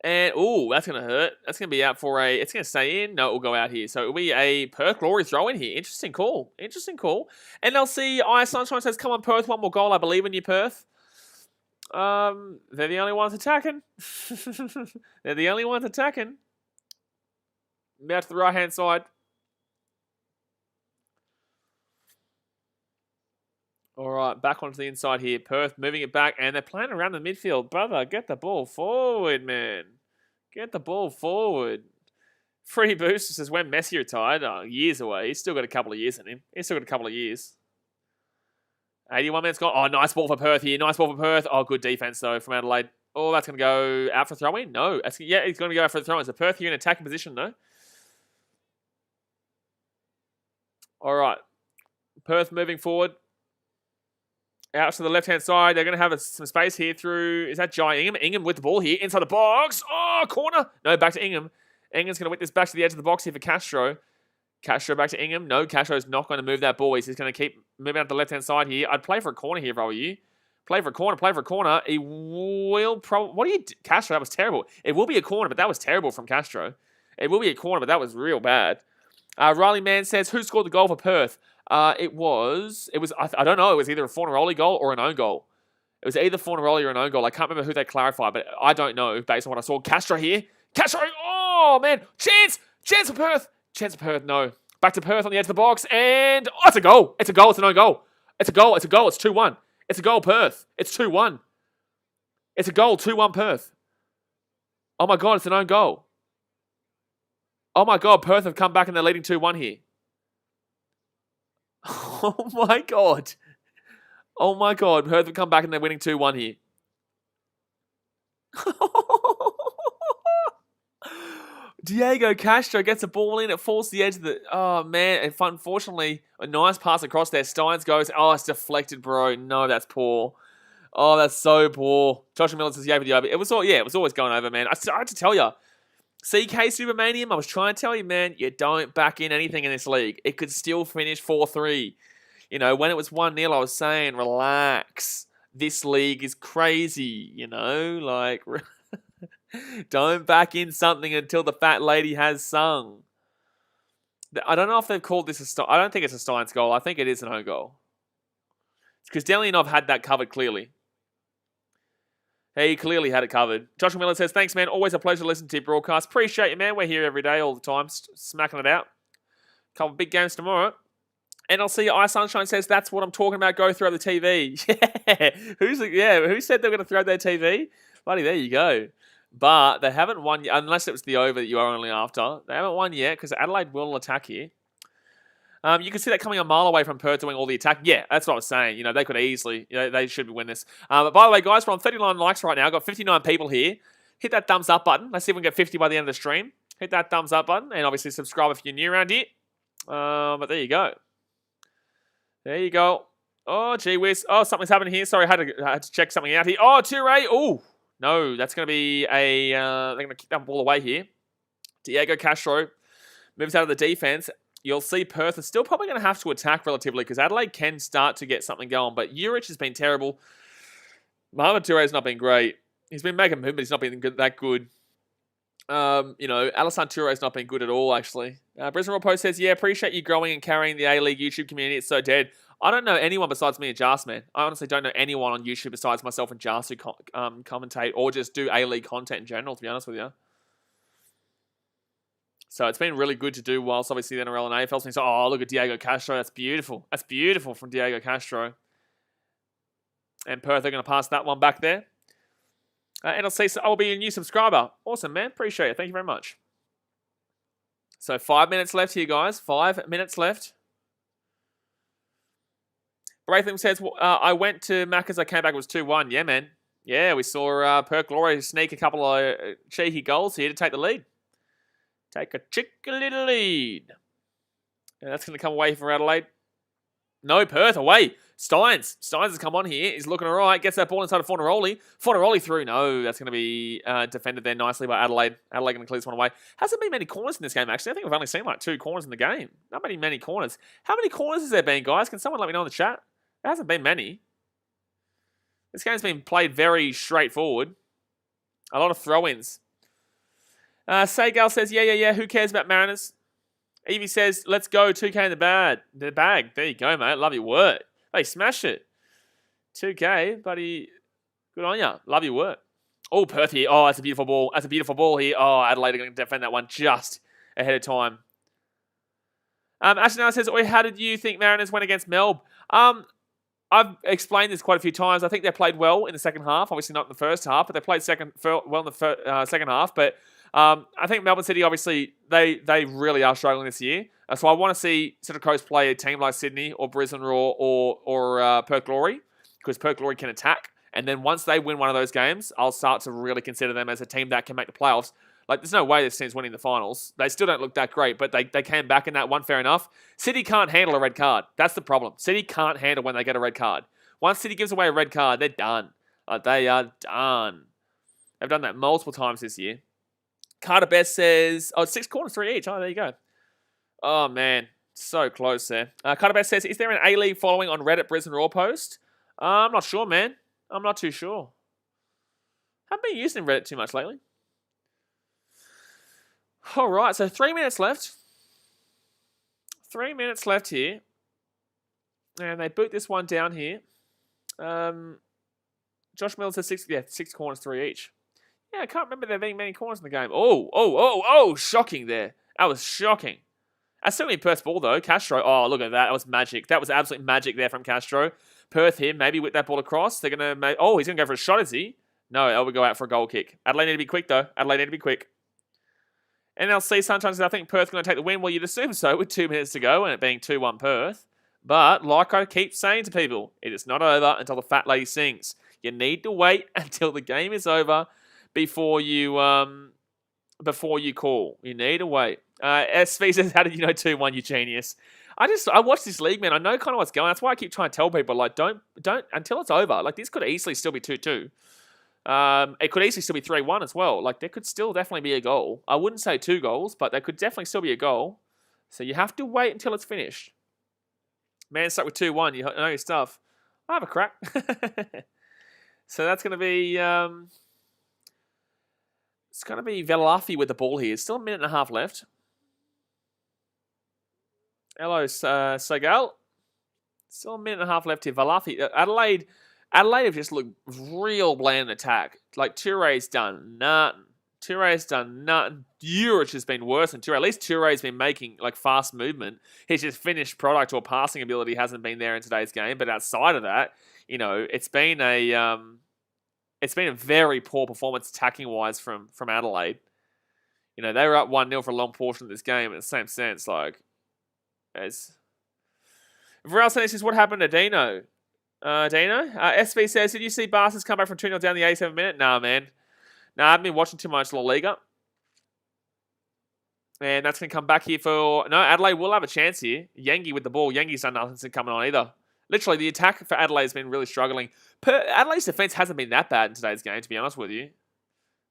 And, ooh, that's going to hurt. That's going to be out for a... It's going to stay in. No, it will go out here. So it'll be a Perth Glory throw in here. Interesting call. Interesting call. NLC Ice Sunshine says, come on, Perth, one more goal. I believe in you, Perth. They're the only ones attacking. They're the only ones attacking. Out to the right-hand side. All right, back onto the inside here. Perth moving it back, and they're playing around the midfield. Brother, get the ball forward, man. Get the ball forward. Free Booster says, when Messi retired, years away. He's still got a couple of years in him. 81 minutes gone. Oh, nice ball for Perth here. Nice ball for Perth. Oh, good defense, though, from Adelaide. Oh, that's going to go out for a throw-in? No. Yeah, it's going to go out for a throw-in. So Perth here in attacking position, though. All right. Perth moving forward. Out to the left-hand side. They're going to have some space here through... Is that Jai Ingham? Ingham with the ball here. Inside the box. Oh, corner. No, back to Ingham. Ingham's going to whip this back to the edge of the box here for Castro. Castro back to Ingham. No, Castro's not going to move that ball. He's just going to keep moving out the left-hand side here. I'd play for a corner here if I were you. Play for a corner. He will probably... What do you... Castro, that was terrible. It will be a corner, but that was terrible from Castro. It will be a corner, but that was real bad. Riley Mann says, who scored the goal for Perth? It was, I don't know, it was either a Fornaroli goal or an own goal. It was either Fornaroli or an own goal. I can't remember who they clarified, but I don't know based on what I saw. Castro here. Castro, oh, man. Chance for Perth. No. Back to Perth on the edge of the box, and, oh, it's a goal. It's an own goal. It's 2-1. It's a goal, Perth. It's 2-1. It's a goal, 2-1 Perth. Oh, my God, it's an own goal. Oh, my God, Perth have come back and they're leading 2-1 here. Oh, my God. Perth have come back and they're winning 2-1 here. Diego Castro gets a ball in. It falls to the edge of the... Oh, man. Unfortunately, a nice pass across there. Steins goes... Oh, it's deflected, bro. No, that's poor. Oh, that's so poor. Joshua Miller says, yeah, but it was always going over, man. I had to tell you. CK Supermanium, I was trying to tell you, man, you don't back in anything in this league. It could still finish 4-3. You know, when it was 1-0, I was saying, relax. This league is crazy, you know? Like, don't back in something until the fat lady has sung. I don't know if they've called this I don't think it's a Steins goal. I think it is an own goal. It's because Delianov had that covered clearly. He clearly had it covered. Joshua Miller says, thanks, man. Always a pleasure to listen to your broadcast. Appreciate you, man. We're here every day, all the time, smacking it out. Couple of big games tomorrow. NLC Ice Sunshine says, that's what I'm talking about. Go throw the TV. Yeah. Who said they were going to throw their TV? Buddy, there you go. But they haven't won yet, unless it was the over that you are only after. They haven't won yet because Adelaide will attack here. You can see that coming a mile away from Perth doing all the attack. Yeah, that's what I was saying. You know, they could easily, they should win this. But by the way, guys, we're on 39 likes right now. I've got 59 people here. Hit that thumbs up button. Let's see if we can get 50 by the end of the stream. Hit that thumbs up button. And obviously subscribe if you're new around here. But there you go. Oh, gee whiz. Oh, something's happening here. Sorry, I had to check something out here. Oh, Toure. Oh, no, that's going to be a... they're going to kick that ball away here. Diego Castro moves out of the defense. You'll see Perth is still probably going to have to attack relatively because Adelaide can start to get something going. But Urich has been terrible. Mohamed Toure has not been great. He's been making movement, but he's not been that good. Alassane Toure has not been good at all, actually. Brisbane Royal Post says, yeah, appreciate you growing and carrying the A-League YouTube community. It's so dead. I don't know anyone besides me and Jas, man. I honestly don't know anyone on YouTube besides myself and Jas who commentate or just do A-League content in general, to be honest with you. So it's been really good to do whilst obviously the NRL and AFL's been so, oh, look at Diego Castro. That's beautiful. That's beautiful from Diego Castro. And Perth are going to pass that one back there. And I'll say, so I'll be a new subscriber. Awesome, man. Appreciate it. Thank you very much. So 5 minutes left here, guys. 5 minutes left. Braitham says, I went to Macca's. I came back. It was 2-1. Yeah, man. Yeah, we saw Perth Glory sneak a couple of cheeky goals here to take the lead. Take a chicken little lead. And that's going to come away from Adelaide. No, Perth away. Steins has come on here. He's looking all right. Gets that ball inside of Fornaroli. Fornaroli through. No, that's going to be defended there nicely by Adelaide. Adelaide going to clear this one away. Hasn't been many corners in this game, actually. I think we've only seen like 2 corners in the game. Not many corners. How many corners has there been, guys? Can someone let me know in the chat? There hasn't been many. This game's been played very straightforward. A lot of throw-ins. Seagal says, yeah. Who cares about Mariners? Evie says, let's go. 2K in the bag. There you go, mate. Love your work. Hey, smash it. 2K, buddy. Good on ya. Love your work. Oh, Perth here. Oh, that's a beautiful ball. Here. Oh, Adelaide are going to defend that one just ahead of time. Ashton says, how did you think Mariners went against Melb? I've explained this quite a few times. I think they played well in the second half. Obviously not in the first half, but they played well in the second half. But I think Melbourne City, obviously, they really are struggling this year. So I want to see Central Coast play a team like Sydney or Brisbane Roar or Perth Glory, because Perth Glory can attack. And then once they win one of those games, I'll start to really consider them as a team that can make the playoffs. Like, there's no way this team's winning the finals. They still don't look that great, but they came back in that one, fair enough. City can't handle a red card. That's the problem. City can't handle when they get a red card. Once City gives away a red card, they're done. They are done. They've done that multiple times this year. Carter Best says, 6 corners, 3 each. Oh, there you go. Oh, man. So close there. Carter Best says, is there an A-League following on Reddit Brisbane Raw post? I'm not sure, man. I'm not too sure. Haven't been using Reddit too much lately. All right, so 3 minutes left. 3 minutes left here. And they boot this one down here. Josh Miller says 6 corners, 3 each. Yeah, I can't remember there being many corners in the game. Oh, shocking there. That was shocking. That's certainly Perth's ball, though. Castro, oh, look at that. That was magic. That was absolute magic there from Castro. Perth here, maybe with that ball across. They're going to he's going to go for a shot, is he? No, Elwood go out for a goal kick. Adelaide need to be quick, though. NLC Sunshine says, I think Perth's going to take the win. Well, you'd assume so with 2 minutes to go and it being 2-1 Perth. But like I keep saying to people, it is not over until the fat lady sings. You need to wait until the game is over before you call. You need to wait. SV says, how did you know 2-1, you genius? I watched this league, man. I know kind of what's going on. That's why I keep trying to tell people, like, don't until it's over. Like, this could easily still be 2-2. It could easily still be 3-1 as well. Like, there could still definitely be a goal. I wouldn't say 2 goals, but there could definitely still be a goal. So you have to wait until it's finished. Man stuck with 2-1. You know your stuff. I'll have a crack. So that's going to be... it's going to be Velafi with the ball here. Still a minute and a half left. Hello, Segal. Still a minute and a half left here. Velafi. Adelaide have just looked real bland in attack. Like, Touré's done nothing. Urich has been worse than Touré. At least Touré's been making, like, fast movement. His just finished product or passing ability hasn't been there in today's game. But outside of that, you know, it's been a very poor performance attacking-wise from Adelaide. You know, they were up 1-0 for a long portion of this game. In the same sense, like, as... Varel says, what happened to Dino? SV says, did you see Barca's come back from 2-0 down the 87th minute? Nah, man. Nah, I haven't been watching too much La Liga. And that's going to come back here for... No, Adelaide will have a chance here. Yangi with the ball. Yangi's done nothing since coming on either. Literally, the attack for Adelaide has been really struggling. Adelaide's defense hasn't been that bad in today's game, to be honest with you.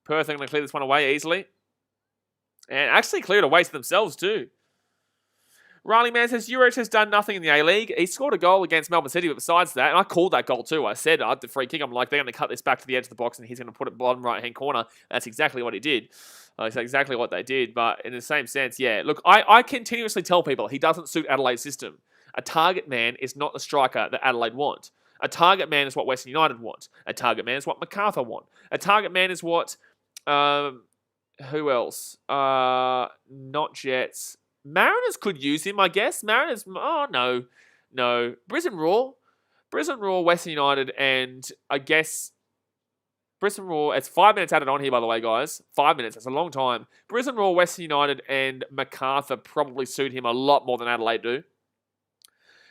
Perth are going to clear this one away easily. And actually cleared away to themselves too. Riley Man says, Urich has done nothing in the A-League. He scored a goal against Melbourne City, but besides that, and I called that goal too. I said at the free kick, I'm like, they're going to cut this back to the edge of the box and he's going to put it bottom right-hand corner. That's exactly what he did. That's exactly what they did. But in the same sense, yeah. Look, I continuously tell people he doesn't suit Adelaide's system. A target man is not the striker that Adelaide want. A target man is what Western United want. A target man is what MacArthur want. A target man is what... who else? Not Jets. Mariners could use him, I guess. Mariners... Oh, no. Brisbane Roar, Western United, and I guess... Brisbane Roar... It's 5 minutes added on here, by the way, guys. 5 minutes. That's a long time. Brisbane Roar, Western United, and MacArthur probably suit him a lot more than Adelaide do.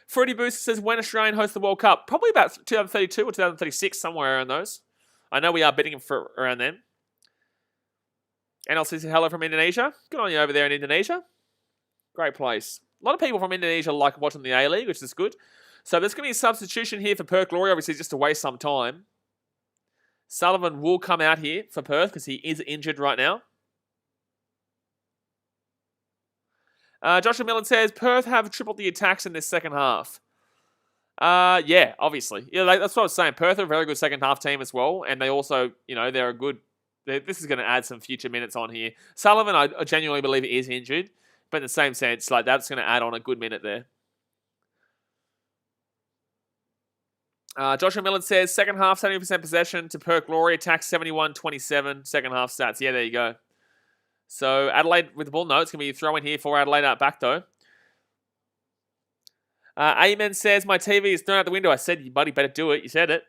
Fruity Booster says, when Australian hosts the World Cup? Probably about 2032 or 2036, somewhere around those. I know we are bidding for around then. NLC says, hello from Indonesia. Good on you over there in Indonesia. Great place. A lot of people from Indonesia like watching the A-League, which is good. So there's going to be a substitution here for Perth Glory, obviously, just to waste some time. Sullivan will come out here for Perth because he is injured right now. Joshua Millen says, Perth have tripled the attacks in this second half. Yeah, obviously. Yeah, that's what I was saying. Perth are a very good second half team as well. And they also, you know, they're a good This is going to add some future minutes on here. Sullivan, I genuinely believe, is injured, but in the same sense, like that's going to add on a good minute there. Joshua Millard says, second half, 70% possession to Perth Glory, attack 71-27, second half stats. Yeah, there you go. So Adelaide with the ball. No, it's going to be a throw in here for Adelaide out back, though. Amen says, my TV is thrown out the window. I said, you buddy, better do it. You said it.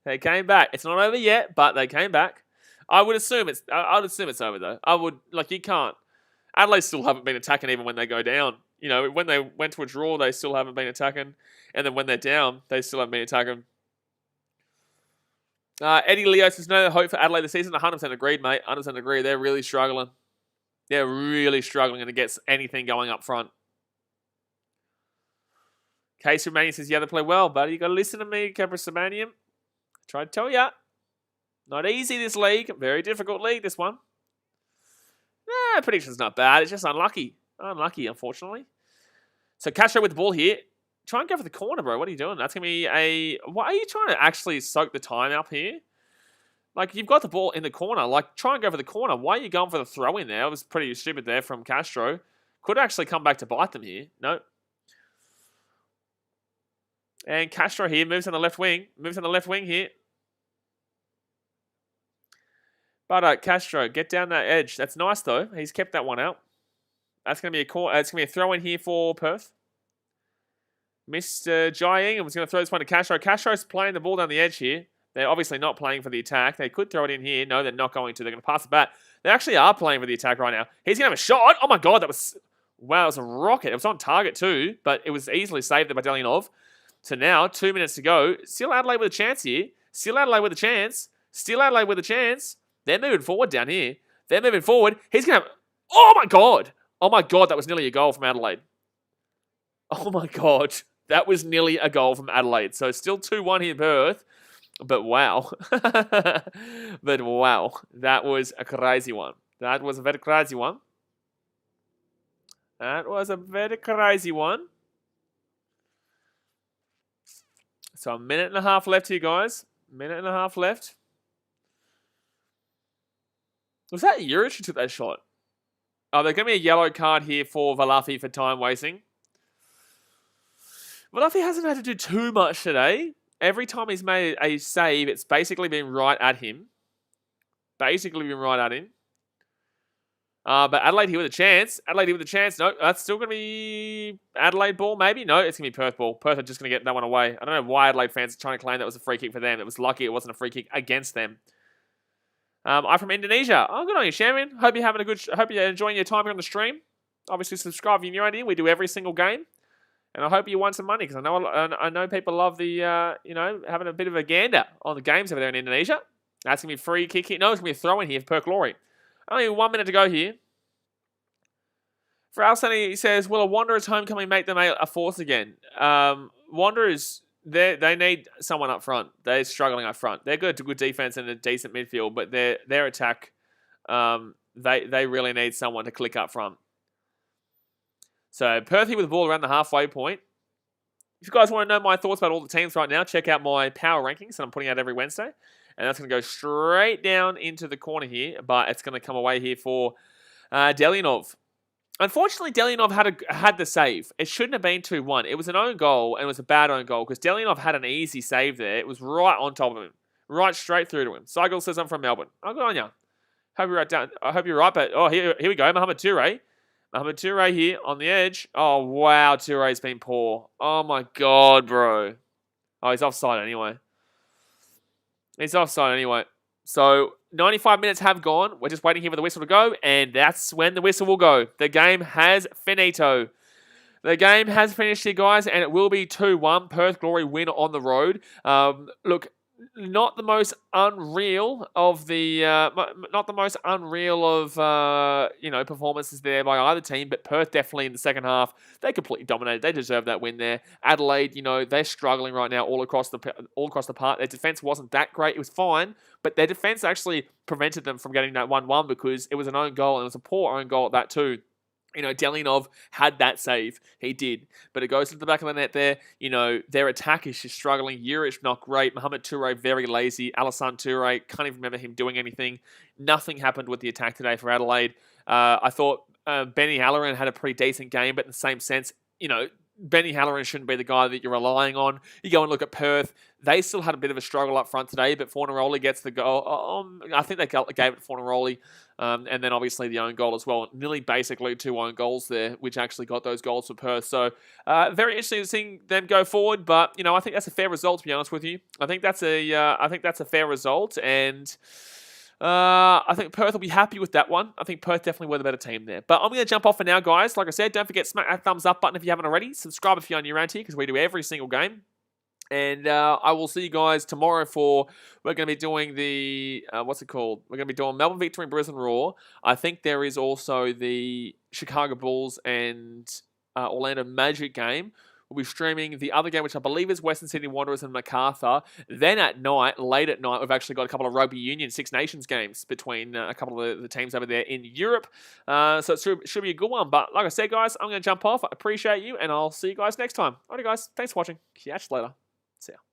They came back. It's not over yet, but they came back. I would assume it's over, though. You can't. Adelaide still haven't been attacking even when they go down. You know, when they went to a draw, they still haven't been attacking. And then when they're down, they still haven't been attacking. Eddie Leo says, no hope for Adelaide this season. 100% agreed, mate. 100% agree. They're really struggling. They're really struggling to get anything going up front. Case Romanian says, yeah, they play well, buddy. You got to listen to me, Capra Sabanian. Try to tell ya. Not easy, this league. Very difficult league, this one. Prediction's not bad. It's just unlucky. Unlucky, unfortunately. So Castro with the ball here. Try and go for the corner, bro. What are you doing? That's going to be a... Why are you trying to actually soak the time up here? Like, you've got the ball in the corner. Like, try and go for the corner. Why are you going for the throw in there? It was pretty stupid there from Castro. Could actually come back to bite them here. No. And Castro here moves on the left wing. Moves on the left wing here. But Castro, get down that edge. That's nice, though. He's kept that one out. That's going to be it's going to be a throw in here for Perth. Mr. Jai Ingham was going to throw this one to Castro. Castro's playing the ball down the edge here. They're obviously not playing for the attack. They could throw it in here. No, they're not going to. They're going to pass it back. They actually are playing for the attack right now. He's going to have a shot. Oh, my God. That was... Wow, it was a rocket. It was on target, too, but it was easily saved by Delianov. So now, 2 minutes to go. Still Adelaide with a chance here. Still Adelaide with a chance. Still Adelaide with a chance. They're moving forward down here. They're moving forward. He's going to have... Oh, my God. Oh, my God. That was nearly a goal from Adelaide. Oh, my God. That was nearly a goal from Adelaide. So still 2-1 here in Perth. But wow. But wow. That was a crazy one. That was a very crazy one. That was a very crazy one. So a minute and a half left here, guys. Minute and a half left. Was that Juric who took that shot? Oh, there's going to be a yellow card here for Valafi for time wasting. Valafi hasn't had to do too much today. Every time he's made a save, it's basically been right at him. Basically been right at him. But Adelaide here with a chance. Adelaide here with a chance. No, that's still going to be Adelaide ball, maybe? No, it's going to be Perth ball. Perth are just going to get that one away. I don't know why Adelaide fans are trying to claim that was a free kick for them. It was lucky it wasn't a free kick against them. I'm from Indonesia. Oh, good on you, Sharon. Hope you're having a good... Hope you're enjoying your time here on the stream. Obviously, subscribe if you're new idea. We do every single game. And I hope you won some money, because I know people love the, having a bit of a gander on the games over there in Indonesia. That's going to be a free kick here. No, it's going to be a throw in here for Perth Glory. Only 1 minute to go here. For Alsani, he says, will a Wanderers homecoming make them a force again? Wanderers, they need someone up front. They're struggling up front. They're good defense and a decent midfield, but their attack, they really need someone to click up front. So Perth here with the ball around the halfway point. If you guys want to know my thoughts about all the teams right now, check out my power rankings that I'm putting out every Wednesday. And that's going to go straight down into the corner here, but it's going to come away here for Delianov. Unfortunately, Delianov had the save. It shouldn't have been 2-1. It was an own goal, and it was a bad own goal, because Delianov had an easy save there. It was right on top of him. Right straight through to him. Seigel says, I'm from Melbourne. Oh, good on you. I hope you're right, but here we go. Mohamed Toure. Mohamed Toure here on the edge. Oh, wow. Toure's been poor. Oh, my God, bro. Oh, he's offside anyway. He's offside anyway. So, 95 minutes have gone. We're just waiting here for the whistle to go, and that's when the whistle will go. The game has finito. The game has finished here, guys, and it will be 2-1. Perth Glory win on the road. Look, not the most unreal of performances there by either team, but Perth definitely in the second half, they completely dominated. They deserved that win there. Adelaide, they're struggling right now all across the park. Their defense wasn't that great. It was fine, but their defense actually prevented them from getting that 1-1 because it was an own goal, and it was a poor own goal at that too. Delinov had that save. He did. But it goes to the back of the net there. Their attack is just struggling. Juric, not great. Mohamed Toure, very lazy. Alassane Toure, can't even remember him doing anything. Nothing happened with the attack today for Adelaide. I thought Benny Halloran had a pretty decent game, but in the same sense, Benny Halloran shouldn't be the guy that you're relying on. You go and look at Perth. They still had a bit of a struggle up front today, but Fornaroli gets the goal. I think they gave it to Fornaroli. And then obviously the own goal as well. Nearly basically 2 own goals there, which actually got those goals for Perth. So very interesting to see them go forward. But I think that's a fair result, to be honest with you. I think that's a fair result, and I think Perth will be happy with that one. I think Perth definitely were the better team there. But I'm going to jump off for now, guys. Like I said, don't forget, smack that thumbs up button if you haven't already. Subscribe if you're new around here, because we do every single game. And I will see you guys tomorrow we're going to be doing the, what's it called? We're going to be doing Melbourne Victory and Brisbane Roar. I think there is also the Chicago Bulls and Orlando Magic game. We'll be streaming the other game, which I believe is Western Sydney Wanderers and MacArthur. Then at night, late at night, we've actually got a couple of Rugby Union Six Nations games between a couple of the teams over there in Europe. So it should be a good one. But like I said, guys, I'm going to jump off. I appreciate you, and I'll see you guys next time. Alrighty, guys. Thanks for watching. Catch you later. See ya.